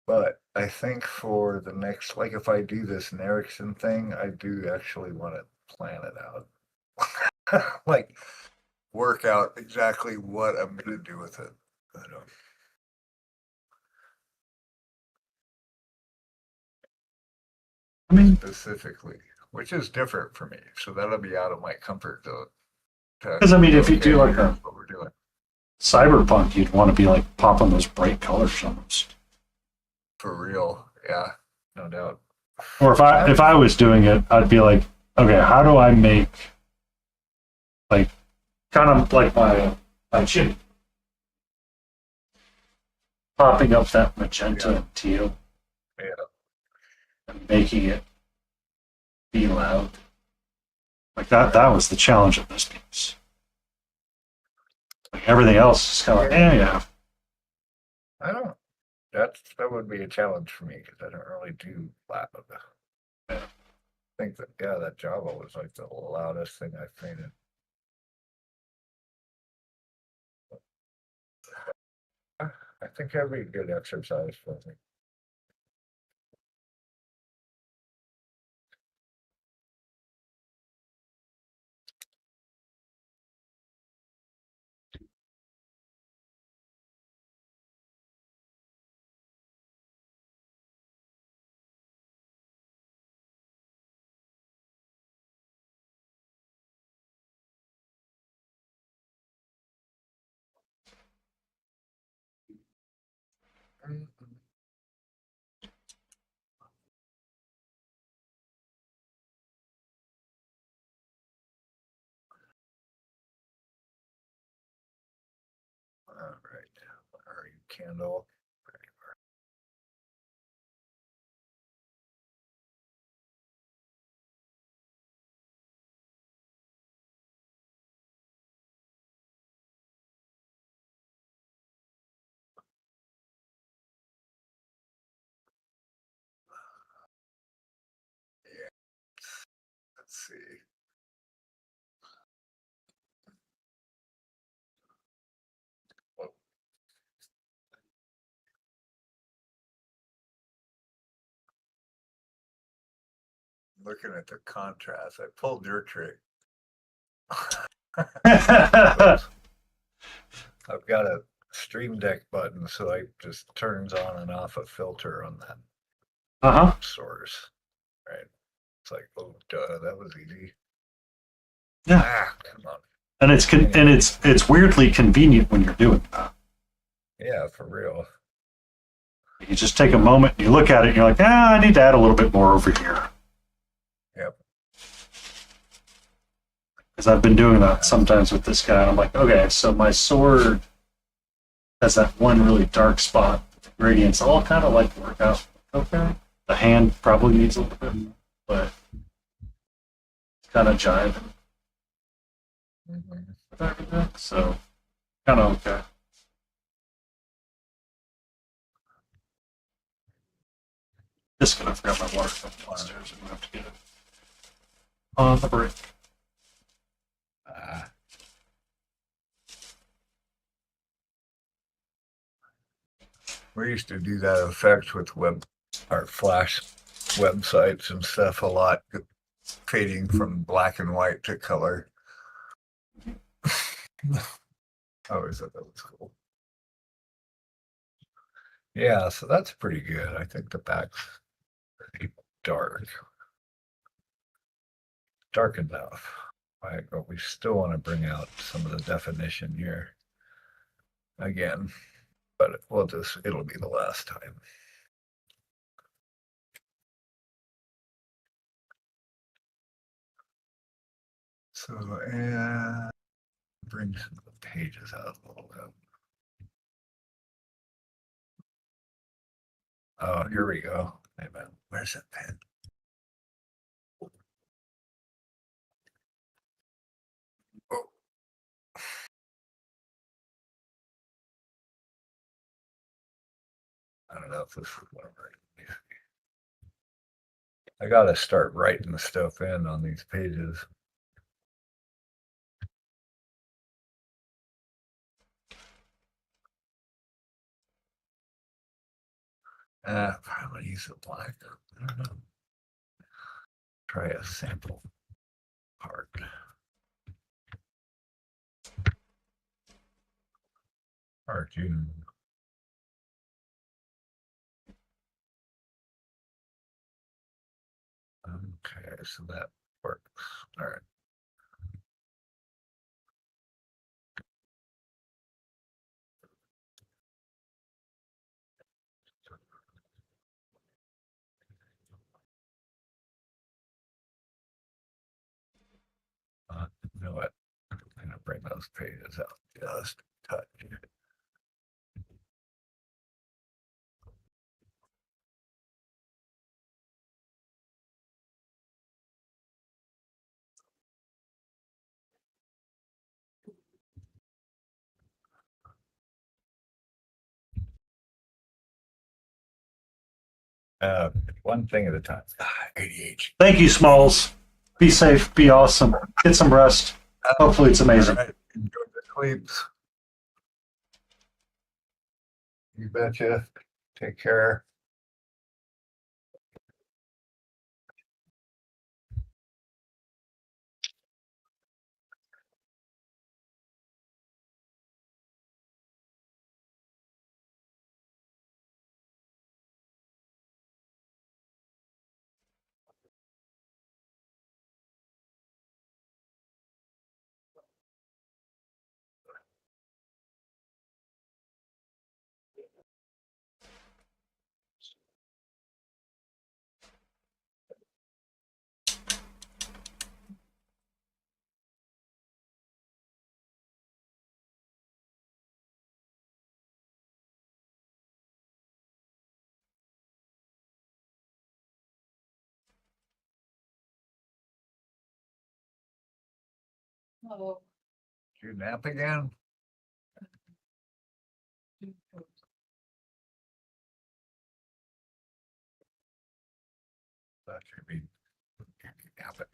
But I think for the next, like if I do this Erickson thing, I do actually want to plan it out. Like work out exactly what I'm going to do with it. I don't. I mean, Specifically, which is different for me. So that'll be out of my comfort zone. because I mean, if you do like a what we're doing. cyberpunk, you'd want to be like popping those bright colors on them. For real, yeah, no doubt. Or if I was doing it, I'd be like, okay, how do I make like kind of like my chin popping up that magenta and teal Yeah, and making it be loud. Like that was the challenge of this piece. Like everything else is kind of like, yeah. I don't. That would be a challenge for me because I don't really do loud. I think that that Java was like the loudest thing I've painted. I think that'd be a good exercise for me. All right, where are you, candle? Yeah, let's see. Whoa. Looking at the contrast, I pulled your trick. I've got a Stream Deck button, so it just turns on and off a filter on that Uh-huh. source. Right. It's like, oh duh, that was easy. Yeah. Ah, come on. And it's weirdly convenient when you're doing that. Yeah, for real. You just take a moment, you look at it, and you're like, I need to add a little bit more over here. Yep. Because I've been doing that sometimes with this guy. And I'm like, okay, so my sword has that one really dark spot. The gradients all kind of like work out. Okay. The hand probably needs a little bit, but it's kind of jiving Mhm. with everything. So, kind of okay. Just gonna forget my water cup downstairs. I'm gonna have to get it on the break. Ah. We used to do that effect with our Flash websites and stuff a lot, fading from black and white to color. I always thought that was cool. Yeah, so that's pretty good. I think the back's pretty dark. Dark enough. Right, but we still want to bring out some of the definition here again, but it'll be the last time. So, and bring some of the pages out a little bit. Oh, here we go. Wait a minute. Where's that pen? Oh. I don't know if this is what I'm writing. I gotta start writing the stuff in on these pages. Probably use a black. I don't know. Try a sample part. Cartoon. Okay, so that works. All right. You know what? I'm gonna bring those pages out just a touch. One thing at a time. ADHD. Thank you, Smalls. Be safe. Be awesome. Get some rest. Hopefully it's amazing. All right. Enjoy the sleeps. You betcha. Take care. Oh. Did you nap again? That should be napping.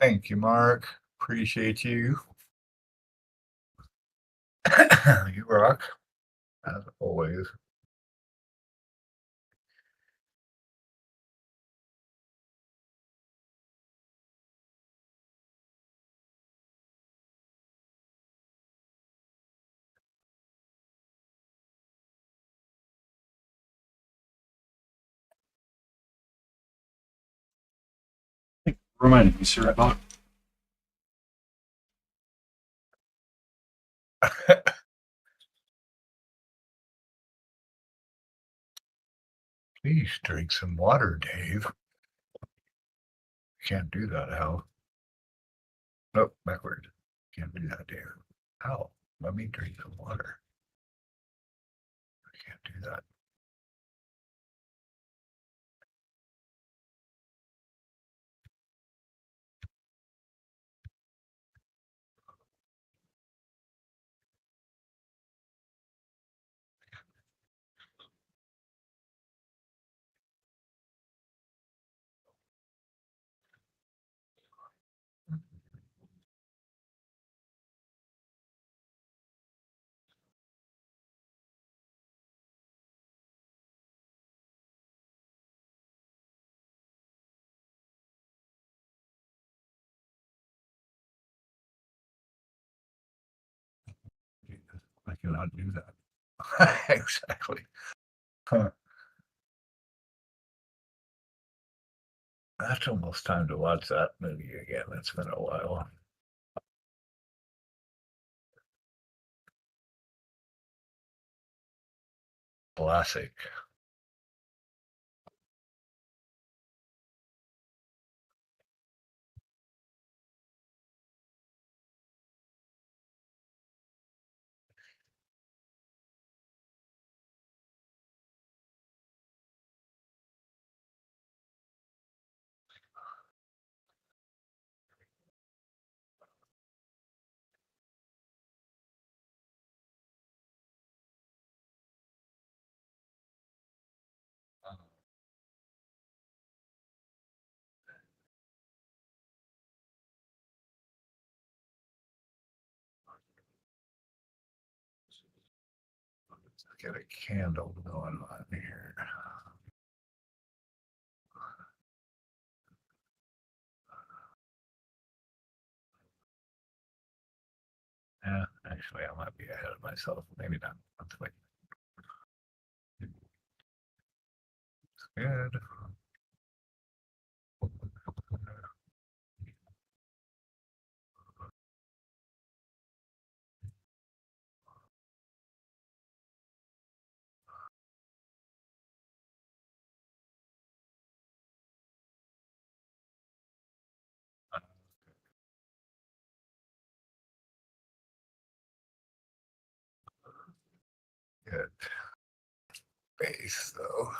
Thank you, Mark. Appreciate you. You rock, as always. Reminded me, sir, about Please drink some water, Dave. Can't do that, Hal. Nope, backward. Can't do that, Dave. Hal, let me drink some water. I can't do that. I cannot do that. Exactly. Huh. That's almost time to watch that movie again. It's been a while. Classic. Let's get a candle going on here. Yeah, actually, I might be ahead of myself. Maybe not. Let's wait. Good. Good. Base, though.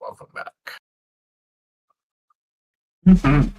Welcome back. Mhm.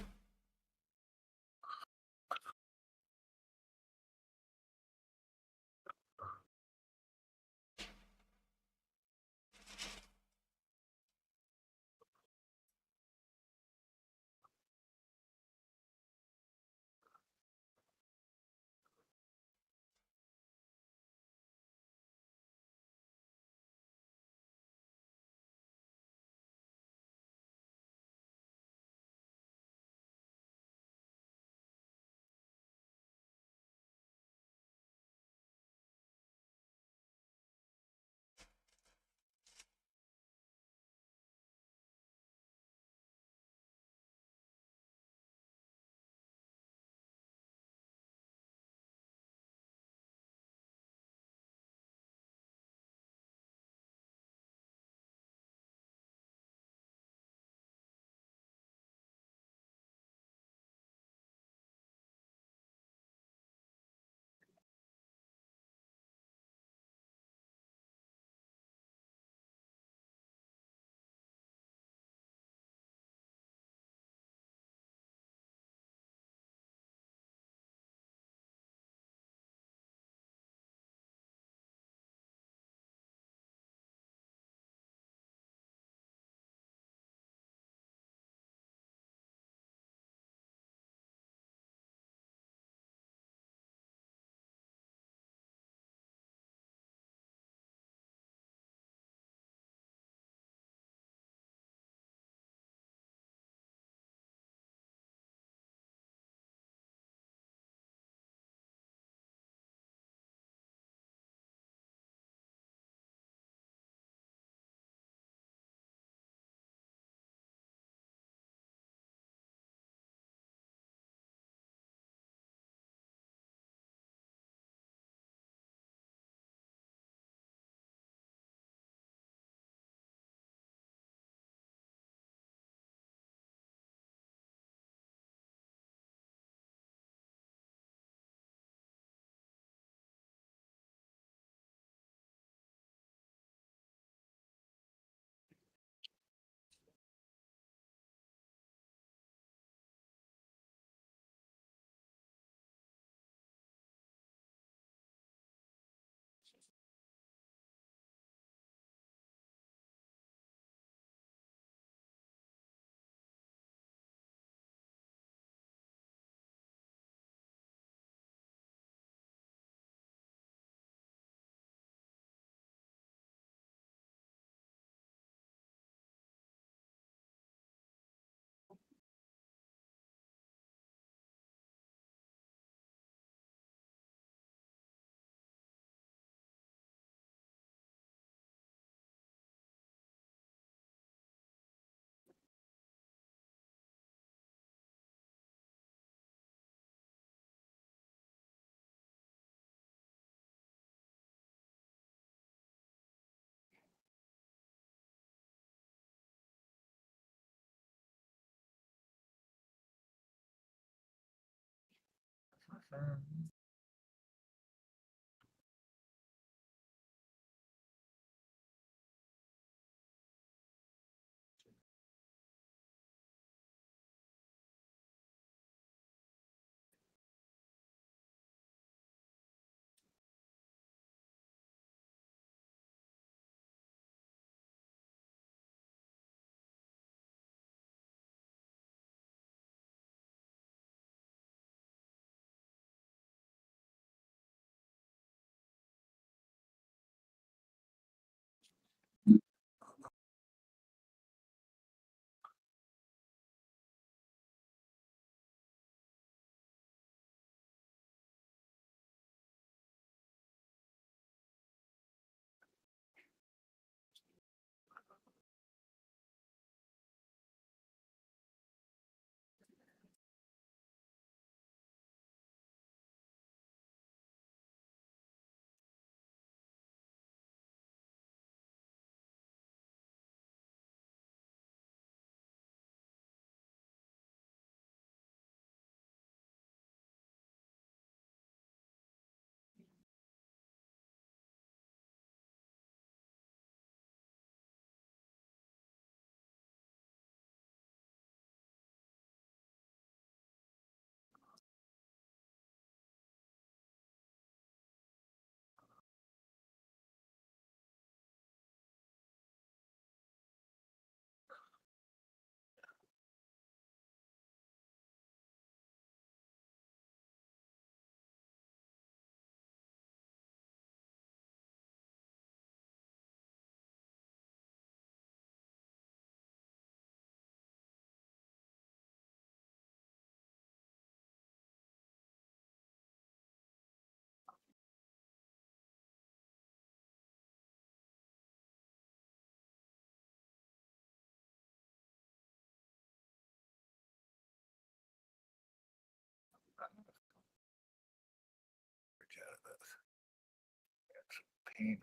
Paint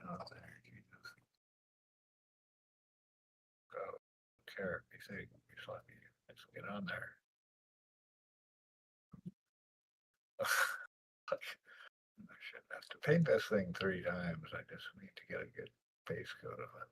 on there, Jesus. Go, carrot, you think, just let me, let's get on there. I shouldn't have to paint this thing 3 times, I just need to get a good base coat of it.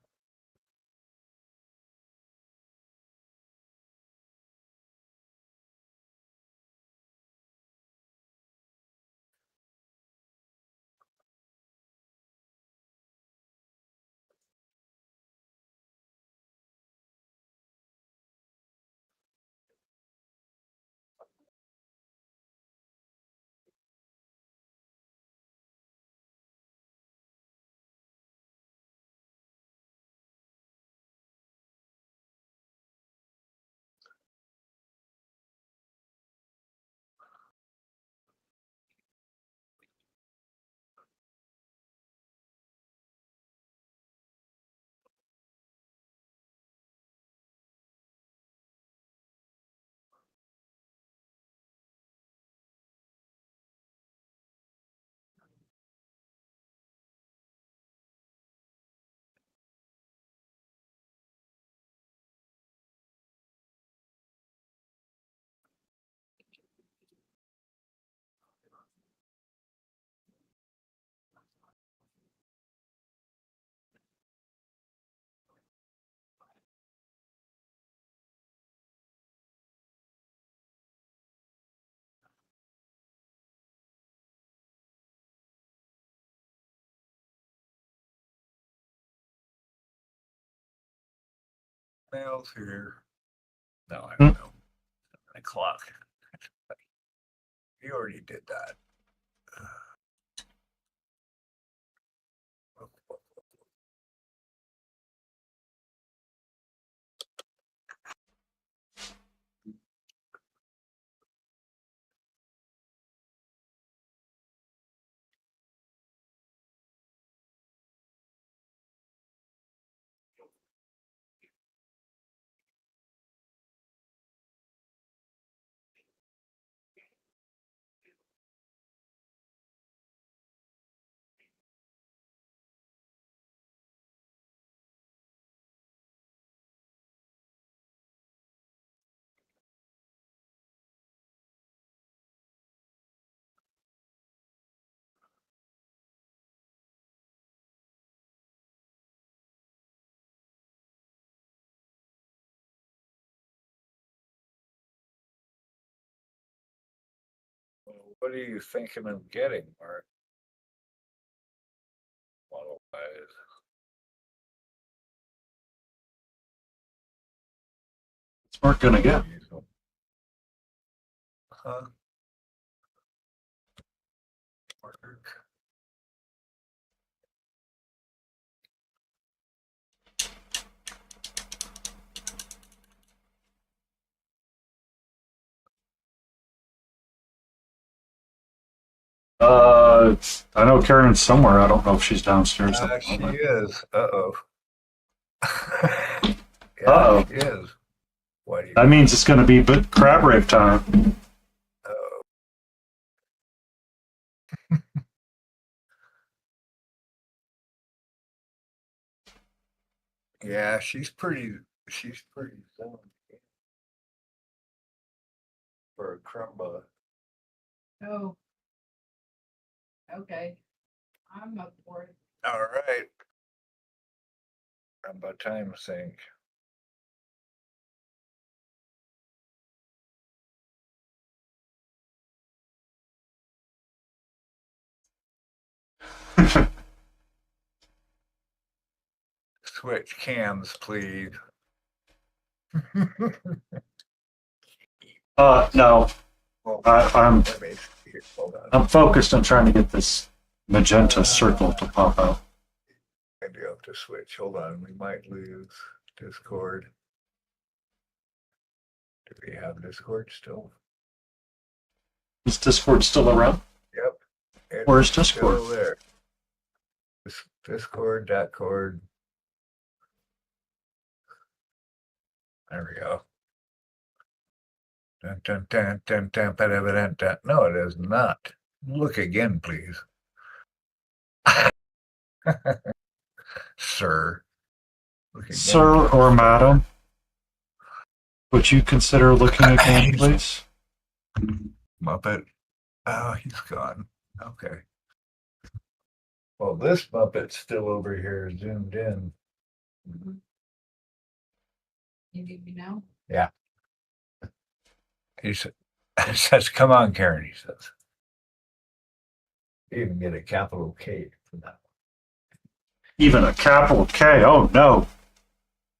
Mail's here. No, I don't know. 7 o'clock. You already did that. What are you thinking of getting, Mark? Model wise. What's Mark gonna get? Huh? Mark. I know Karen's somewhere. I don't know if she's downstairs. at the She moment. is. Uh-oh. Yeah, Uh-oh. she is. Why do you That means it's gonna be but crab rave time. Oh. Yeah, she's pretty zoned for a crumba. Oh. Okay. I'm up for it. All right. About time sync. Switch cams, please. No, Well, I'm let me see here. Hold on. I'm focused on trying to get this magenta circle to pop out. I do have to switch. Hold on. We might lose Discord. Do we have Discord still? Is Discord still around? Yep. It's Where's Discord? still there. Discord, that cord. There we go. Dun, dun, dun, dun, dun, dun, dun, dun, dun. No, it is not. Look again, please. Sir. Look again, Sir please. or madam? Would you consider looking again, please? Muppet. Oh, he's gone. Okay. Well, this Muppet's still over here zoomed in. Mhm. You need me now? He says, come on, Karen, he says. You even get a capital K for that. Even a capital K. Oh no.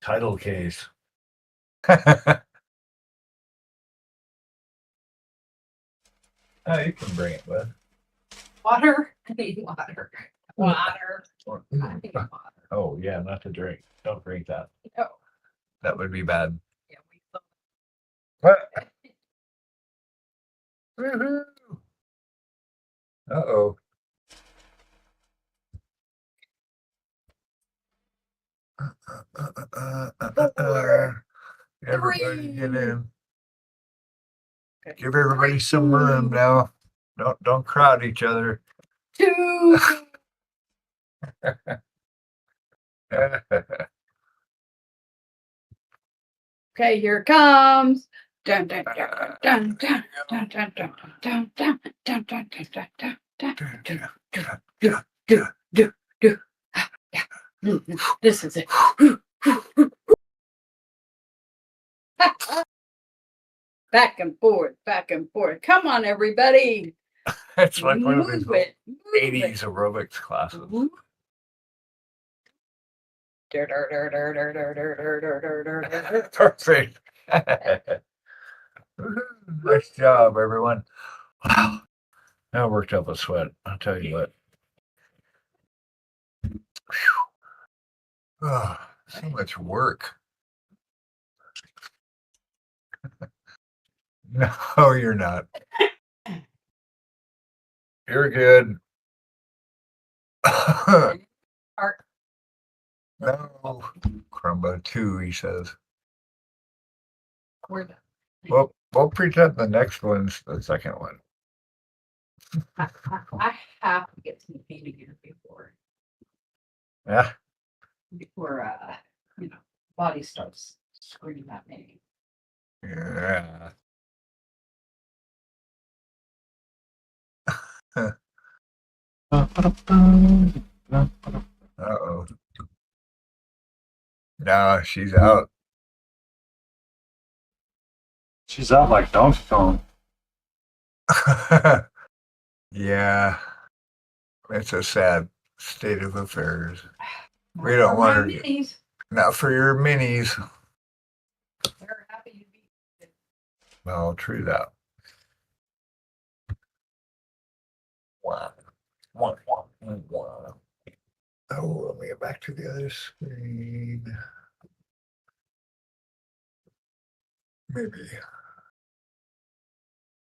Title case. Oh, you can bring it, bud. Water? I need water. Water. I need water. Oh, yeah, not to drink. Don't drink that. No. That would be bad. Yeah, we saw What? Woohoo! Uh-oh. Everybody get in. Okay. Give everybody some room now. Don't crowd each other. 2. Okay, here it comes. Dun, dun, dun, dun, dun, dun, dun, dun, dun, dun, dun, dun, dun, dun, dun, dun. This is it. Back and forth, back and forth. Come on, everybody. It's like one of those Move it. Move it. 80s aerobics classes. Move. Dur, dur, dur, dur, dur, dur, dur, dur, dur, dur, dur, dur. Perfect. Woohoo. Nice job, everyone. Wow. Now worked up a sweat. I'll tell you what. Oh, so much work. No, you're not. You're good. Art. No. Crumba 2, he says. We're done. Well, we'll pretend the next one's the second one. I have to get some feeding here Yeah. before body starts screaming at me. Yeah. Uh-oh. No, she's out. She's out like Donkey Kong. Yeah, it's a sad state of affairs. We Not don't for want my her- minis. Not for your minis. They're happy to be. Well, true that. Wow. Wow. Oh, let me get back to the other screen. Maybe.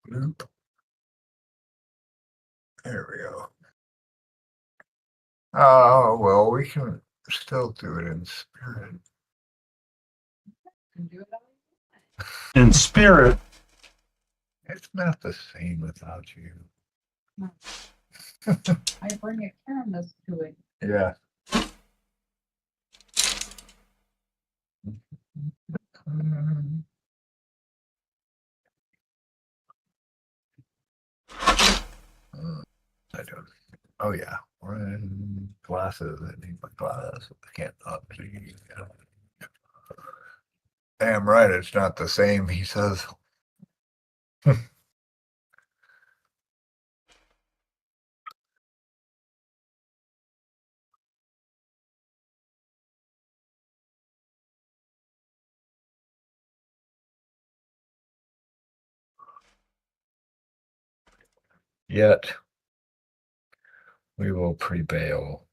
Loop. There we go. Oh, well, we can still do it in spirit. Can do it all you In spirit, It's not the same without you. want. I bring a canvas to it. Yeah. I don't. Oh yeah, wearing glasses. I need my glasses. I can't not see. Damn right, it's not the same. He says. Yet we will prevail.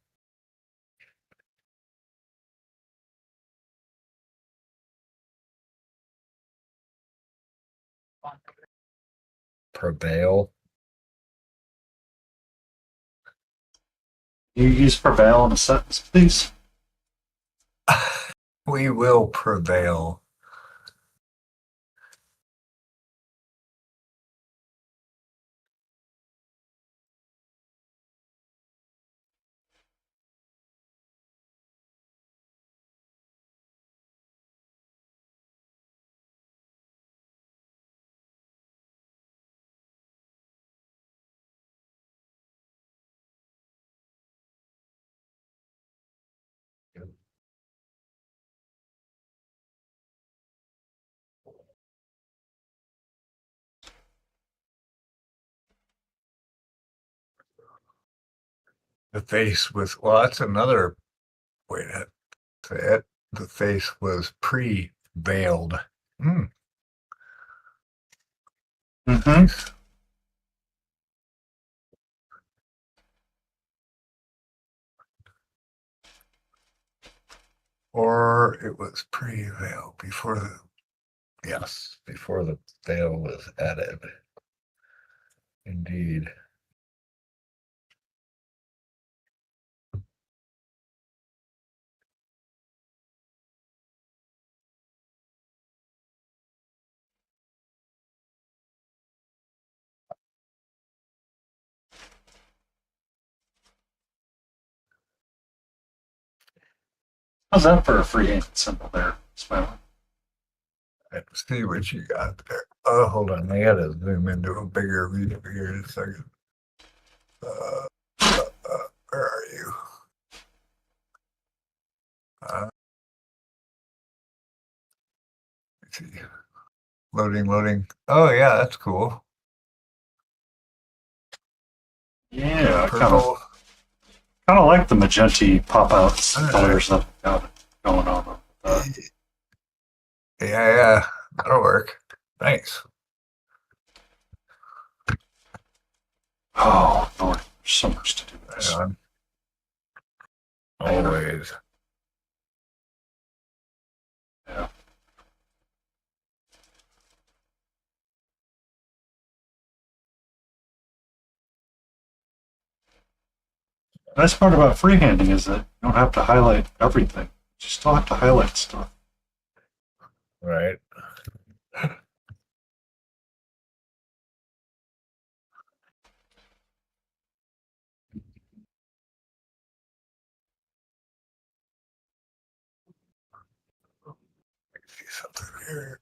Prevail. you use prevail in a sentence, please. We will prevail. The face was, well, that's another way to say it. The face was pre-veiled. Mm. Mm-hmm. Or it was pre-veiled before the, yes, before the veil was added. Indeed. How's that for a freehand symbol there, Smiling? Let's see what you got there. Oh, hold on. I gotta zoom into a bigger view here in a second. Where are you? Let's see. Loading. Oh, yeah, that's cool. Yeah, Purple. kind of like the magenta pop-outs colors that got going on. Yeah, that'll work. Thanks. Oh, Lord, there's so much to do with this. Hang on. Always. Yeah. The nice part about freehanding is that you don't have to highlight everything. You still have to highlight stuff. Right. See something here.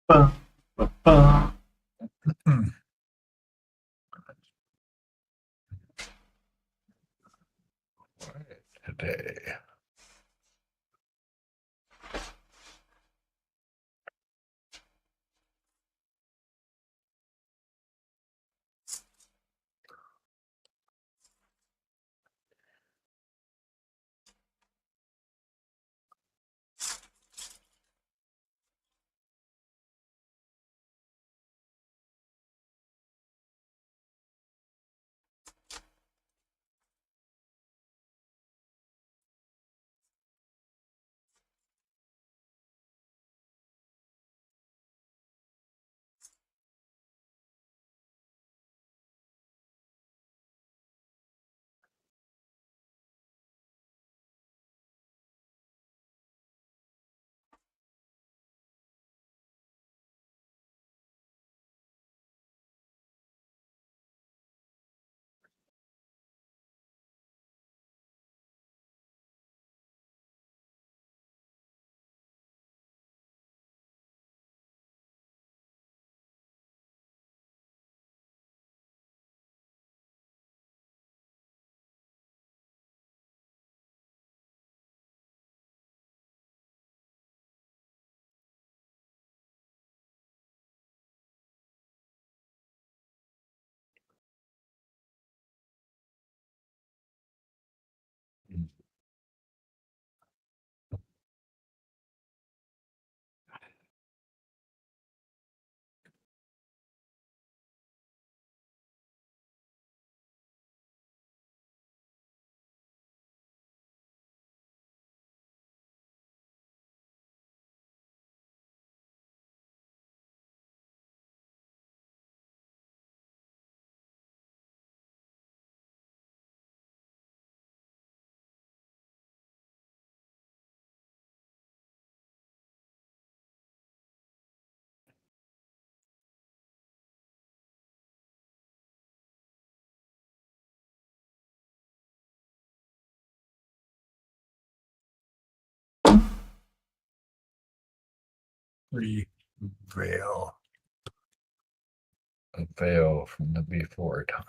Ba, ba, ba. Today. Veil. A veil from the before time.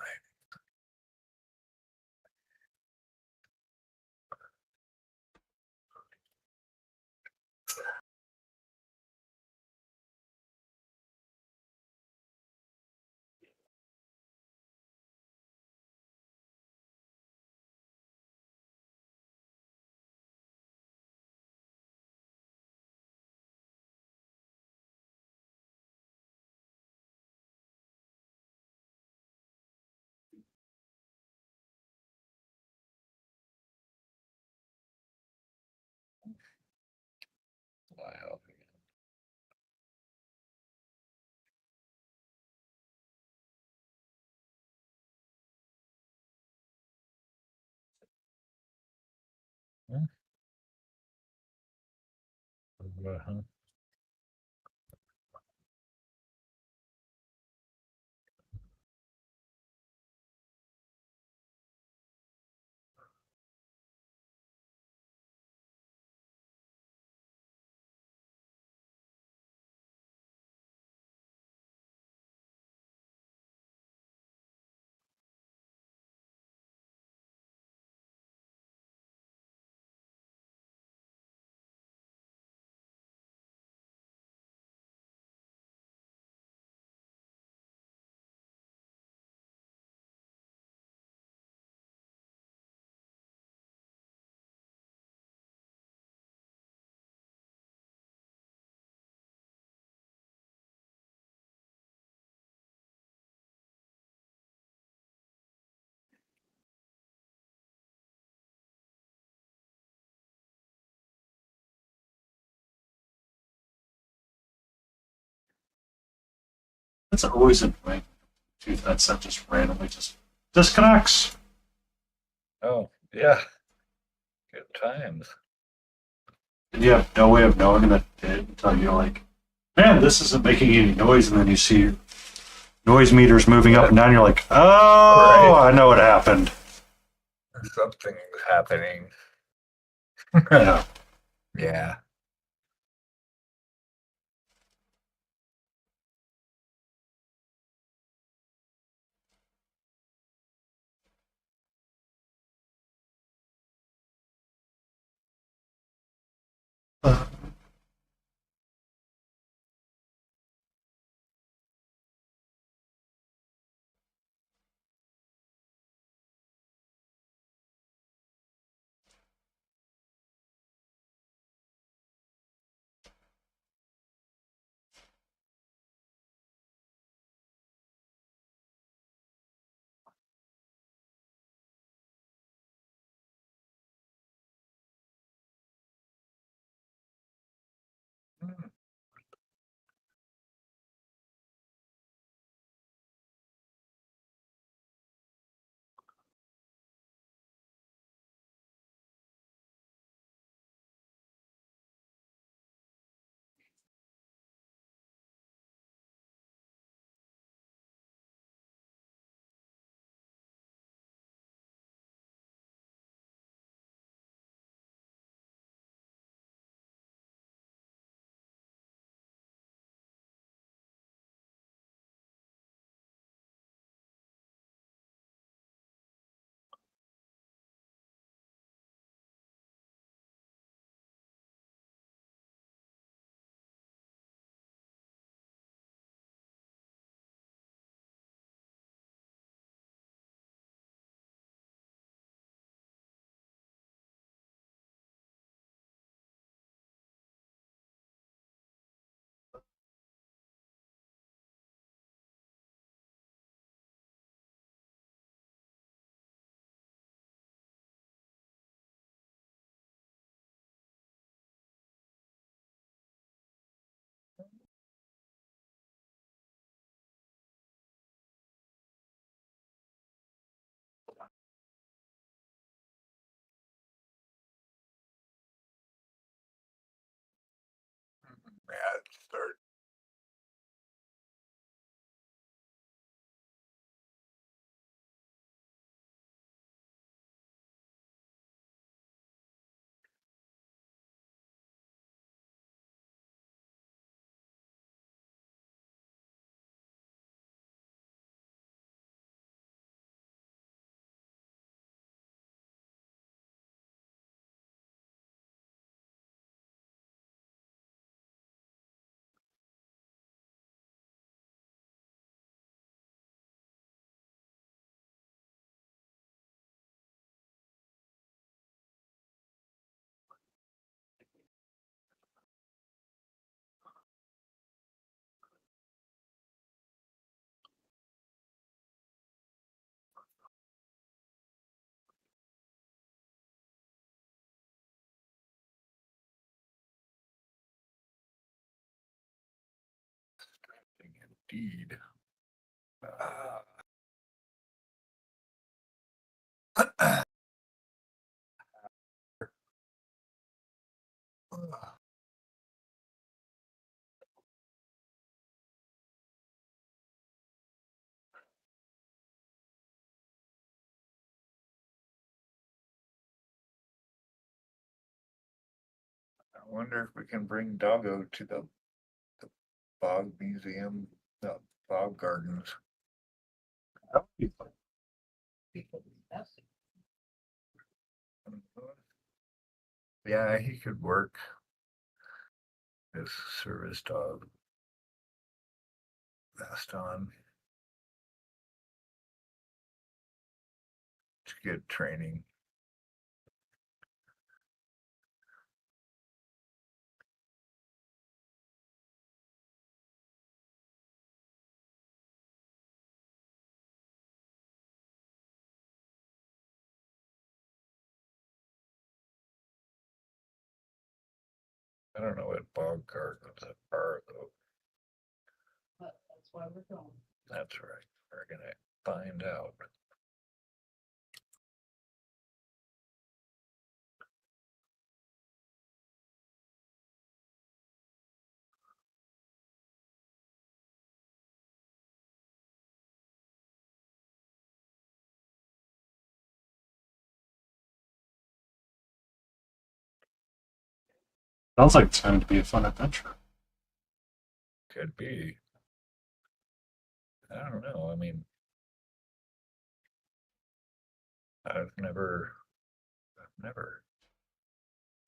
Wow. Uh-huh. That's always annoying. Dude, that stuff just randomly just disconnects. Oh, yeah. Good times. And you have no way of knowing that it did until you're like, man, this isn't making any noise. And then you see noise meters moving up and down. You're like, oh, Right. I know what happened. Something's happening. Yeah. Yeah. Mm. Yeah, it started. Indeed. I wonder if we can bring Doggo to the Bog Museum, the Bog Gardens. That would be fun. Yeah, he could work as a service dog. Baston. It's good training. I don't know what bog gardens are though. But that's why we're going. That's right. We're gonna find out. Sounds like it's going to be a fun adventure. Could be. I don't know. I mean, I've never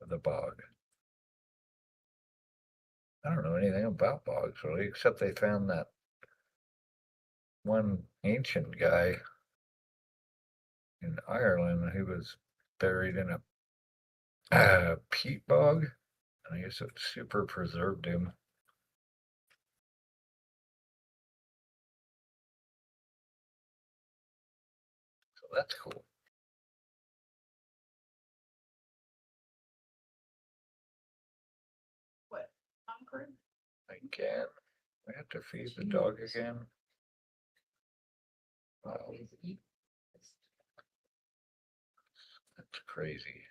the bog. I don't know anything about bogs really, except they found that one ancient guy in Ireland who was buried in a peat bog. And I guess it super preserved him. So that's cool. What? I'm I can. I have to feed the dog again. Wow. That's crazy.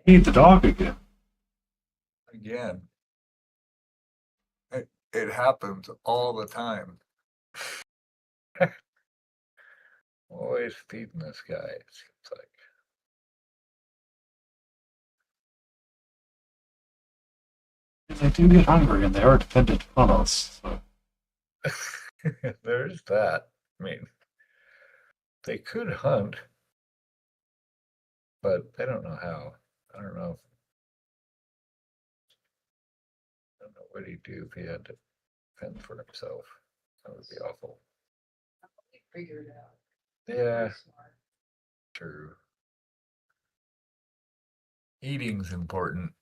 Feed the dog again. Again. It happens all the time. Always feeding this guy, it seems like. They do get hungry and they are dependent on us. So. There's that. I mean, they could hunt, but they don't know how. I don't know. I don't know what he'd do if he had to fend for himself. That would be awful. Figured it out. Yeah, true. Eating's important.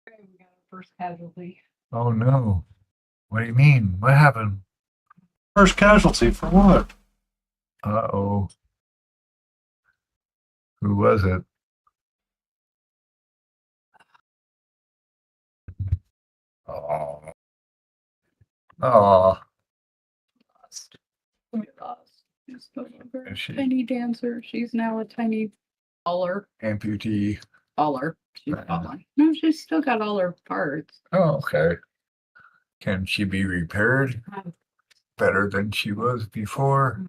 Okay, we got our first casualty. Oh no. What do you mean? What happened? First casualty for what? Uh-oh. Who was it? Oh. Oh. We lost. She's no longer a Is she- tiny dancer. She's now a tiny baller. Amputee. Baller. She's Uh-uh. balling. No, she's still got all her parts. Oh, okay. Can she be repaired better than she was before?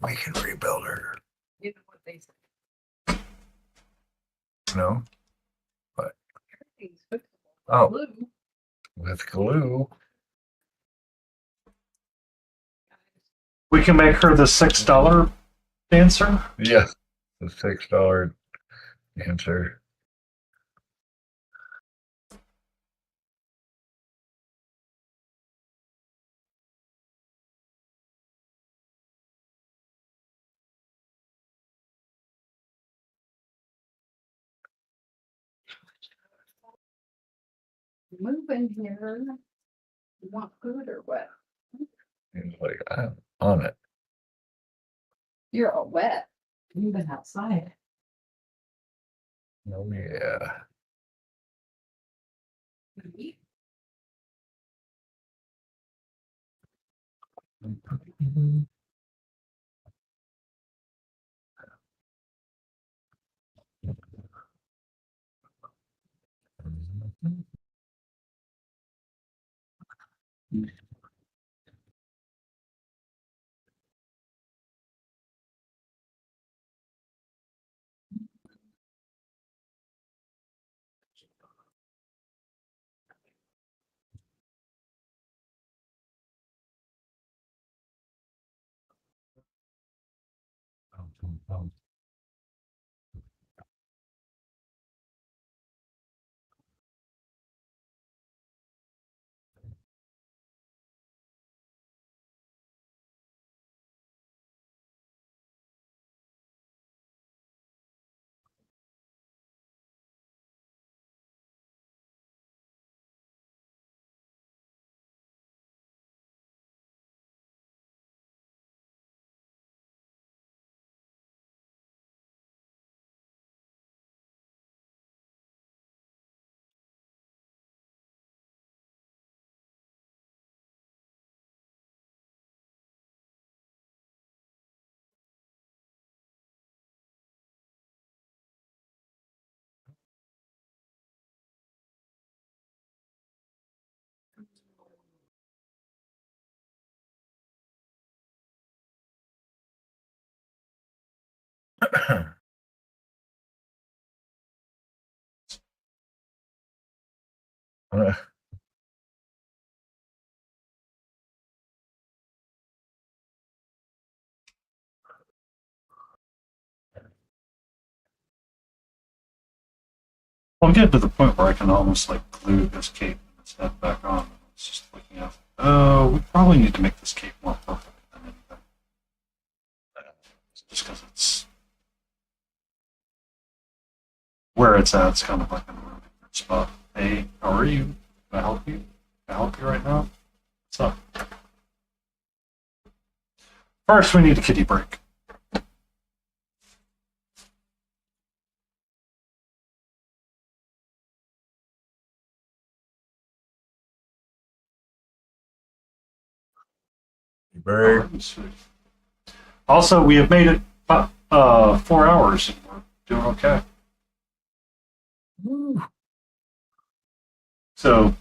We can rebuild her. You know what they say. No? Everything's fixable. Oh. Glue. With glue. We can make her the $6 dancer. Yes. The $6 answer. Move in here. You want food or what? He's like, I'm on it. You're all wet. You've been outside. Oh, yeah. I'm getting to the point where I can almost like glue this cape and this head back on. It's just looking at. Oh, we probably need to make this cape more perfect than anything. Just because it's where it's at. It's kind of like in a really weird spot. Hey, how are you? Can I help you? Can I help you right now? What's up? First, we need a kitty break. Very Also, we have made it 4 hours and we're doing okay. So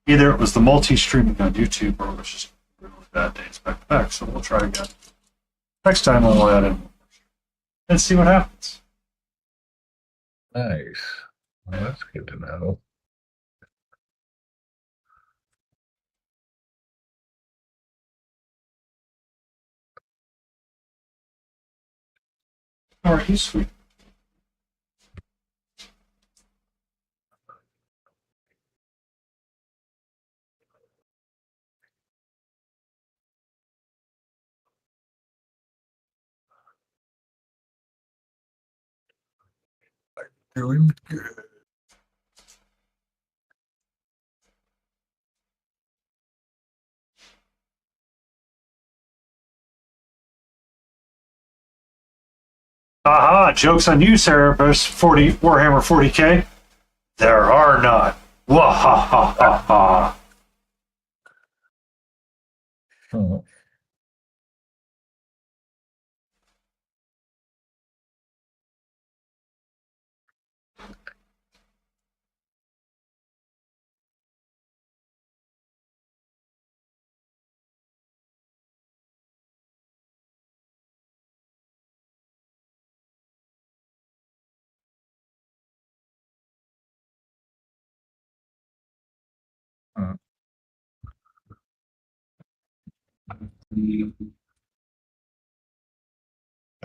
either it was the multi-streaming on YouTube or it was just really bad days back to back. So we'll try again. Next time we'll add in and see what happens. nice. Well, that's good to know. All right, he's sweet. Doing good. Aha, joke's on you, Cerebus 40 Warhammer 40k. There are none. Wah ha ha ha ha. Oh,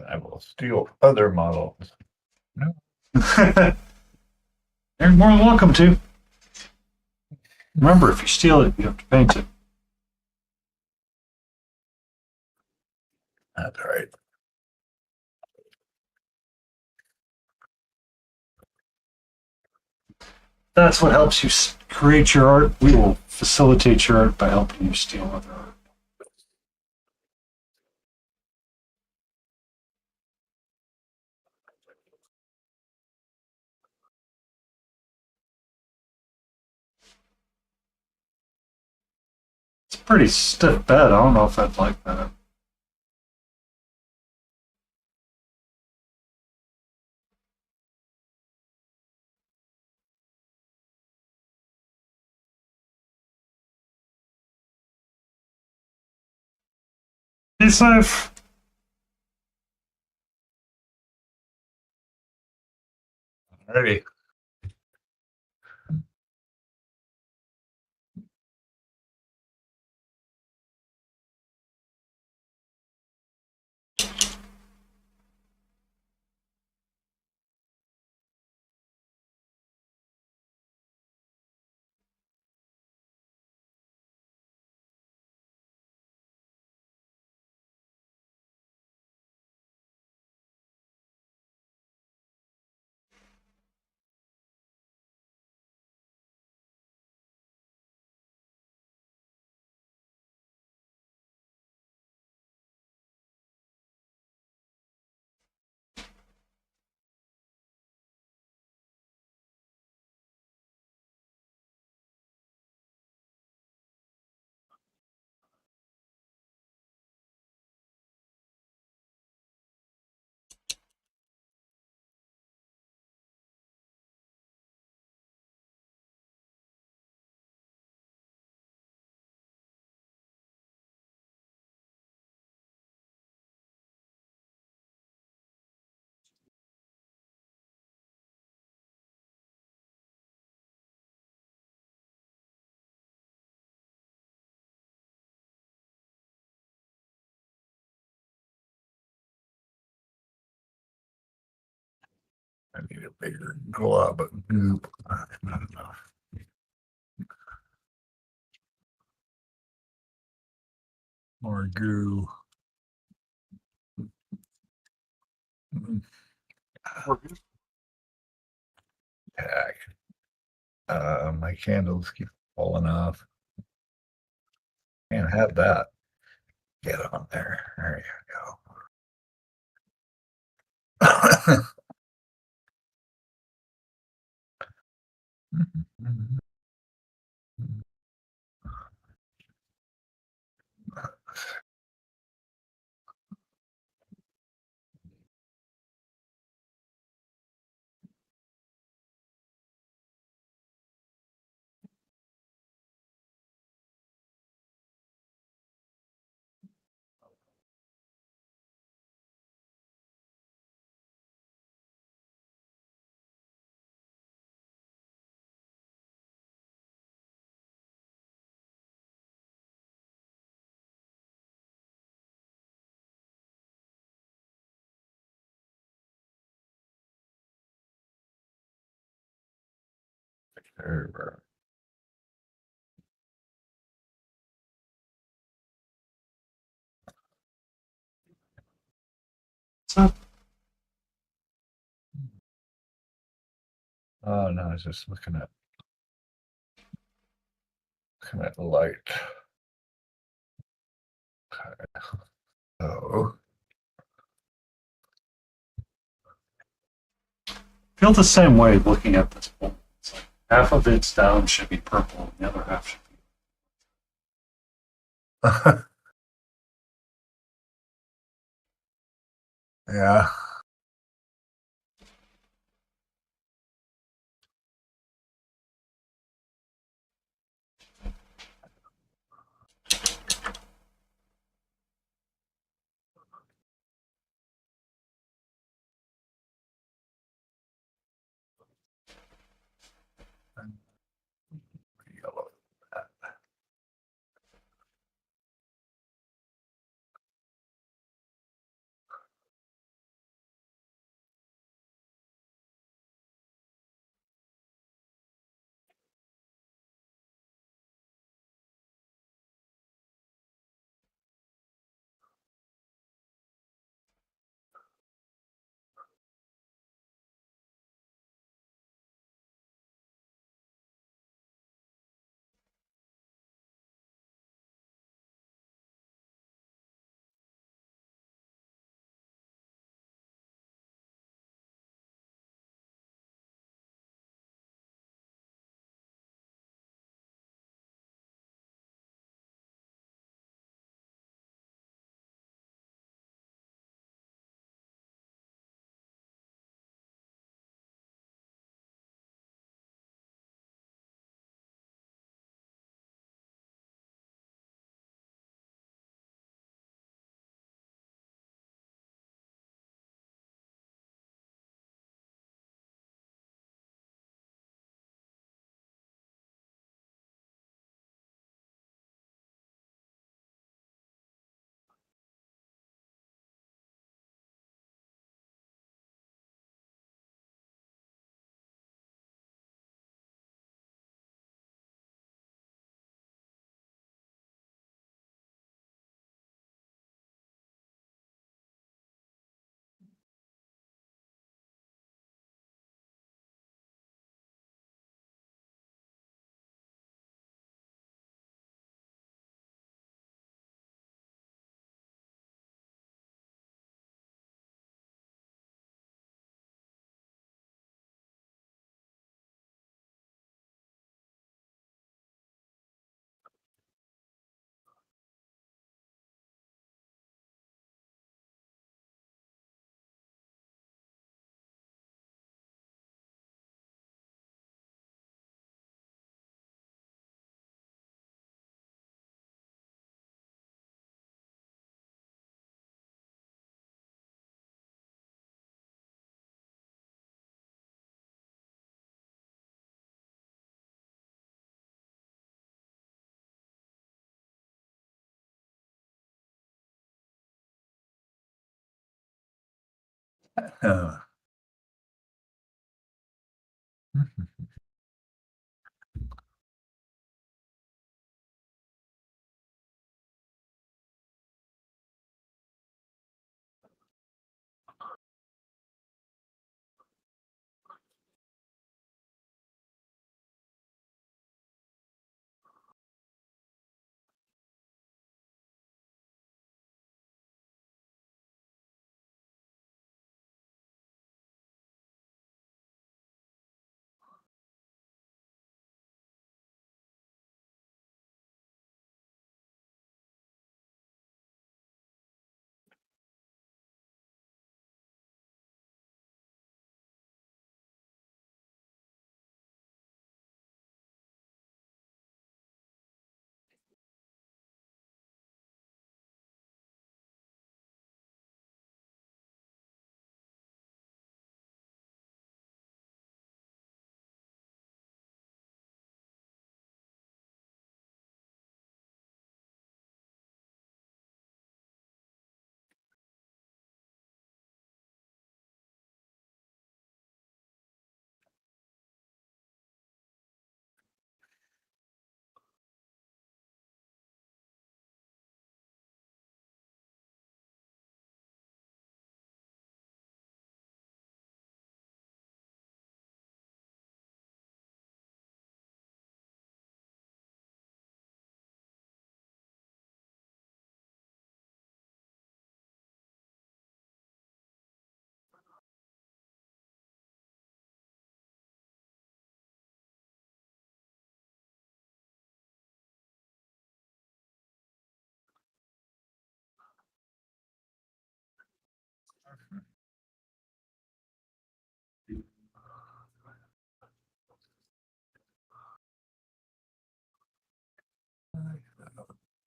I will steal other models. You're more than welcome to. Remember, if you steal it, you have to paint it. That's right. That's what helps you create your art. We will facilitate your art by helping you steal other art. It's a pretty stiff bed. I don't know if I'd like that. Be safe. Alrighty. I need a bigger glob of goop. Not enough. More goo. Mm, Heck. My candles keep falling off. Can't have that. Get on there. There you go. Server. What's up? Oh no, I was just looking at the light. Okay. Oh, Feel the same way looking at this bowl. It's like half of its down should be purple, and the other half should be. yeah. Yellow.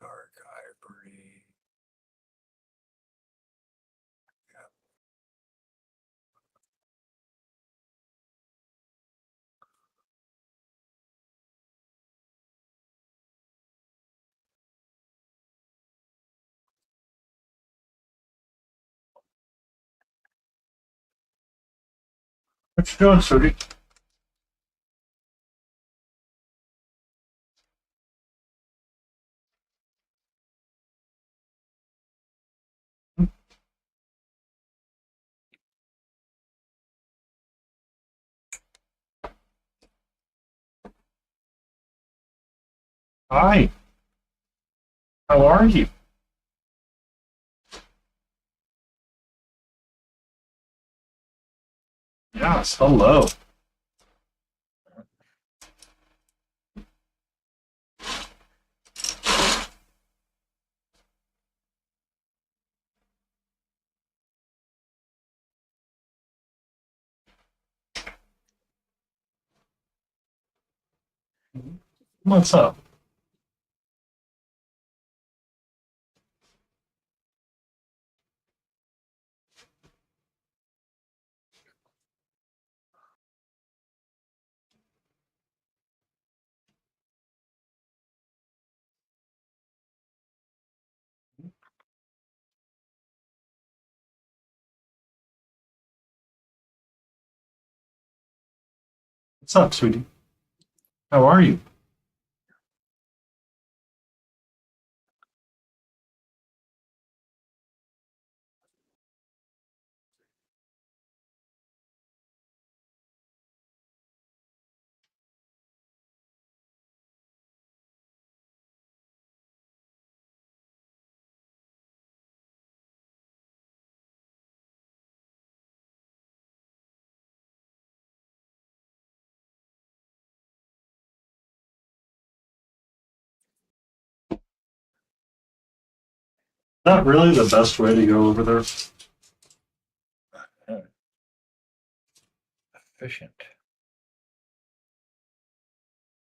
Dark ivory. What you doing, Sudi? Hi. How are you? Yes, hello. What's up? What's up, sweetie? How are you? Not really the best way to go over there. Efficient.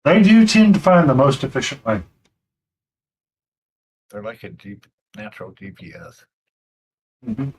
They do tend to find the most efficient way. They're like a deep natural GPS. Mhm.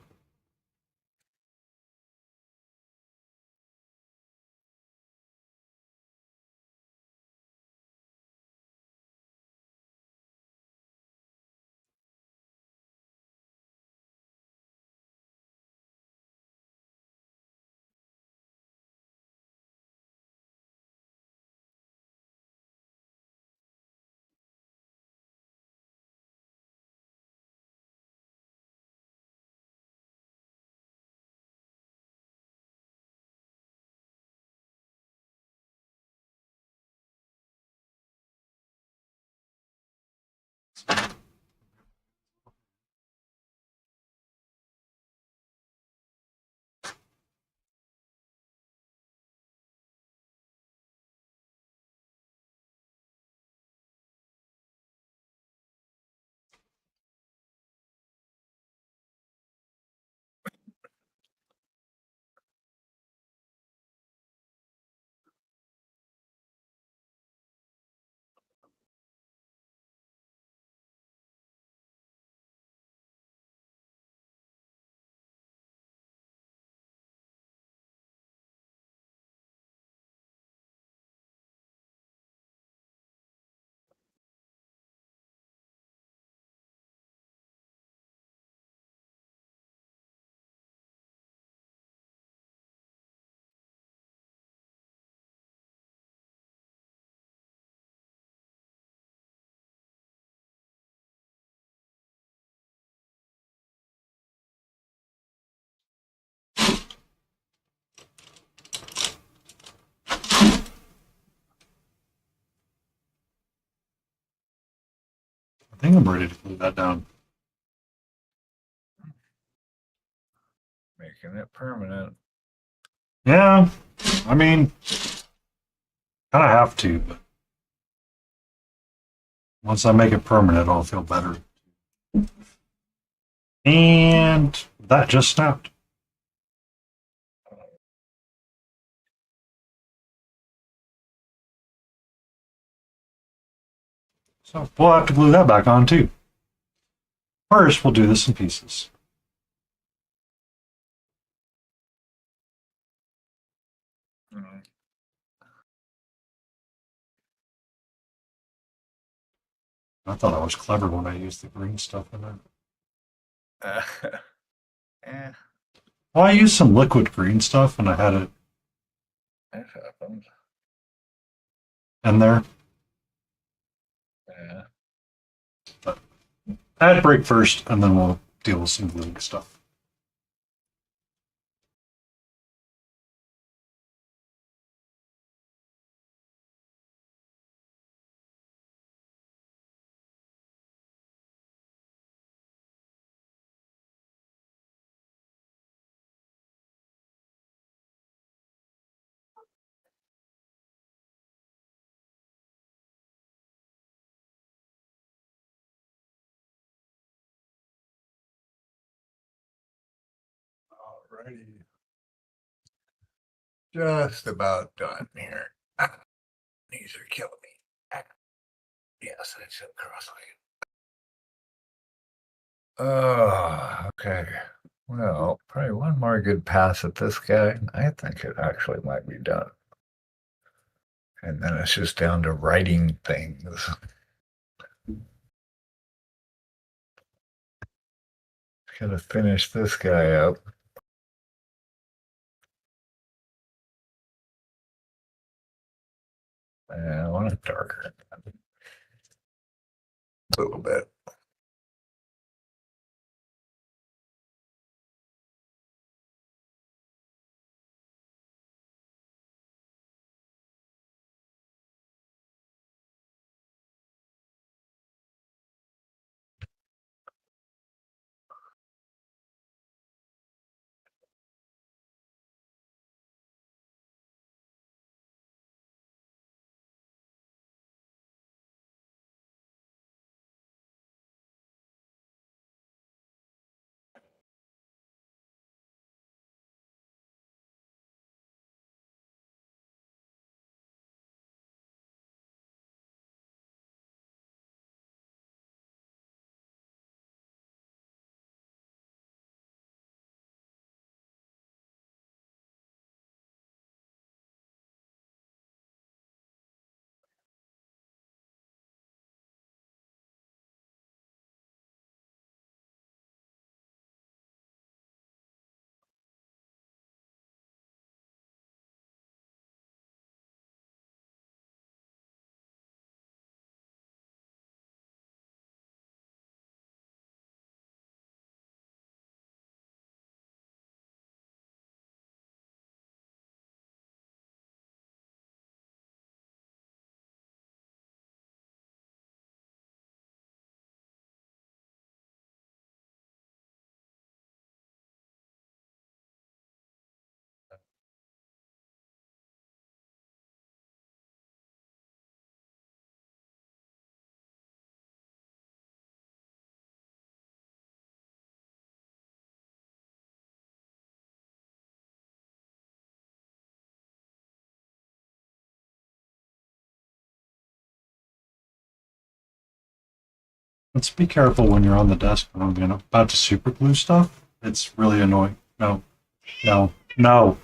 I think I'm ready to glue that down. Making it permanent. Yeah, I mean, kind of have to, but once I make it permanent, I'll feel better. And that just snapped. So we'll have to glue that back on too. First, we'll do this in pieces. Mm. I thought I was clever when I used the green stuff in there. Eh, Well, I used some liquid green stuff and I had it that happens. in there. Yeah. Add break first, and then we'll deal with some gluing stuff. Alrighty. Just about done here. These are killing me. Yes, I said cross-legged. Okay. Well, probably one more good pass at this guy. I think it actually might be done. And then it's just down to writing things. Gotta finish this guy up. I want it darker. A little bit. Let's be careful when you're on the desk when I'm about to super glue stuff. It's really annoying. No, no, no.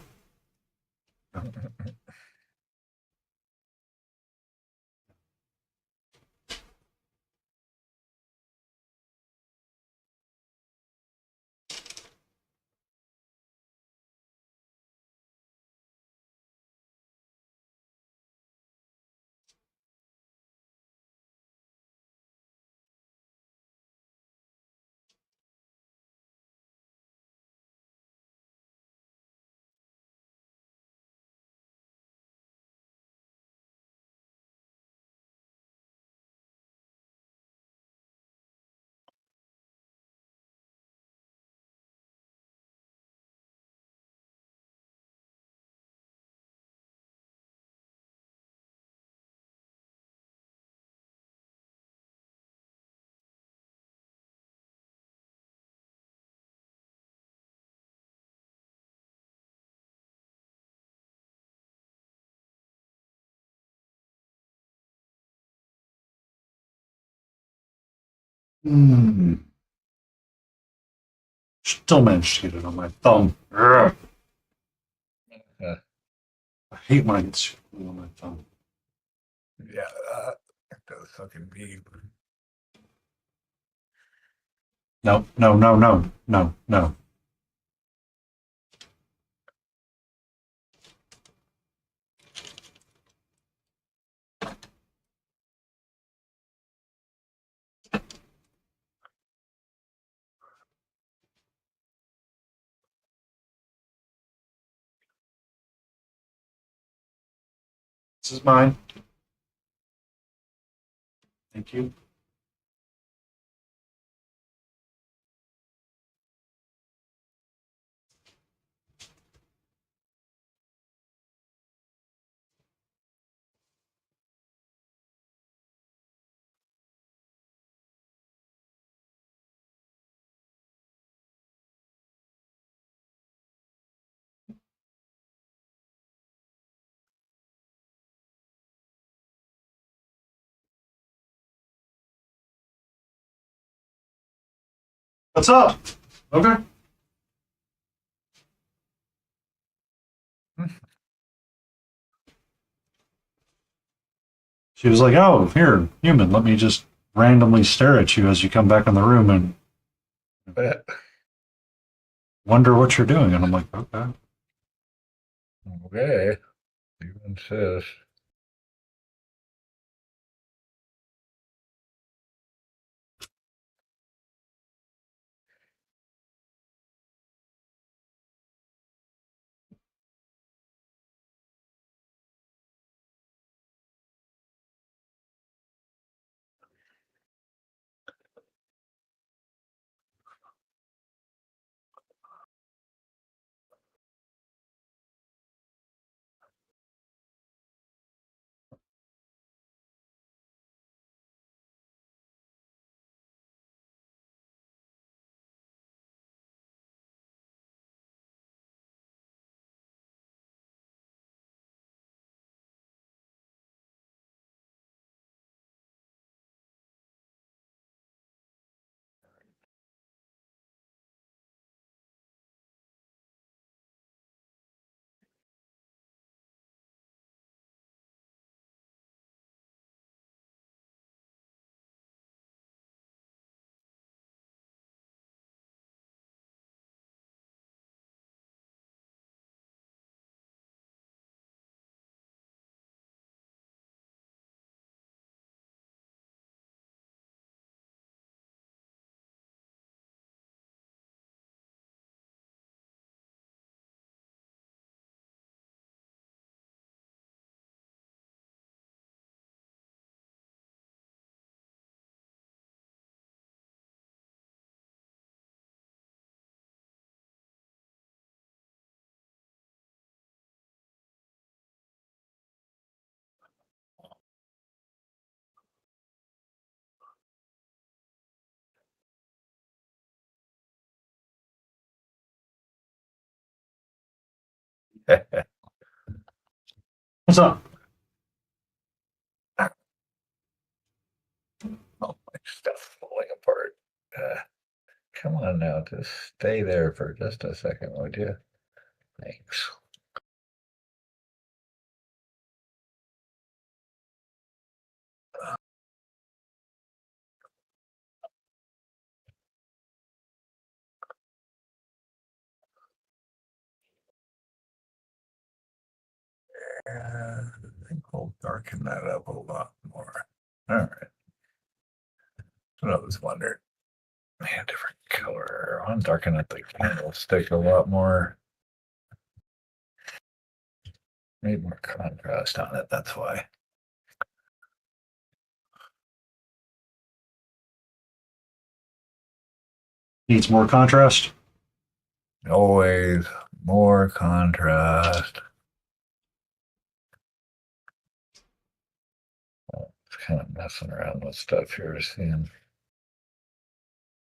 Mm. Still managed to get it on my thumb. Ugh. Uh, I hate when I get super glue on my thumb. yeah, that fucking me. No, no, no, no, no, no. This is mine. Thank you. What's up? Okay. She was like, "Oh, here, human. Let me just randomly stare at you as you come back in the room and wonder what you're doing." And I'm like, "Okay." Okay. You insist. What's up? Oh, my stuff falling Come on now, just stay there for just a second, would you? Thanks. I think we'll darken that up a lot more. All right. That's what I was wondering. Man, different color. I'm darkening up the candlestick a lot more. Need more contrast on it, that's why. Needs more contrast. Always more contrast. It's kind of messing around with stuff here, seeing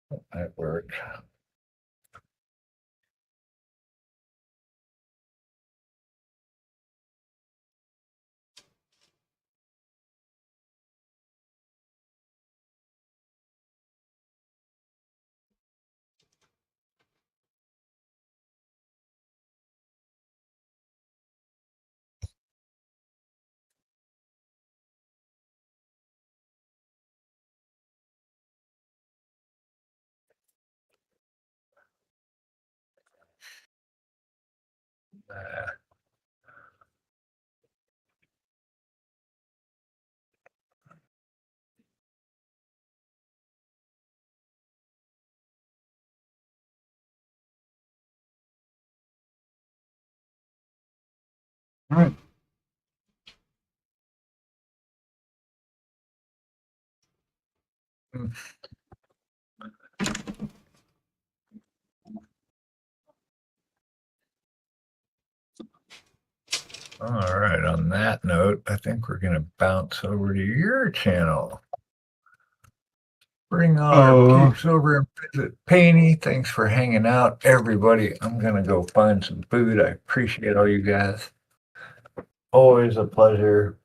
what might work. All right. All right, on that note, I think we're going to bounce over to your channel. Bring all our peeps over and visit Painty. Thanks for hanging out, everybody. I'm going to go find some food. I appreciate all you guys. Always a pleasure.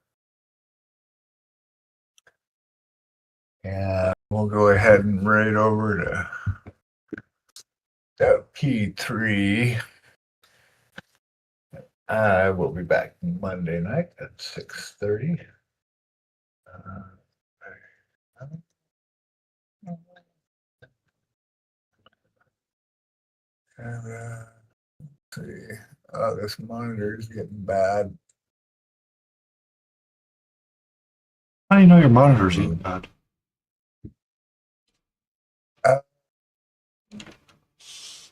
And we'll go ahead and right over to that P3. I will be back Monday night at 6:30. And let's see. Oh, this monitor is getting bad. How do you know your monitor's getting bad?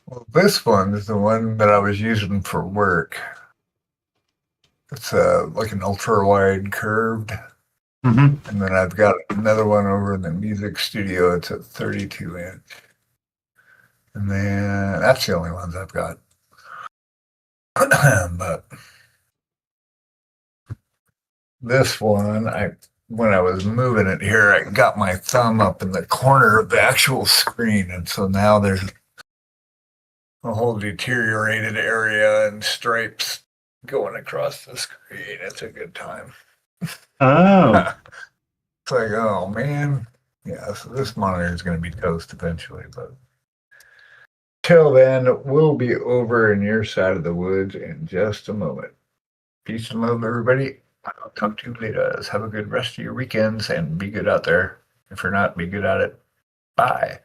Well, this one is the one that I was using for work. It's like an ultra wide curved. Mm-hmm. And then I've got another one over in the music studio. It's a 32 inch. And then that's the only ones I've got. But this one, when I was moving it here, I got my thumb up in the corner of the actual screen. And so now there's a whole deteriorated area and stripes going across the screen. It's a good time. Oh. It's like, oh man. Yeah, so this monitor is going to be toast eventually, but till then, we'll be over in your side of the woods in just a moment. Peace and love, everybody. I'll talk to you later. Have a good rest of your weekends and be good out there. If you're not, be good at it. Bye.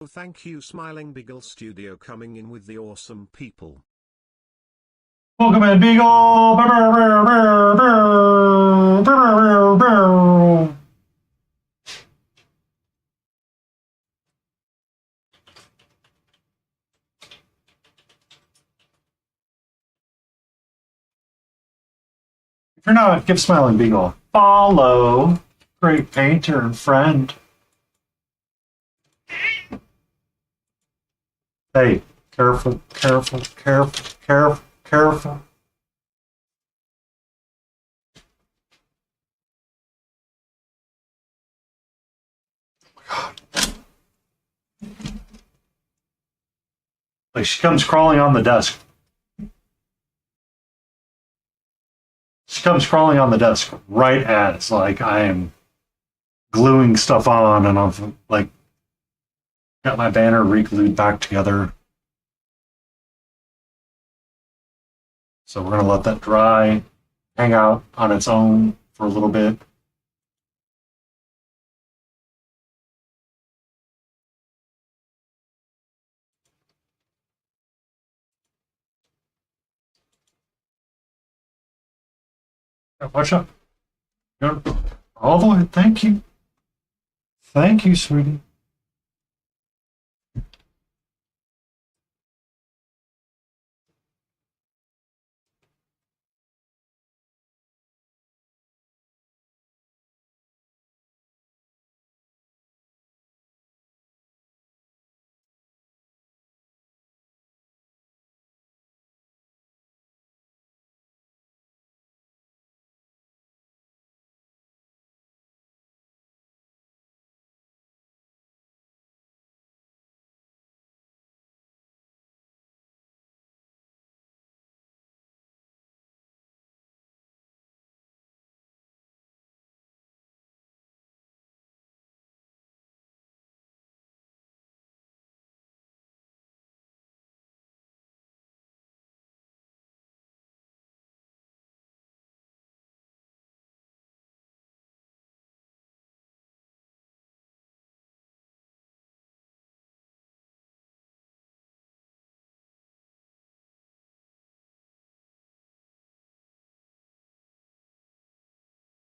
Thank you, Smiling Beagle Studio, coming in with the awesome people. Welcome in, Beagle. you're not, give Smiling Beagle a follow. Great painter and friend. Hey, careful, careful, careful, careful, careful. Like she comes crawling on the desk. She comes crawling on the desk right as like I am gluing stuff on, and I'm like got my banner re-glued back together. So we're gonna let that dry, hang out on its own for a little bit. Yeah, watch out. All the way. Thank you. Thank you, sweetie.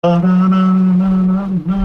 Da-da-da-da-da-da.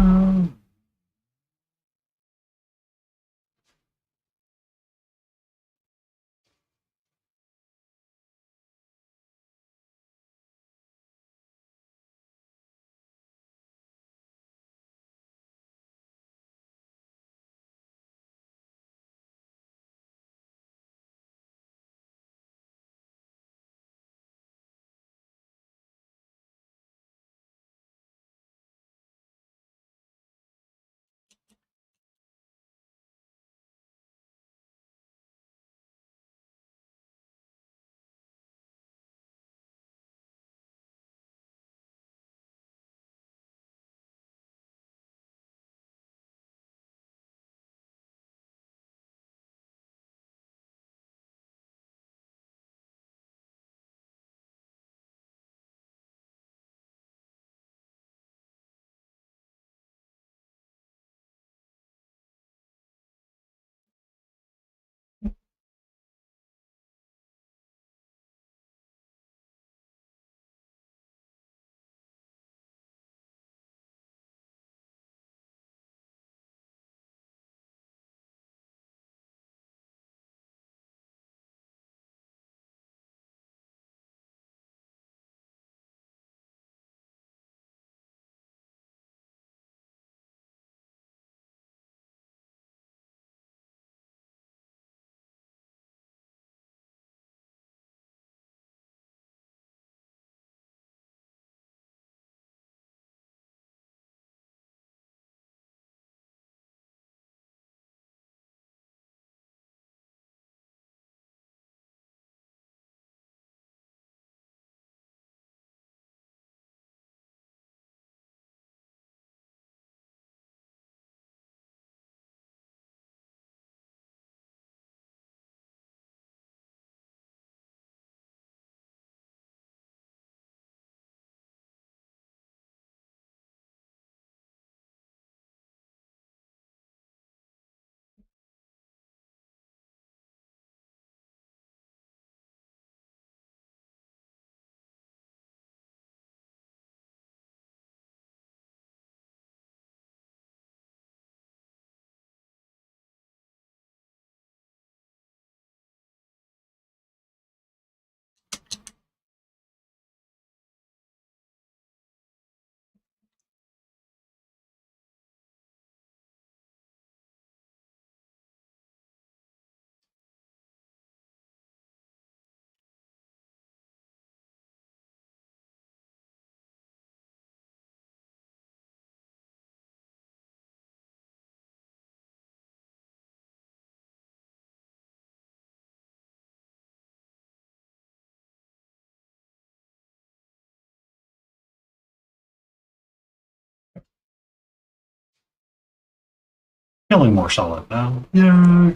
Feeling more solid now. Yeah.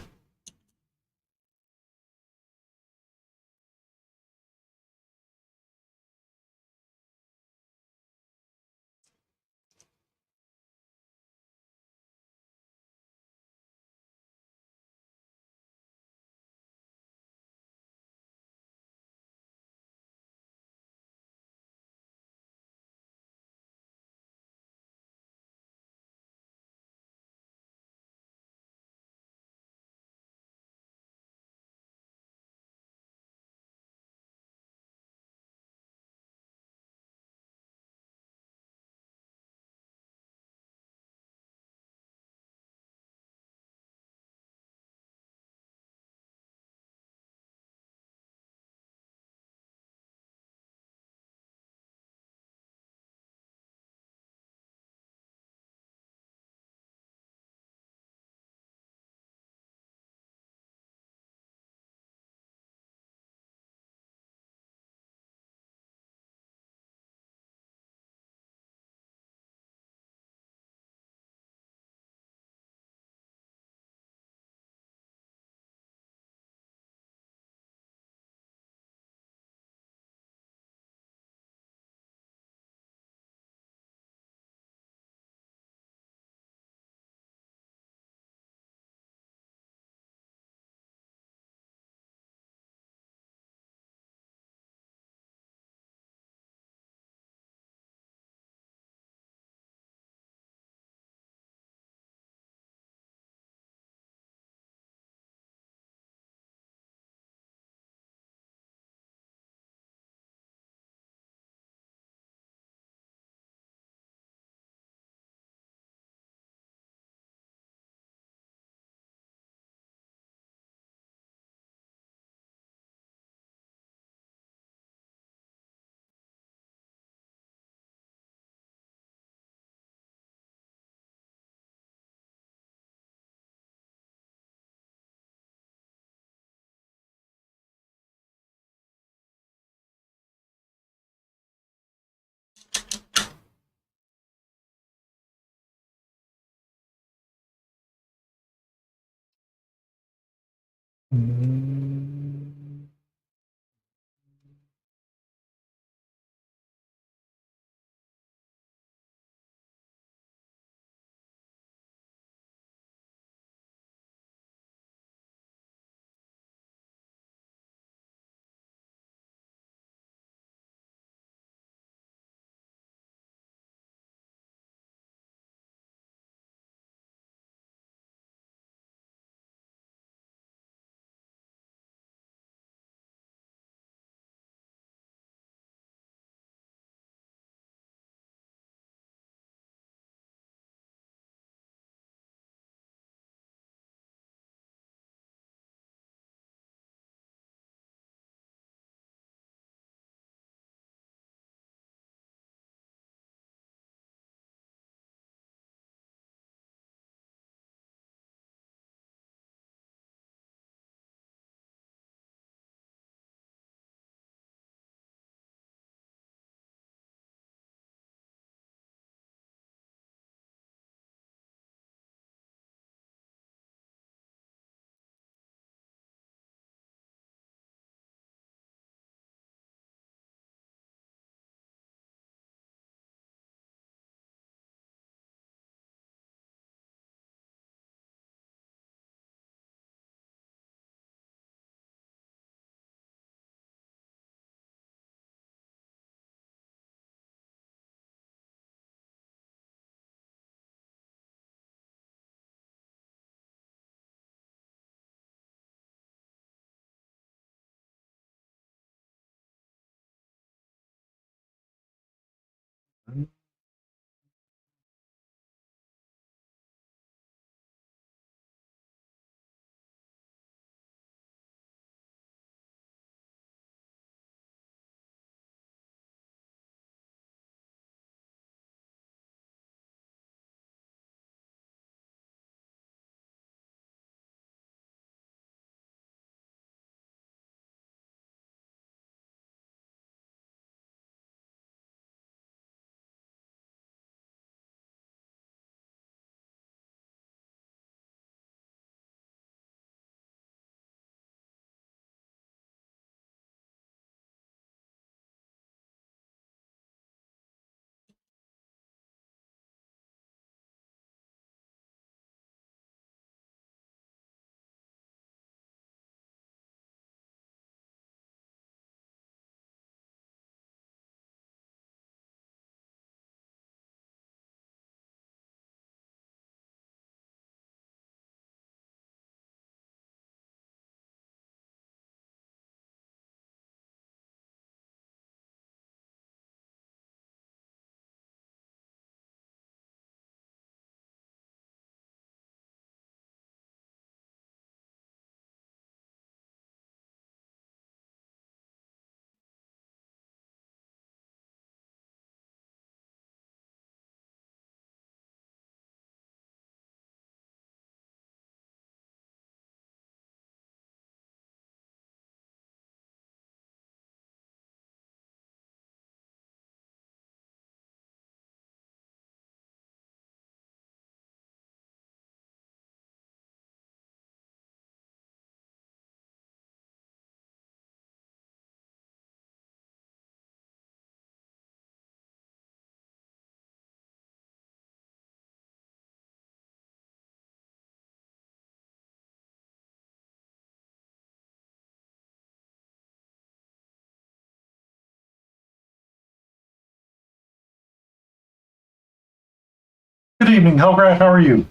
evening, Helgrat. How are you?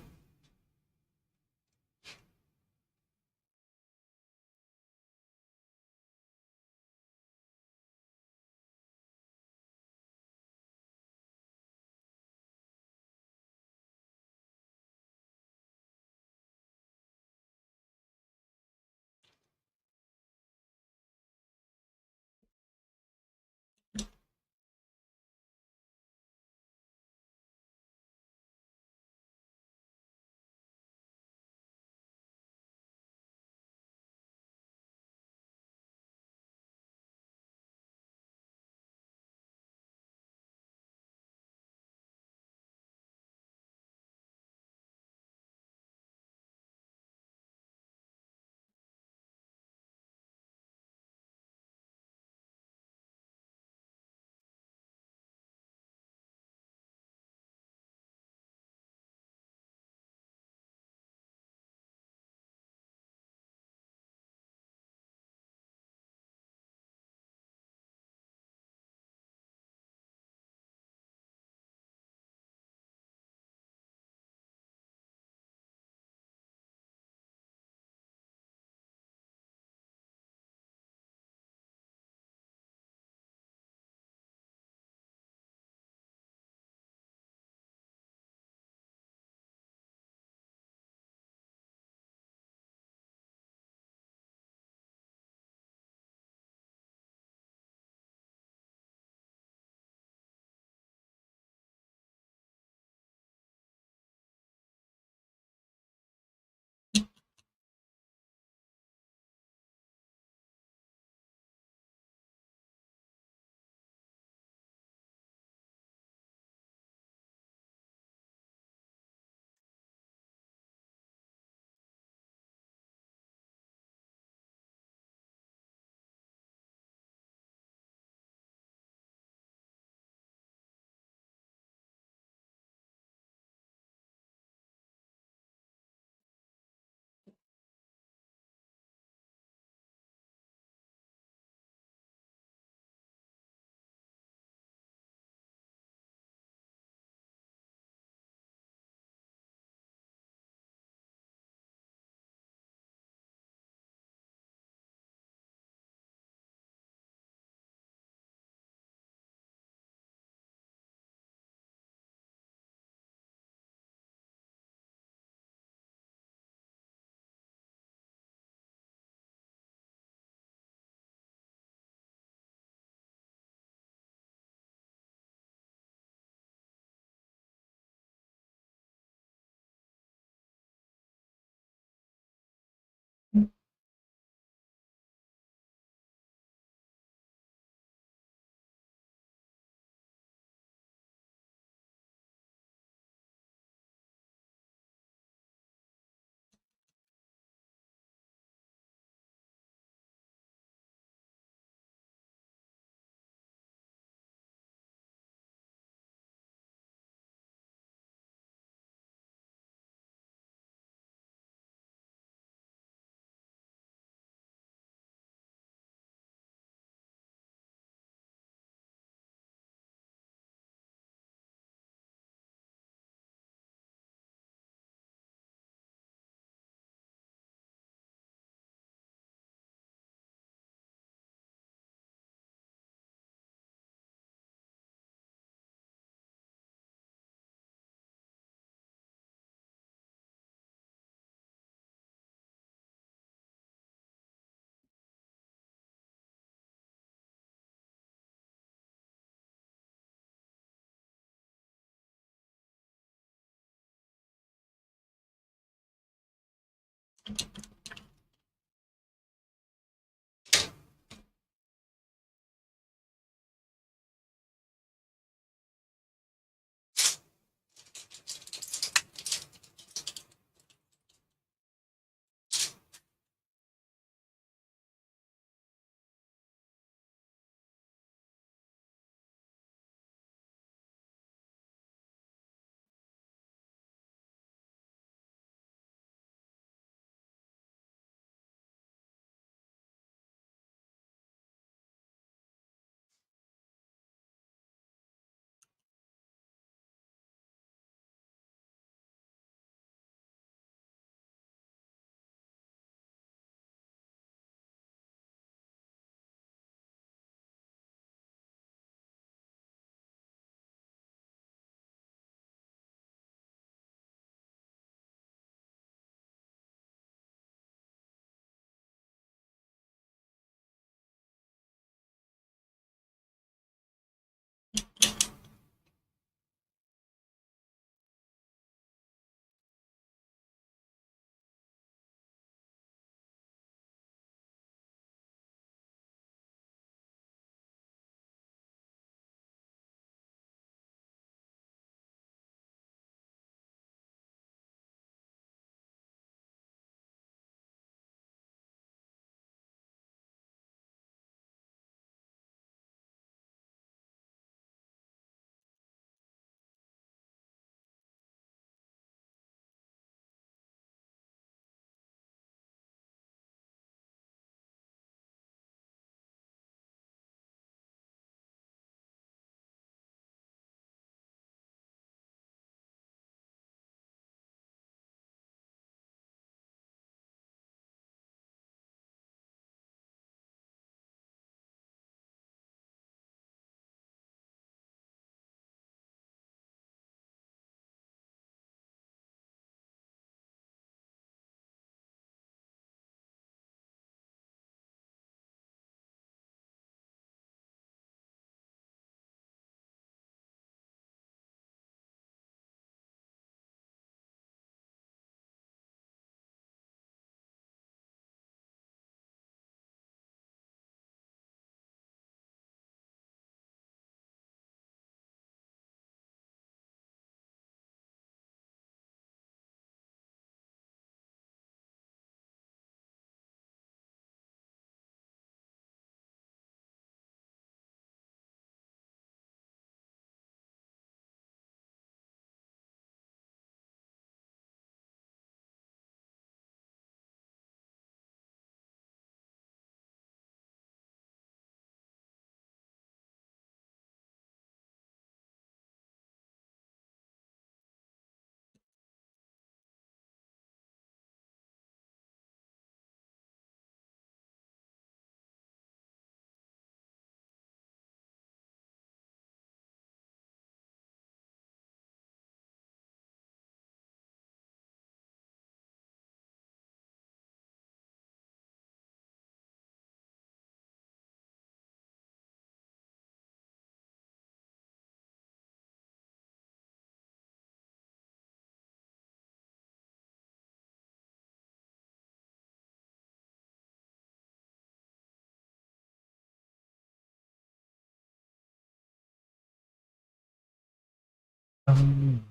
Um,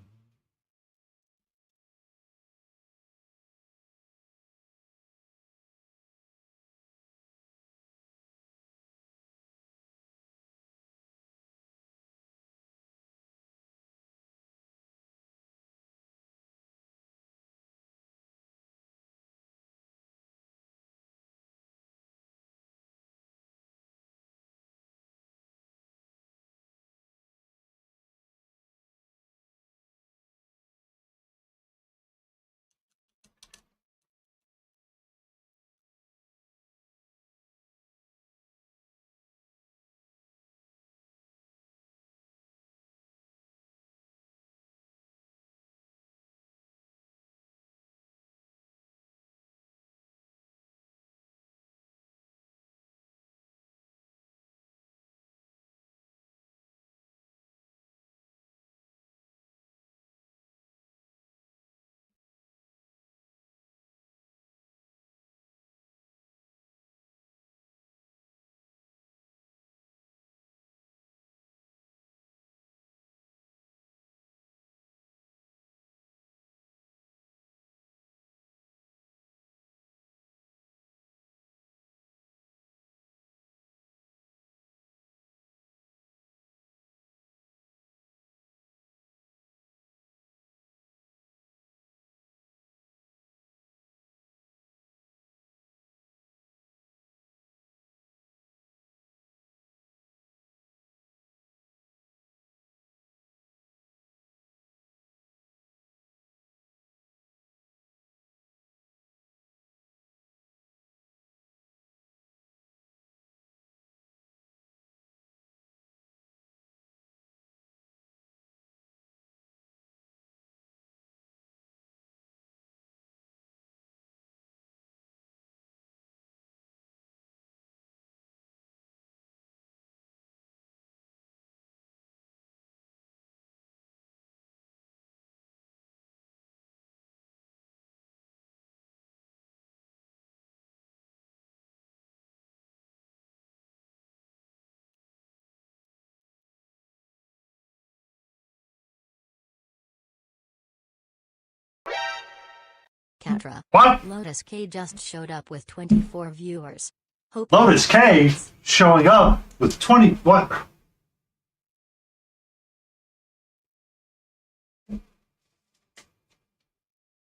Catra. what? Lotus K just showed up with 24 viewers. Hope Lotus K showing up with 20. What?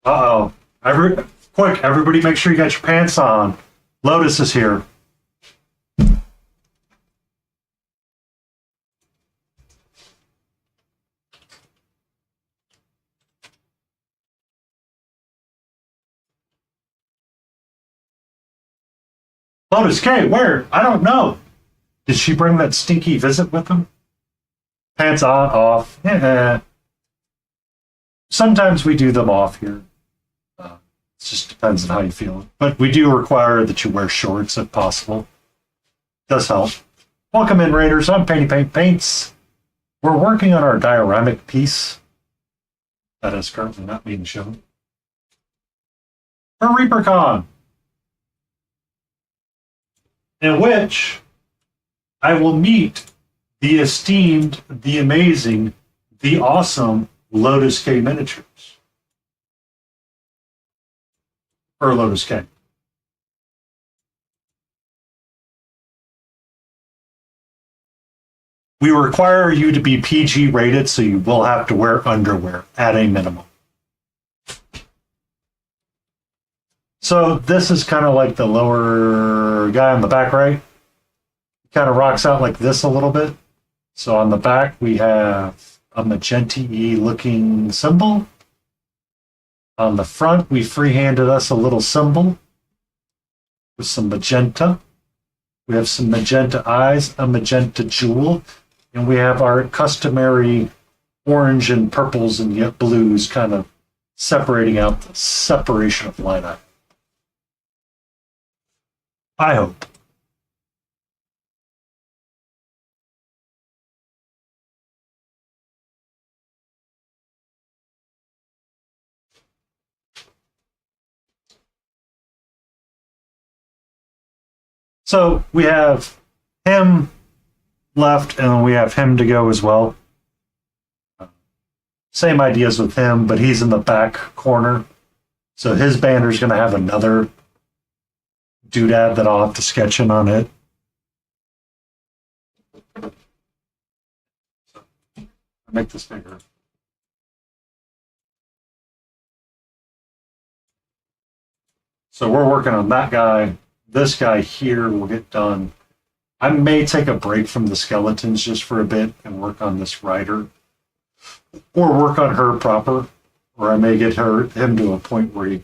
Uh-oh. Quick, everybody make sure you got your pants on. Lotus is here. Lotus K, where? I don't know. Did she bring that stinky visit with them? Pants on, off. Yeah. Sometimes we do them off here. It just depends on how you feel. But we do require that you wear shorts if possible. Does help. Welcome in, Raiders. I'm Painty Paint Paints. We're working on our dioramic piece that is currently not being shown for ReaperCon, in which I will meet the esteemed, the amazing, the awesome Lotus K Miniatures. Or Lotus K. We require you to be PG rated, so you will have to wear underwear at a minimum. So this is kind of like the lower guy on the back right. Kind of rocks out like this a little bit. So on the back we have a magenta-y looking symbol. On the front we freehanded us a little symbol with some magenta. We have some magenta eyes, a magenta jewel, and we have our customary orange and purples and yet blues kind of separating out the separation of line item. I hope. So we have him left, and we have him to go as well. Same ideas with him, but he's in the back corner. So his banner's going to have another doodad that I'll have to sketch in on it. Make this bigger. So we're working on that guy. This guy here will get done. I may take a break from the skeletons just for a bit and work on this rider. Or work on her proper. Or I may get him to a point where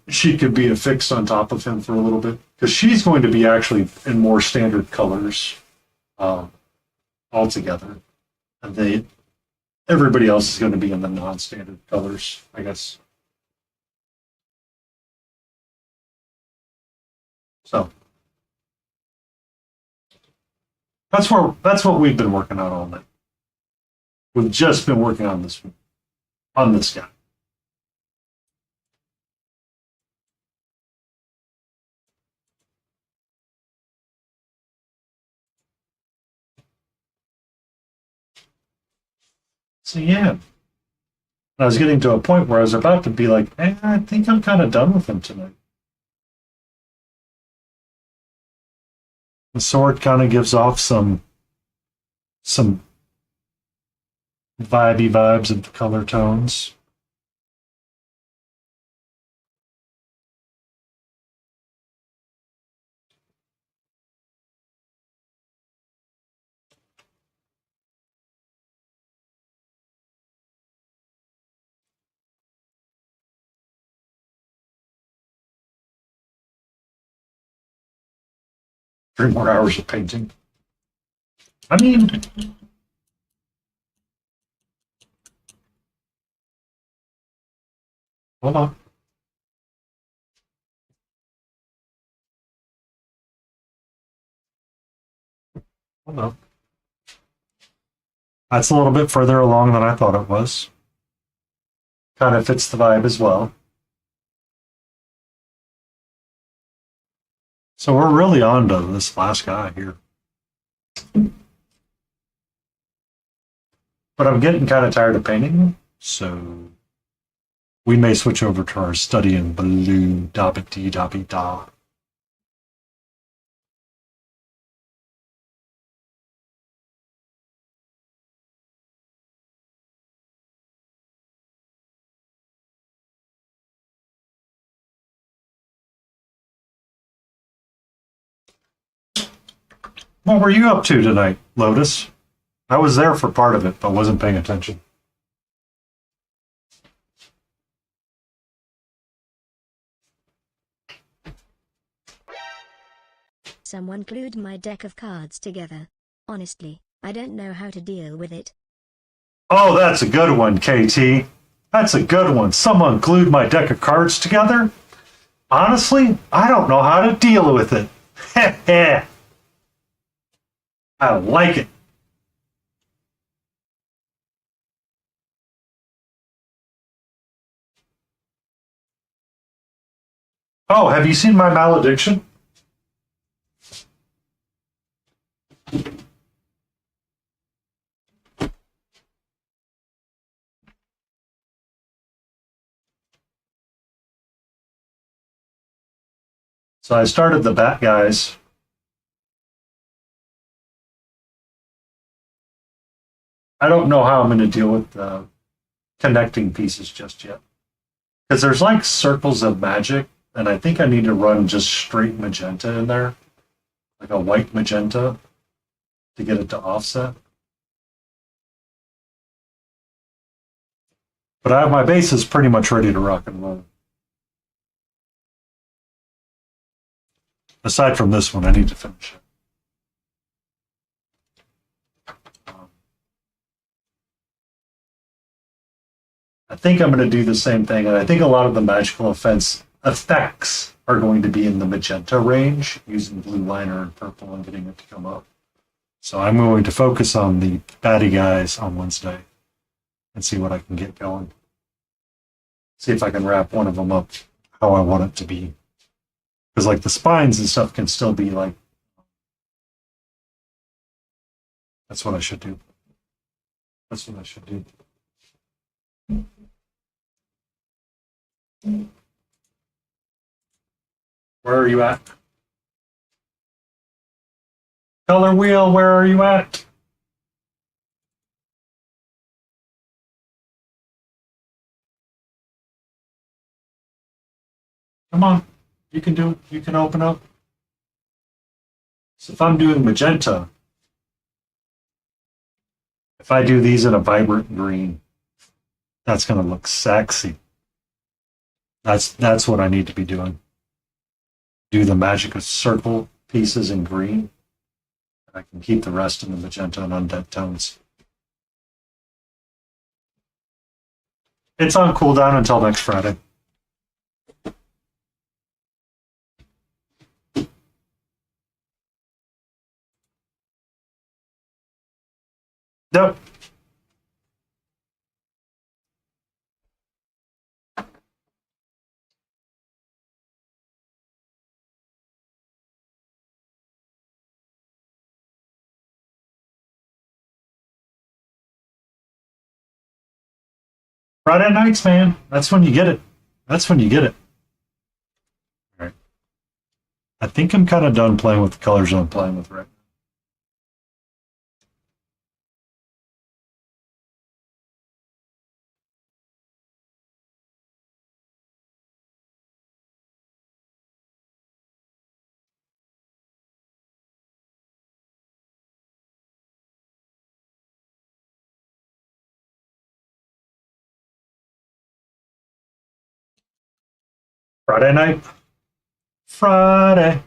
she could be affixed on top of him for a little bit. Because she's going to be actually in more standard colors altogether. And everybody else is going to be in the non-standard colors, I guess. So that's what we've been working on all night. We've just been working on this guy. So yeah, I was getting to a point where I was about to be like, I think I'm kind of done with him tonight. The sword kind of gives off some vibey vibes of the color tones. 3 more hours of painting. I mean, hold on. Hold on. That's a little bit further along than I thought it was. Kind of fits the vibe as well. So we're really on to this last guy here. But I'm getting kind of tired of painting, so we may switch over to our study in blue. Da-ba-dee-da-be-da. What were you up to tonight, Lotus? I was there for part of it, but wasn't paying attention. Someone glued my deck of cards together. Honestly, I don't know how to deal with it. Oh, that's a good one, KT. That's a good one. Someone glued my deck of cards together? Honestly, I don't know how to deal with it. Heh. I like it. Oh, have you seen my malediction? So I started the bat guys. I don't know how I'm going to deal with the connecting pieces just yet. Because there's like circles of magic, and I think I need to run just straight magenta in there. Like a white magenta to get it to offset. But I have my bases pretty much ready to rock and roll. Aside from this one, I need to finish it. I think I'm going to do the same thing, and I think a lot of the magical effects are going to be in the magenta range, using blue liner and purple and getting it to come up. So I'm going to focus on the baddie guys on Wednesday and see what I can get going. See if I can wrap one of them up how I want it to be. Because like the spines and stuff can still be like... That's what I should do. That's what I should do. Where are you at? Color wheel, where are you at? Come on. You can do it. You can open up. So if I'm doing magenta, if I do these in a vibrant green, that's going to look sexy. That's what I need to be doing. Do the magic of circle pieces in green. I can keep the rest in the magenta and undead tones. It's on cooldown until next Friday. Yep. Friday nights, man. That's when you get it. That's when you get it. All right. I think I'm kind of done playing with the colors I'm playing with right now. Friday night. Friday.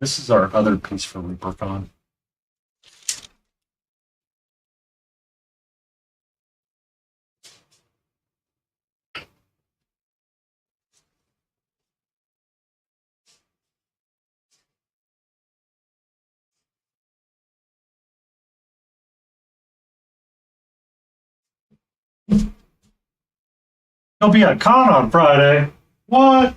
This is our other piece for ReaperCon. You'll be at con on Friday. What?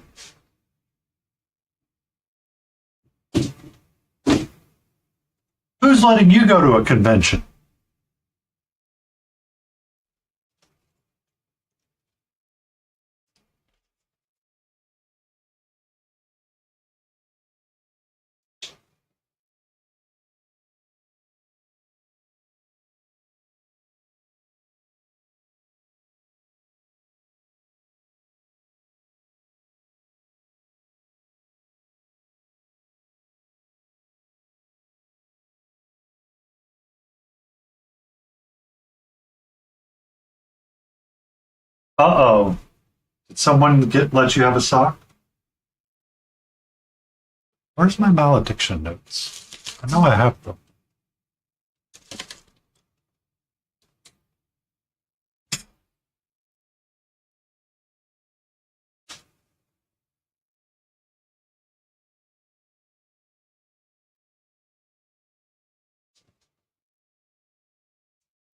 Who's letting you go to a convention? Uh-oh. Did someone let you have a sock? Where's my malediction notes? I know I have them.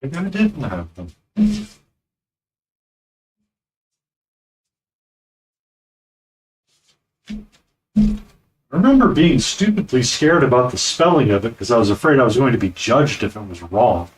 Maybe I didn't have them. I remember being stupidly scared about the spelling of it because I was afraid I was going to be judged if it was wrong.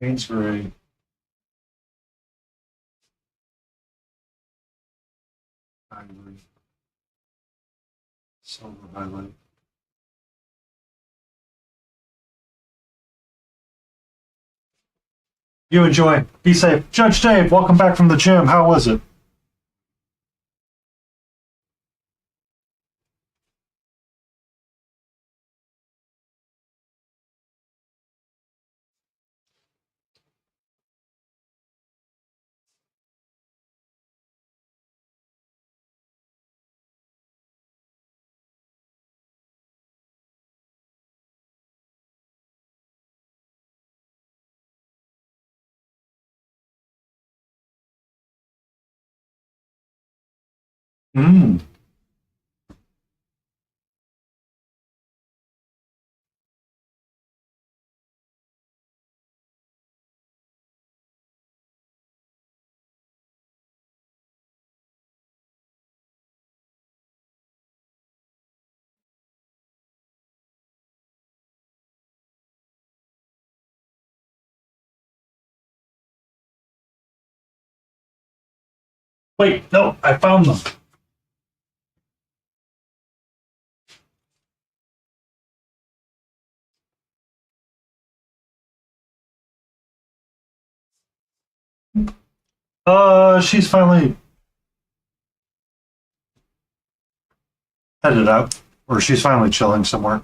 Queensbury. Ivory. Silver highlight. You enjoy. Be safe. Judge Dave, welcome back from the gym. How was it? Mm. Wait, no, I found them. She's finally headed out, or she's finally chilling somewhere.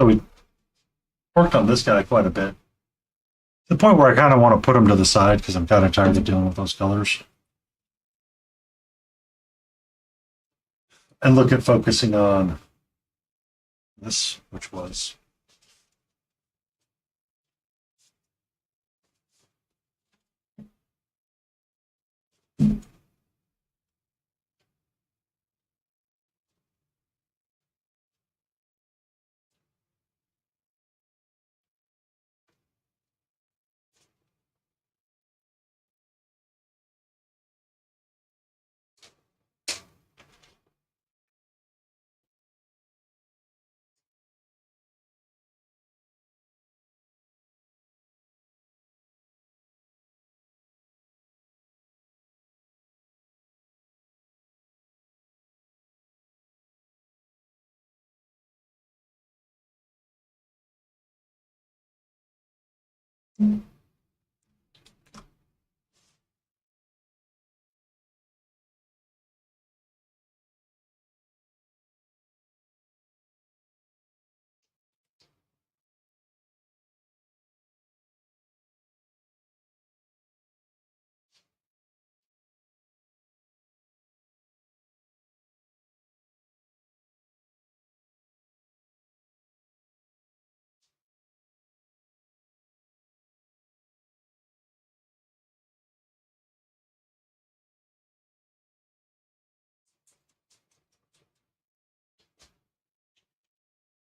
So we worked on this guy quite a bit. To the point where I kind of want to put him to the side because I'm kind of tired of dealing with those colors. And look at focusing on this, which was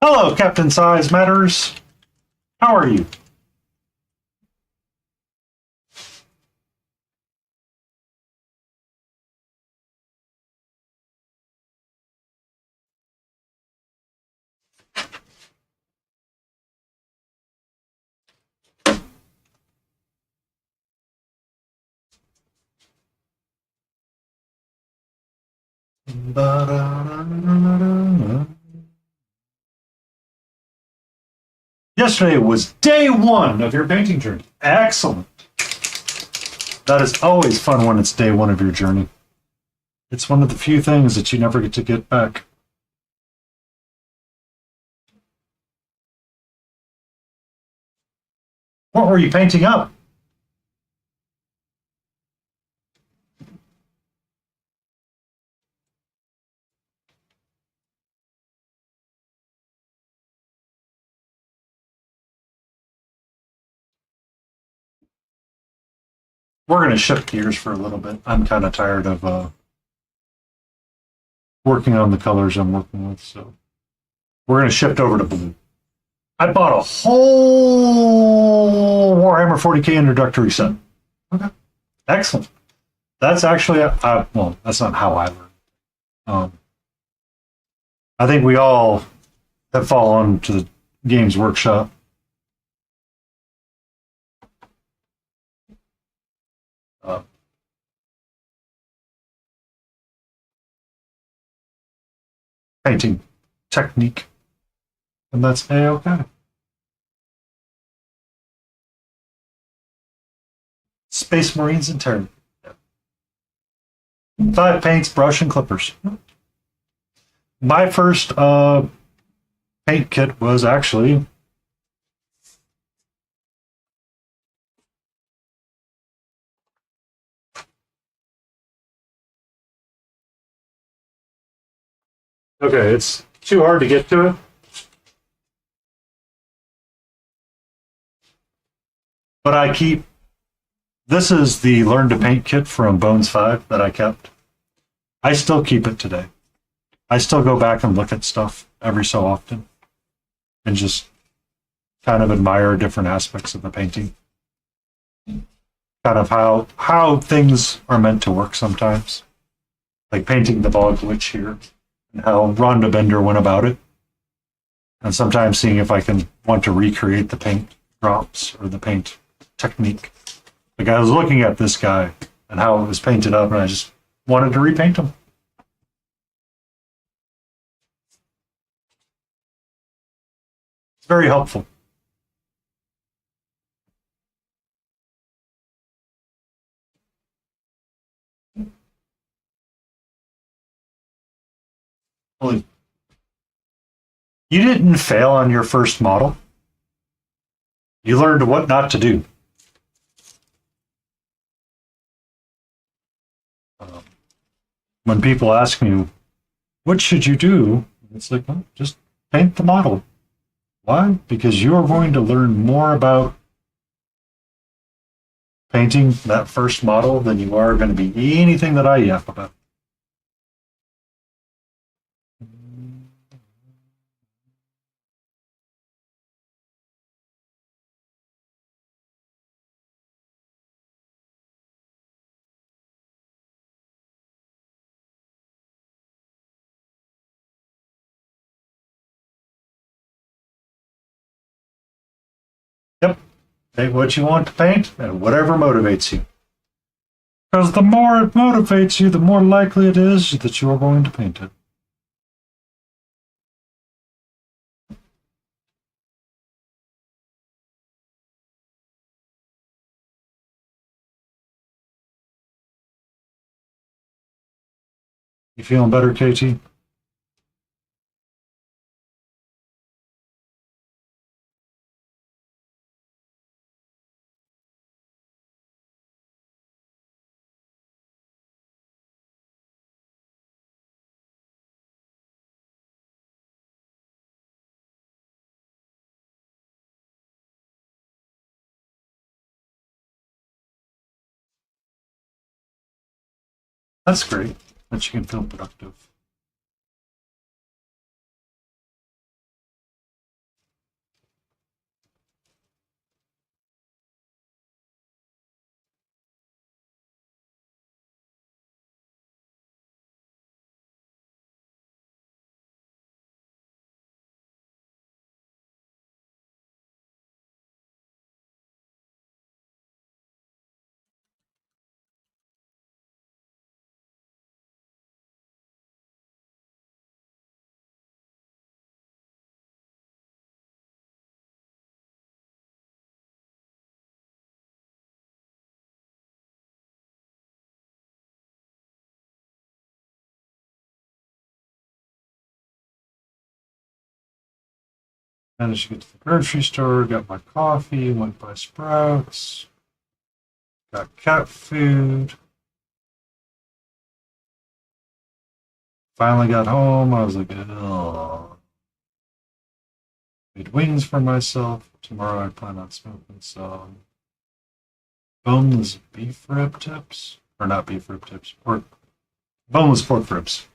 hello, Captain Size Matters. How are you? Yesterday was day one of your painting journey. Excellent. That is always fun when it's day one of your journey. It's one of the few things that you never get to get back. What were you painting up? We're going to shift gears for a little bit. I'm kind of tired of working on the colors I'm working with, so we're going to shift over to blue. I bought a whole Warhammer 40k introductory set. Okay, excellent. That's actually well, that's not how I learned. I think we all have fallen to the Games Workshop uh, painting technique, and that's a-okay. Space Marines in turn. 5 paints, brush, and clippers. My first paint kit was actually okay, it's too hard to get to it. But I keep this is the Learn to Paint kit from Bones 5 that I kept. I still keep it today. I still go back and look at stuff every so often and just kind of admire different aspects of the painting. Kind of how things are meant to work sometimes. Like painting the Bog Witch here and how Rhonda Bender went about it. And sometimes seeing if I can want to recreate the paint drops or the paint technique. Like I was looking at this guy and how it was painted up, and I just wanted to repaint him. It's very helpful. Well, you didn't fail on your first model. You learned what not to do. When people ask me, what should you do? It's like, well, just paint the model. Why? Because you are going to learn more about painting that first model than you are going to be anything that I yap about. Yep. Paint what you want to paint and whatever motivates you. Because the more it motivates you, the more likely it is that you are going to paint it. You feeling better, KT? That's great that you can feel productive. Managed to get to the grocery store, got my coffee, went by Sprouts, got cat food. Finally got home. I was like, oh. Made wings for myself. Tomorrow I plan on smoking some boneless beef rib tips. Or not beef rib tips, pork. Boneless pork ribs.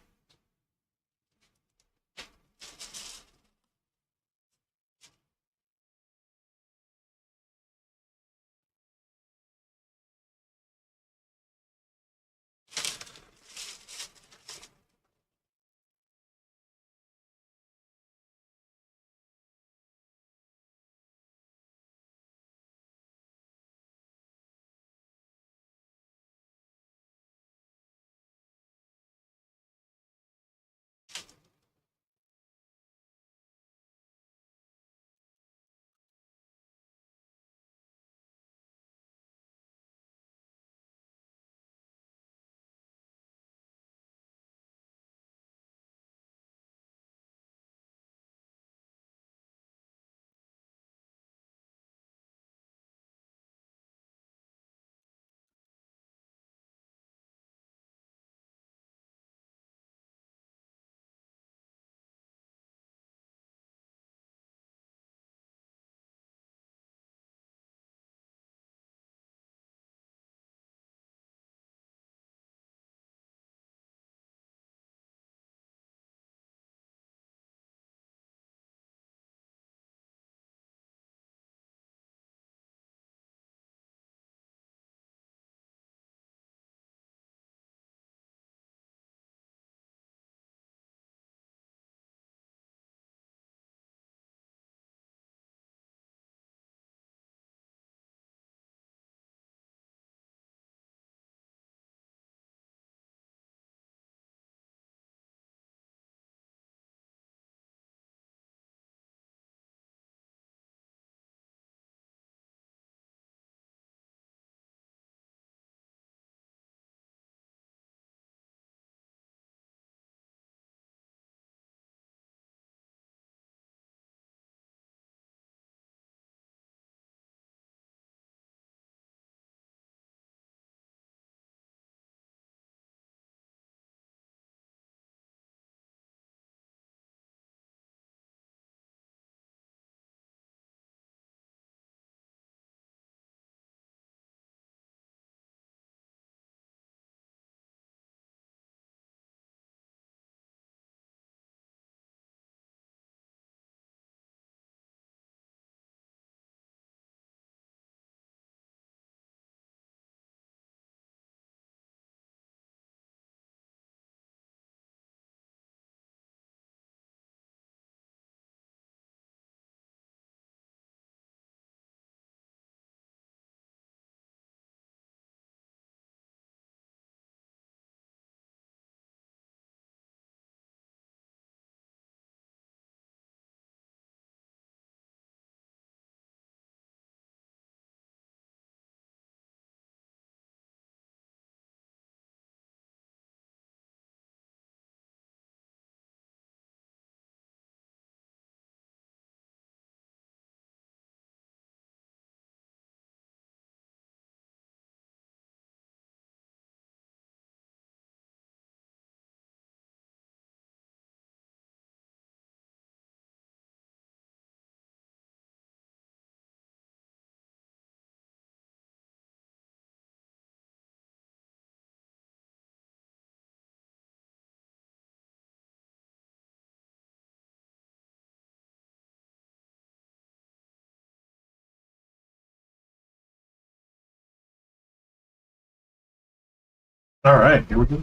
All right, here we go.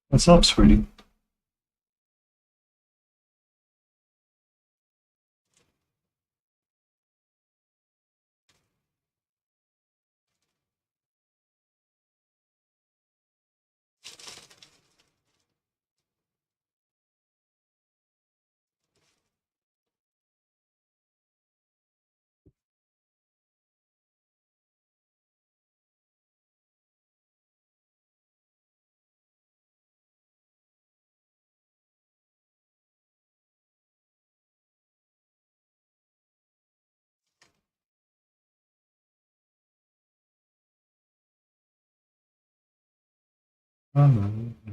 What's up, sweetie? Um,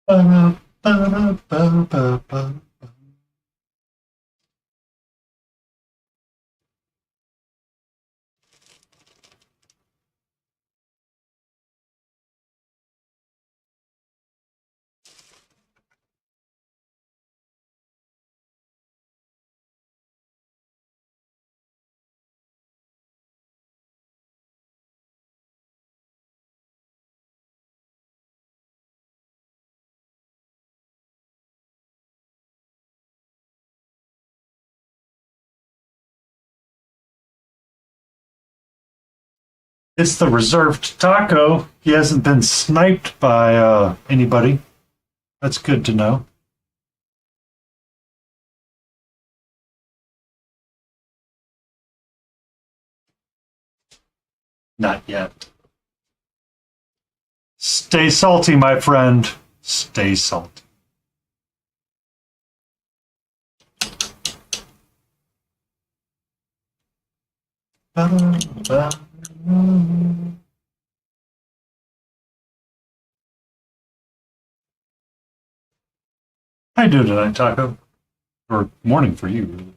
Ba-da-ba-da-ba-ba-ba. It's the reserved taco. He hasn't been sniped by anybody. That's good to know. Not yet. Stay salty, my friend. Stay salty. Ba-da-ba. How you doing tonight, Taco? Or morning for you, really.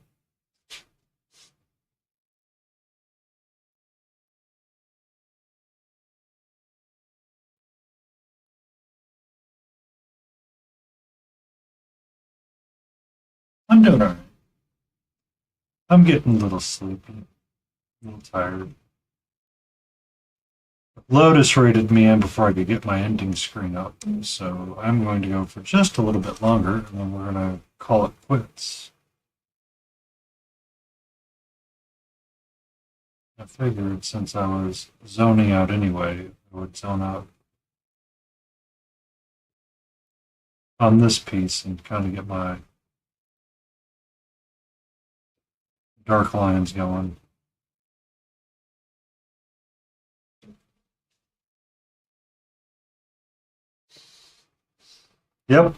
I'm doing all right. I'm getting a little sleepy, a little tired. Lotus rated me in before I could get my ending screen up, so I'm going to go for just a little bit longer, and then we're going to call it quits. I figured since I was zoning out anyway, I would zone out on this piece and kind of get my dark lines going. Yep.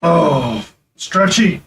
Oh, stretchy.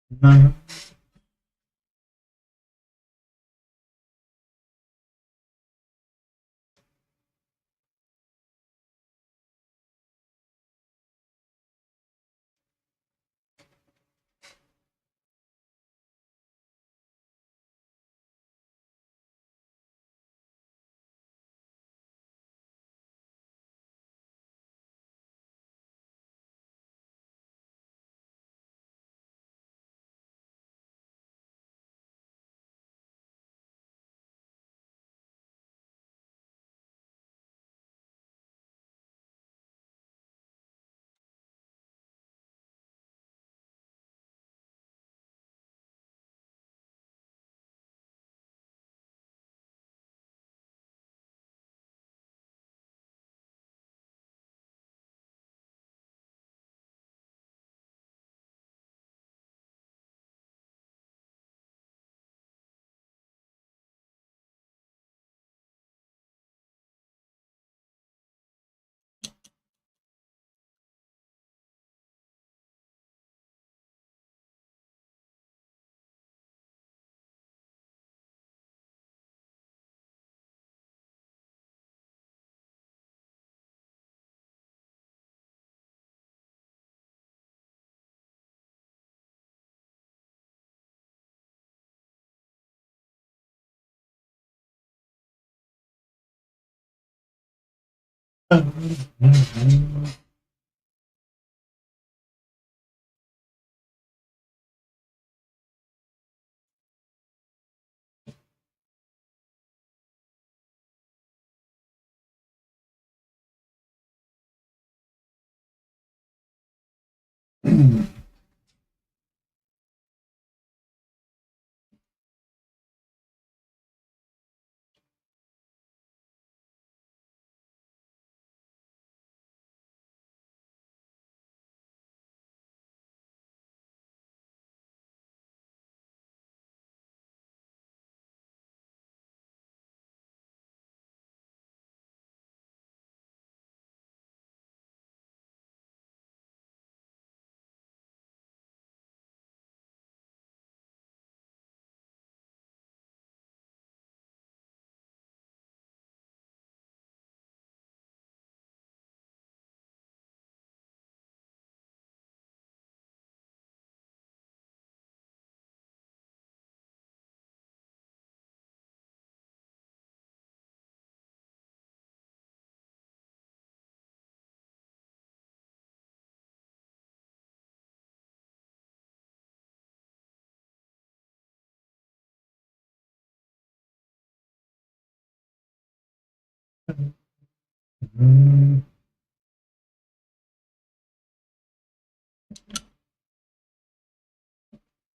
No.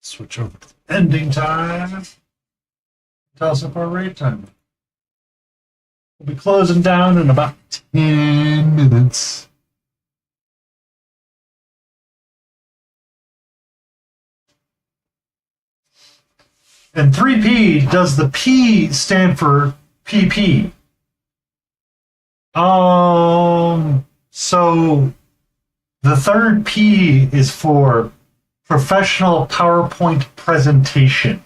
Switch over to ending time. Tell us if our raid time. We'll be closing down in about 10 minutes. And 3P, does the P stand for PP? So the third P is for professional PowerPoint presentation.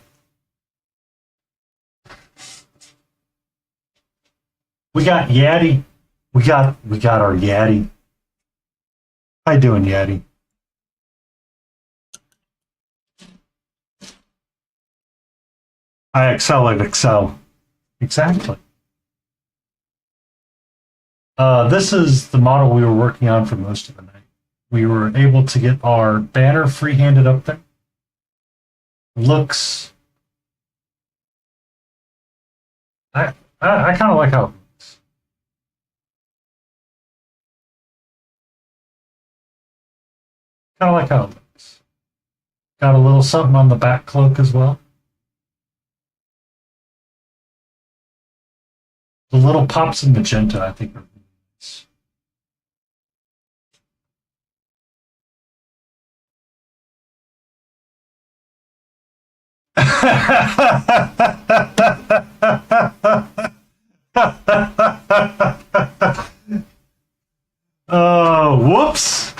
We got Yaddy. We got our Yaddy. How you doing, Yaddy? I excel at Excel. Exactly. This is the model we were working on for most of the night. We were able to get our banner free-handed up there. Looks... I kind of like how it looks. Kind of like how it looks. Got a little something on the back cloak as well. The little pops of magenta, I think, are really nice. Whoops.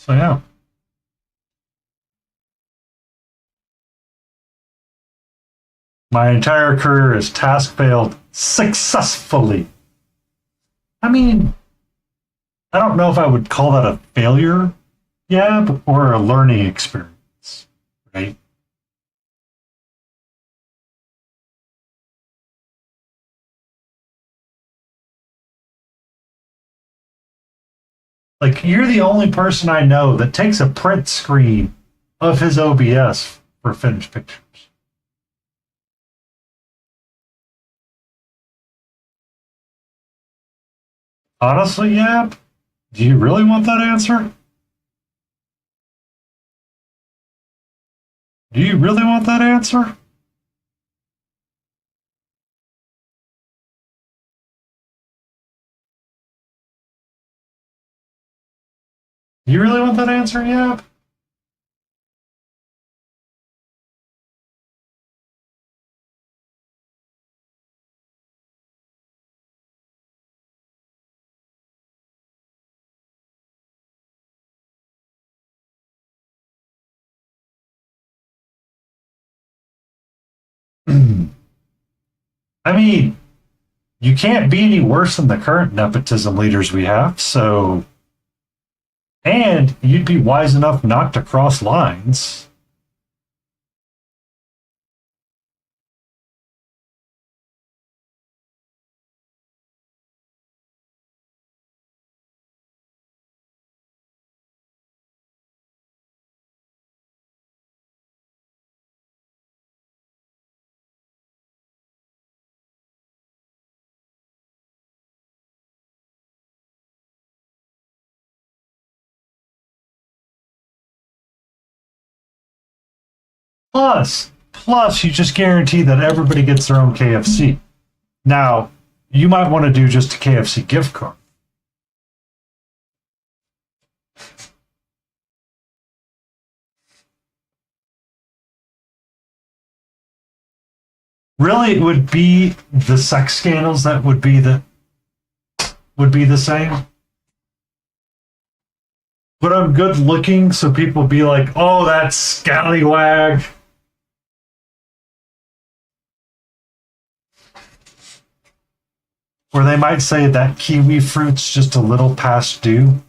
So yeah. My entire career is task failed successfully. I mean, I don't know if I would call that a failure, yeah, or a learning experience, right? Like, you're the only person I know that takes a print screen of his OBS for finished pictures. Honestly, yeah. Do you really want that answer? Do you really want that answer? Do you really want that answer, yeah? I mean, you can't be any worse than the current nepotism leaders we have, so. And you'd be wise enough not to cross lines. Plus, you just guarantee that everybody gets their own KFC. Now, you might want to do just a KFC gift card. Really, it would be the sex scandals that would be the same. But I'm good looking, so people be like, "Oh, that scallywag." Or they might say that kiwi fruit's just a little past due.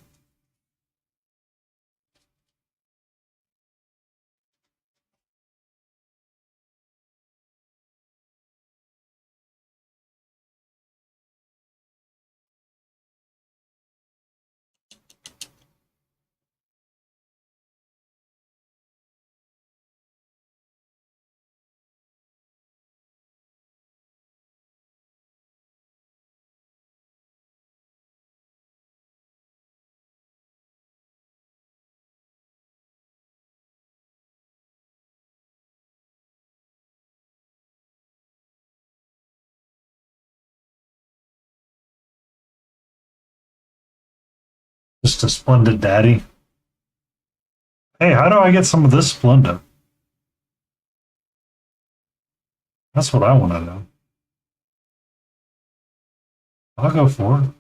Just a splendid daddy. Hey, how do I get some of this Splenda? That's what I want to know. I'll go for it.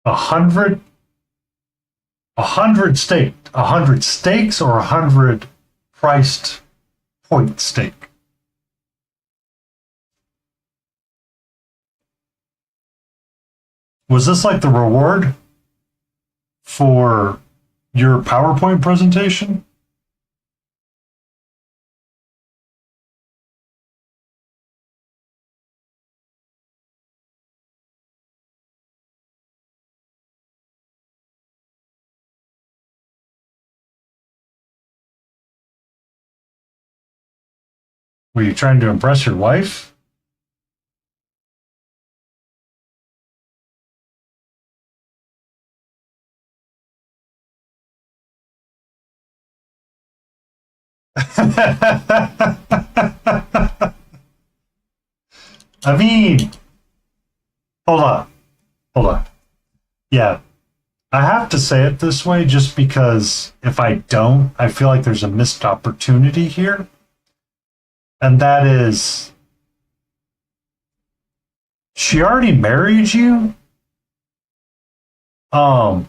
A hundred, a hundred steaks, or 100 priced point steak. Was this like the reward for your PowerPoint presentation? Were you trying to impress your wife? I mean, hold on. Hold on. Yeah, I have to say it this way just because if I don't, I feel like there's a missed opportunity here. And that is, she already married you? How?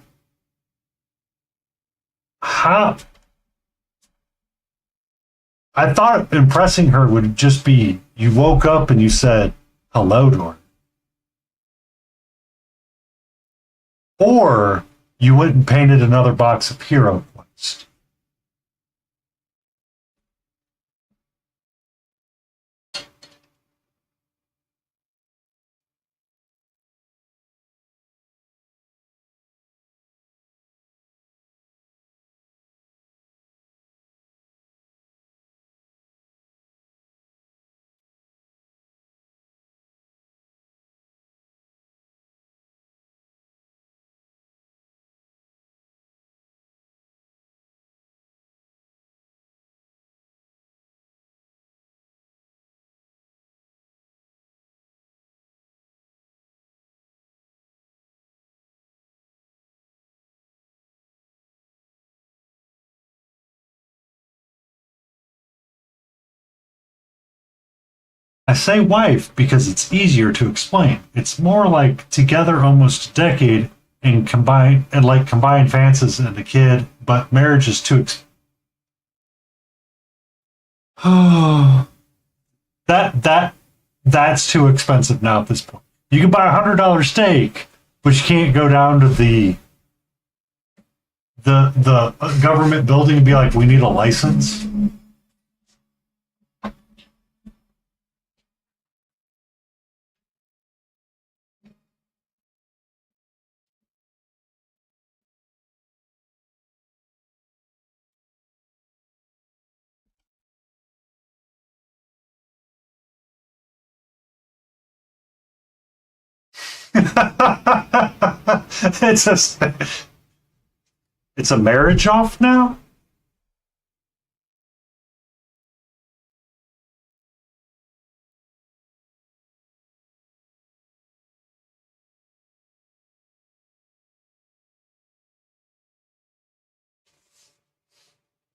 I thought impressing her would just be you woke up and you said hello to her. Or you went and painted another box of hero points. I say wife because it's easier to explain. It's more like together almost a decade and combined fancies and a kid, but marriage is too that's too expensive now at this point. You can buy $100 steak, but you can't go down to the government building and be like, we need a license. It's a marriage off now?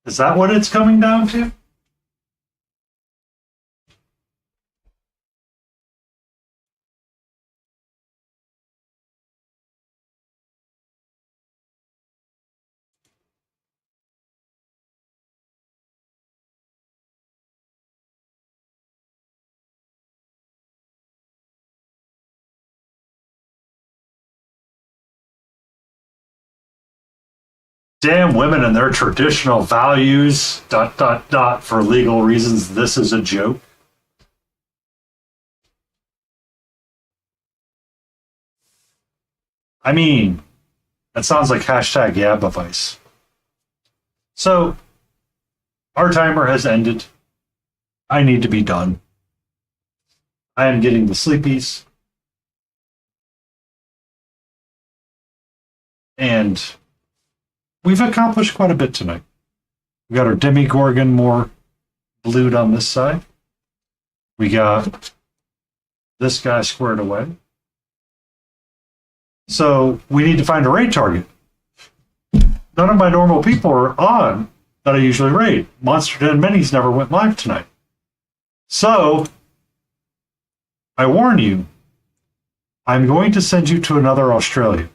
Is that what it's coming down to? Damn women and their traditional values, ... for legal reasons, this is a joke. I mean, that sounds like hashtag Yabavice. So, our timer has ended. I need to be done. I am getting the sleepies. And we've accomplished quite a bit tonight. We got our Demigorgon more blued on this side. We got this guy squared away. So we need to find a raid target. None of my normal people are on that I usually raid. Monster Den Minis never went live tonight. So I warn you, I'm going to send you to another Australia.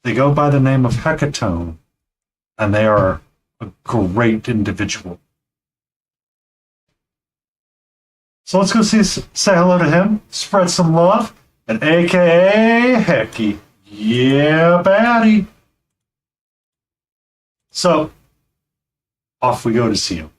They go by the name of Hecatone, and they are a great individual. So let's go say hello to him, spread some love, and AKA Hecky. Yeah, baddie. So, off we go to see him.